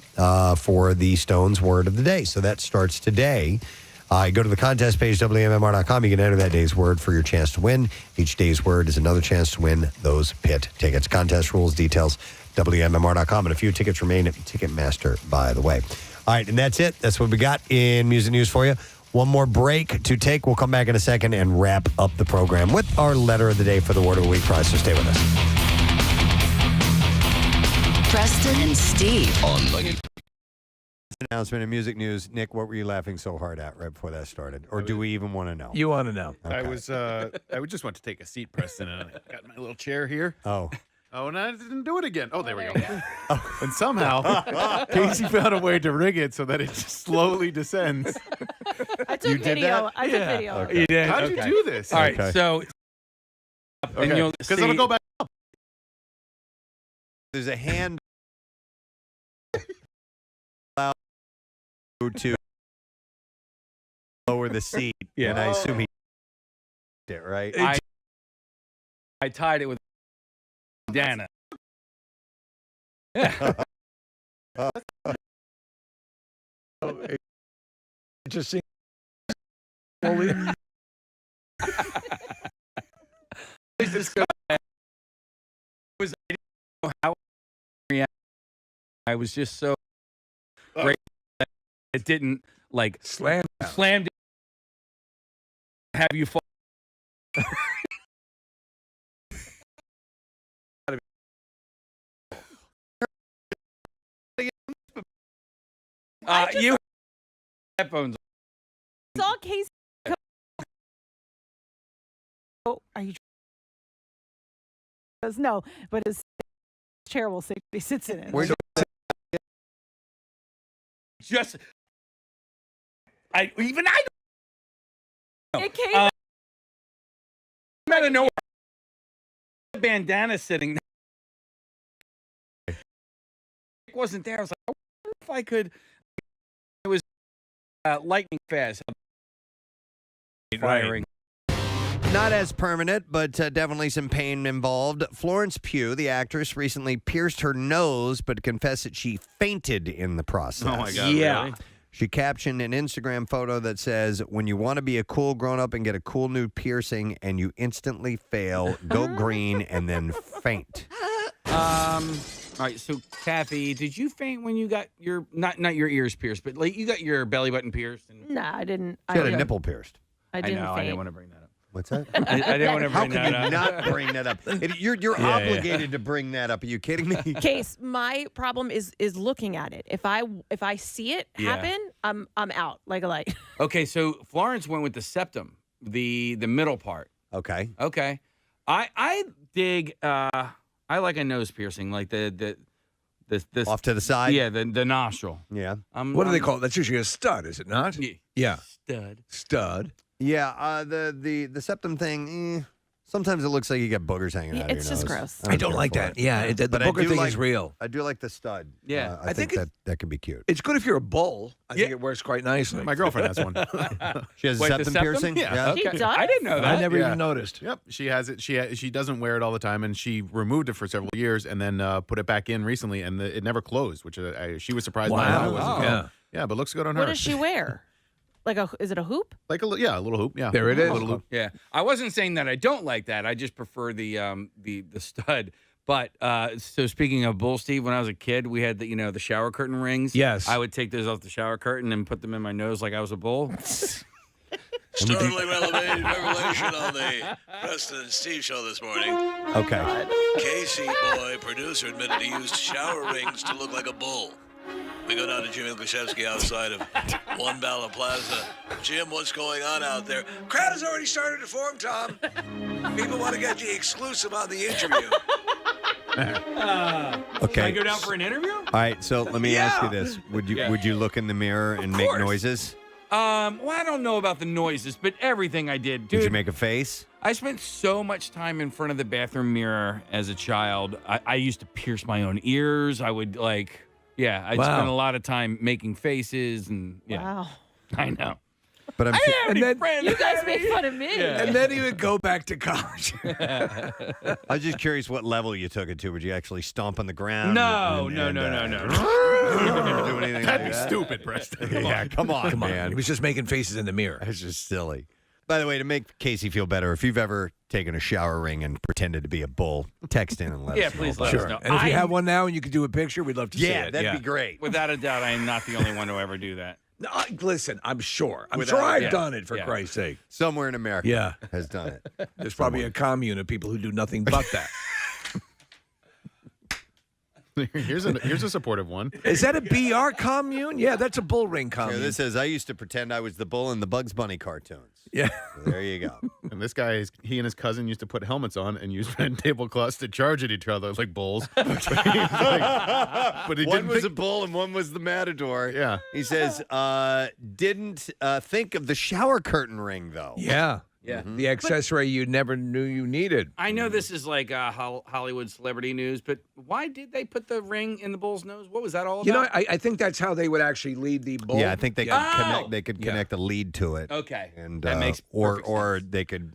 for the Stones word of the day. So that starts today. Go to the contest page, WMMR.com. You can enter that day's word for your chance to win. Each day's word is another chance to win those pit tickets. Contest rules, details, WMMR.com. And a few tickets remain at Ticketmaster, by the way. All right, and that's it. That's what we got in music news for you. One more break to take. We'll come back in a second and wrap up the program with our letter of the day for the Word of the Week prize. So stay with us. Preston and Steve. Announcement in music news. Nick, what were you laughing so hard at right before that started? Or do we even want to know? You want to know. Okay. I would just want to take a seat, Preston, and I got my little chair here. Oh, and I didn't do it again. Oh, there we go. And somehow, Casey found a way to rig it so that it just slowly descends. I took video. I took video. Okay. You did? How'd you do this? All right, so... Because it'll go back up. There's a hand to lower the seat. Yeah. And I assume he did, right? I tied it with Dana. Yeah. Interesting. I was just so great that it didn't like slammed it, have you fall. You have headphones. Saw Casey. Oh, are you? No, but his chair will sit. He sits in it. Where Just, I don't. It came out of nowhere. Bandana sitting there. It wasn't there. I was like, I wonder if I could. It was lightning fast. Firing. Not as permanent, but definitely some pain involved. Florence Pugh, the actress, recently pierced her nose, but confessed that she fainted in the process. Oh, my God. Yeah. Really? She captioned an Instagram photo that says, "When you want to be a cool grown-up and get a cool new piercing and you instantly fail, go green and then faint." All right, so Kathy, did you faint when you got your not your ears pierced, but like you got your belly button pierced? And... No, I didn't. She had a nipple pierced. I didn't. I faint. didn't want to bring that up. What's that? I didn't want to How bring can that you up. not bring that up? You're obligated to bring that up. Are you kidding me? Case, my problem is looking at it. If I see it happen, I'm out like a light. Okay, so Florence went with the septum, the middle part. Okay. I dig. I like a nose piercing, like the off to the side. Yeah, the nostril. Yeah. What do they call it? That's usually a stud, is it not? Yeah. Stud. Stud. Yeah, the septum thing, Sometimes it looks like you got boogers hanging out of your It's nose. just gross. I don't like that. Yeah, the But I booger do thing like- is real. I do like the stud. Yeah. I think that could be cute. It's good if you're a bull. I think it works quite nicely. My girlfriend has one. She has a Wait, the septum septum? piercing? Yeah. She Okay. does? I didn't know that. I never even noticed. Yep, she has it. She doesn't wear it all the time, and she removed it for several years, and then put it back in recently, and it never closed, which she was surprised by. Wow. I wasn't. Yeah. Yeah, but looks good on her. What does she wear? Is it a hoop? Like a little hoop. Yeah, There it is. A little hoop. Yeah, I wasn't saying that I don't like that. I just prefer the stud. But so speaking of bull, Steve, when I was a kid, we had the shower curtain rings. Yes. I would take those off the shower curtain and put them in my nose like I was a bull. Startling revelation on the Preston and Steve show this morning. Okay. Casey Boy, producer, admitted he used shower rings to look like a bull. We go down to Jimmy Lukaszewski outside of One Ballot Plaza. Jim, what's going on out there? Crowd has already started to form, Tom. People want to get the exclusive on the interview. Okay. Can I go down for an interview? All right, so let me ask you this. Would you look in the mirror and make course. noises? Well, I don't know about the noises, but everything I did, dude. Did you make a face? I spent so much time in front of the bathroom mirror as a child. I used to pierce my own ears. I would I'd spend a lot of time making faces and Wow. I know. But I'm I sure- didn't have any friends. You guys make fun of me. Yeah. And then he would go back to college. I was just curious what level you took it to. Would you actually stomp on the ground? No. You never do anything That'd like be that? stupid, Preston. Yeah, come on, man. He was just making faces in the mirror. It's just silly. By the way, to make Casey feel better, if you've ever taken a shower ring and pretended to be a bull, text in and let us know. please about let it. us know. And if you have one now and you could do a picture, we'd love to see Yeah, it. that'd be great. Without a doubt, I am not the only one to ever do that. No, listen, I'm sure. I'm Without sure a I've doubt. done it, for Yeah. Christ's sake. Somewhere in America Yeah. has done it. There's probably a commune of people who do nothing but that. Here's a supportive one. Is that a BR commune? Yeah, that's a bull ring Here, commune. this says, I used to pretend I was the bull in the Bugs Bunny cartoons. Yeah. So there you go. And this guy, he and his cousin used to put helmets on and use red tablecloths to charge at each other like bulls. But he One didn't was a think, bull and one was the matador. Yeah. He says, didn't think of the shower curtain ring, though. Yeah. Yeah. The accessory you never knew you needed. I know this is like Hollywood celebrity news, but why did they put the ring in the bull's nose? What was that all about? You know, I think that's how they would actually lead the bull. Yeah, I think they could Oh! connect. They could connect a lead to it. Okay. And That makes or they could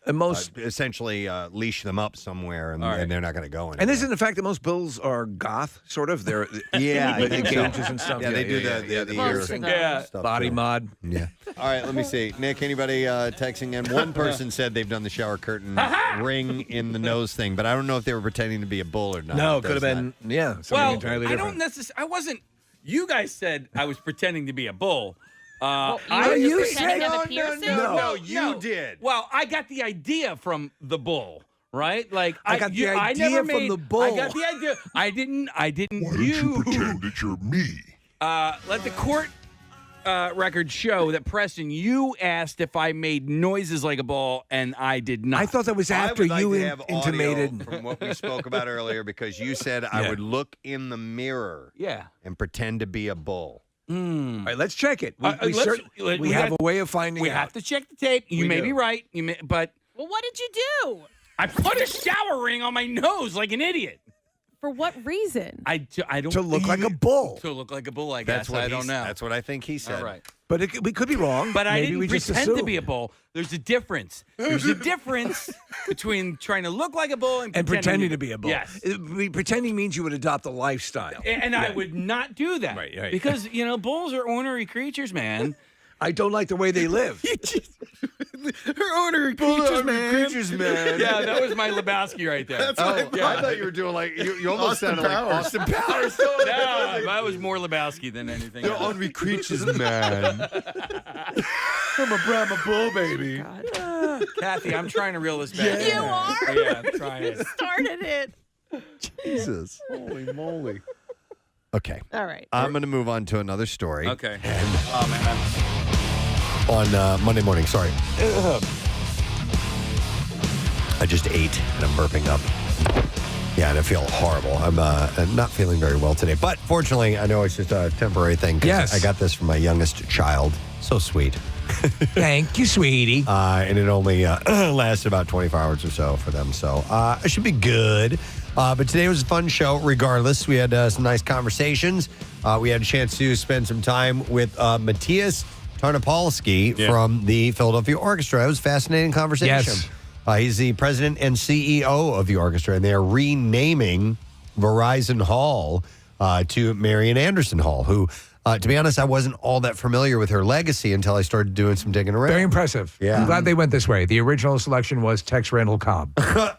And most essentially leash them up somewhere, and, All right. and they're not going to go anywhere. and isn't the fact that most bulls are goth, sort of? They're Yeah, I the think so. cages and stuff. Yeah, they do the Most ear of them. Yeah. stuff body too. mod. Yeah. All right, let me see. Nick, anybody texting in? One person said they've done the shower curtain ring in the nose thing, but I don't know if they were pretending to be a bull or not. No, It it could have does been, not. yeah, something Well, entirely I different. don't necessarily. I wasn't. You guys said I was pretending to be a bull. You said no, No, you did. Well, I got the idea from the bull, right? Like I got the I idea never from made, the bull. I got the idea. I didn't. Why don't you pretend that you're me? Let the court record show that Preston, you asked if I made noises like a bull, and I did not. I thought that was I after would like you to have audio intimated. from what we spoke about earlier, because you said I Yeah. would look in the mirror Yeah. and pretend to be a bull. All right, let's check it. We we have got- a way of finding We out. have to check the tape. You We may do. be right. But Well, what did you do? I put a shower ring on my nose like an idiot. For what reason? I don't To look like a bull. To look like a bull, I That's guess. what I don't know. That's what I think he said. All right. But we could be wrong. But I Maybe didn't we just pretend to assumed. be a bull. There's a difference. There's a difference between trying to look like a bull and pretending to be a bull. Yes. Pretending means you would adopt a lifestyle. And I would not do that. Right. Because, bulls are ornery creatures, man. I don't like the way they live. her ornery creatures, man. Yeah, that was my Lebowski right there. That's what I thought you were doing like you almost Austin sounded like Powers. Austin Powers. No, that was more Lebowski than anything They're else. ornery creatures, man. I'm a Brahma bull, baby. Kathy, I'm trying to reel this back. You are? Yeah, I'm trying. Started it. Jesus. Holy moly. Okay. All right. I'm going to move on to another story. Okay. Oh, man. On Monday morning, sorry. I just ate and I'm burping up. Yeah, and I feel horrible. I'm not feeling very well today. But fortunately, I know it's just a temporary thing. 'Cause Yes. I got this from my youngest child. So sweet. Thank you, sweetie. And it only lasted about 24 hours or so for them. So it should be good. But today was a fun show. Regardless, we had some nice conversations. We had a chance to spend some time with Matias Tarnopolski from the Philadelphia Orchestra. It was a fascinating conversation. Yes. He's the president and CEO of the orchestra, and they are renaming Verizon Hall to Marian Anderson Hall, who, to be honest, I wasn't all that familiar with her legacy until I started doing some digging around. Very impressive. Yeah. I'm glad they went this way. The original selection was Tex Randall Cobb,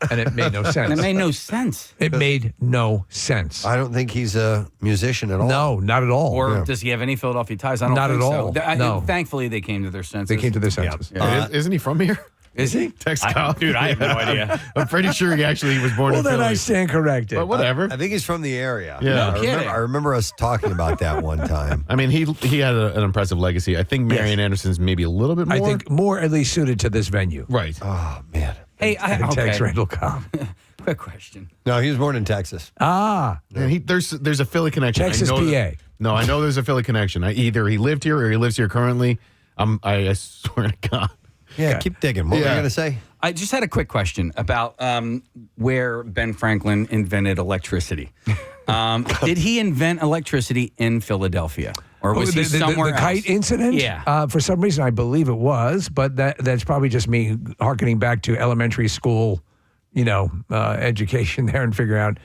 and it made no sense. It made no sense. It made no sense. I don't think he's a musician at all. No, not at all. Or does he have any Philadelphia ties? I don't Not think at all. so. No. Thankfully, they came to their senses. They came to their senses. Yeah. Isn't he from here? Is he? Tex I- Cobb? dude, I have no idea. I'm pretty sure he actually was born Well, in then Philly. I stand corrected. But whatever. I think he's from the area. Yeah. No I remember us talking about that one time. I mean, he had an impressive legacy. I think Marian Anderson's maybe a little bit more. I think more at least suited to this venue. Right. Oh, man. Hey, Than Tex Randall Cobb. Quick question. No, he was born in Texas. And there's a Philly connection. Texas, I know PA. No, I know there's a Philly connection. Either he lived here or he lives here currently. I swear to God. Yeah, keep digging. What were you going to say? I just had a quick question about where Ben Franklin invented electricity. Did he invent electricity in Philadelphia? Or was he somewhere the kite else? incident? Yeah. For some reason, I believe it was, but that's probably just me hearkening back to elementary school, education there and figuring out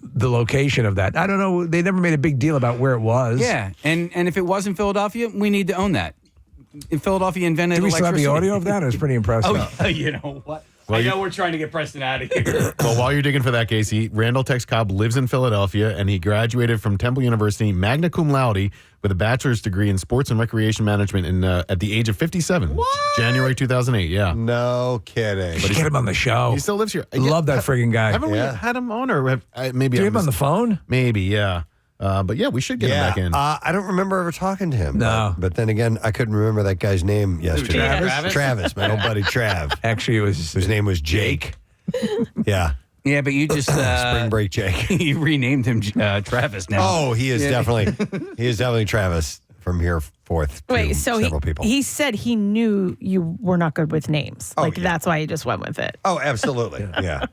the location of that. I don't know. They never made a big deal about where it was. Yeah, and if it was in Philadelphia, we need to own that. In Philadelphia invented Do we still have the electricity. audio of that? It was pretty impressive. Oh, you know what? Well, I know we're trying to get Preston out of here. Well, while you're digging for that, Casey, Randall Tex Cobb lives in Philadelphia, and he graduated from Temple University magna cum laude with a bachelor's degree in sports and recreation management at the age of 57. What? January 2008, yeah. No kidding. We should get him on the show. He still lives here. Love that friggin' guy. Haven't we had him on, or maybe Do you I have him on the phone? Maybe, yeah. But yeah, we should get him back in. I don't remember ever talking to him. No. But then again, I couldn't remember that guy's name yesterday. Travis? Travis, my old buddy Trav. Actually, it was Whose name was Jake. Yeah. Yeah, but you just Spring break Jake. you renamed him Travis now. Oh, he is definitely Travis from here forth. To Wait, so several people. he said he knew you were not good with names. Oh, Like that's why he just went with it. Oh, absolutely. Yeah.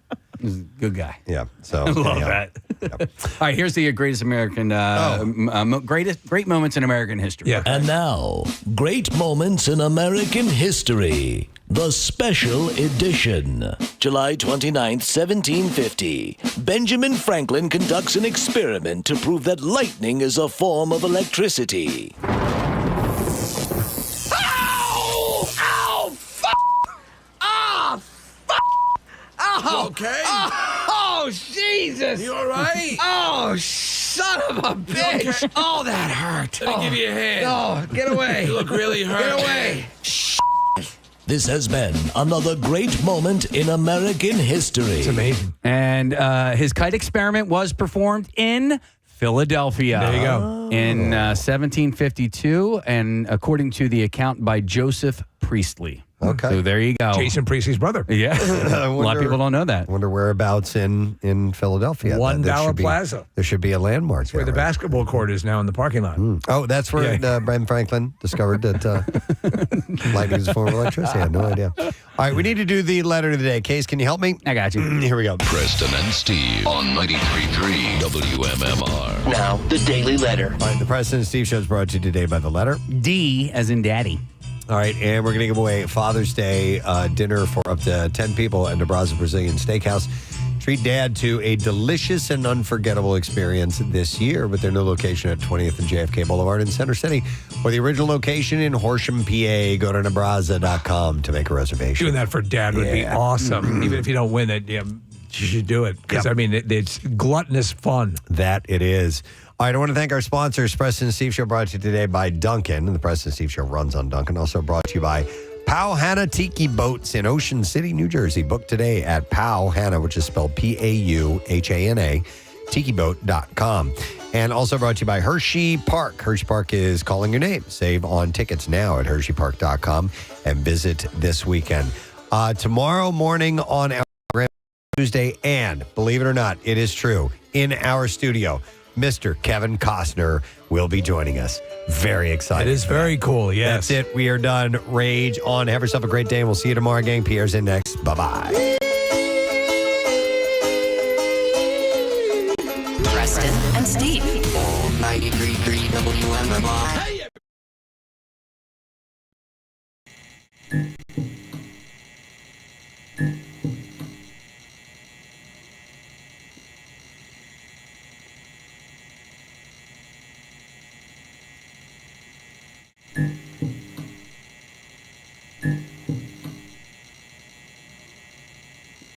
Good guy. Yeah. So I love anyhow. that. All right, here's the greatest American, great moments in American history. Yeah. And now, Great Moments in American History, the special edition. July 29th, 1750. Benjamin Franklin conducts an experiment to prove that lightning is a form of electricity. Oh, okay. Oh, Jesus. You all right? Oh, son of a bitch. Oh, that hurt. Let me give you a hand. Oh, get away. You look really hurt. Get away. This has been another great moment in American history. It's amazing. And his kite experiment was performed in Philadelphia. There you go. In 1752, and according to the account by Joseph Priestley. Okay. So there you go. Jason Priestley's brother. Yeah. A lot of people don't know that. I wonder whereabouts in Philadelphia. One There Dollar should be- Plaza. There should be a landmark Where the there, right? basketball court is now in the parking lot. Oh, that's where Ben Franklin discovered that lightning is a form of electricity. I had no idea. All right, we need to do the letter of the day. Case, can you help me? I got you. Here we go. Preston and Steve on 93.3 WMMR. Now, the Daily Letter. All right, the Preston and Steve Show is brought to you today by the letter D as in daddy. All right, and we're going to give away Father's Day dinner for up to 10 people at Nebraska Brazilian Steakhouse. Treat Dad to a delicious and unforgettable experience this year with their new location at 20th and JFK Boulevard in Center City, or the original location in Horsham, PA. Go to Nebraska.com to make a reservation. Doing that for Dad would be awesome. Even if you don't win it, you should do it. Because, I mean, it's gluttonous fun. That it is. All right, I want to thank our sponsors. Preston and Steve Show brought to you today by Duncan. The Preston and Steve Show runs on Duncan. Also brought to you by Powhannah Tiki Boats in Ocean City, New Jersey. Book today at Powhannah, which is spelled P-A-U-H-A-N-A, tikiboat.com. And also brought to you by Hershey Park. Hershey Park is calling your name. Save on tickets now at hersheypark.com and visit this weekend. Tomorrow morning on our program, Tuesday, and believe it or not, it is true, in our studio, Mr. Kevin Costner will be joining us. Very excited. It is very cool, yes. That's it. We are done. Rage on. Have yourself a great day, and we'll see you tomorrow, gang. Pierre's in next. Bye-bye. Preston and Steve. 93.3 WMMR.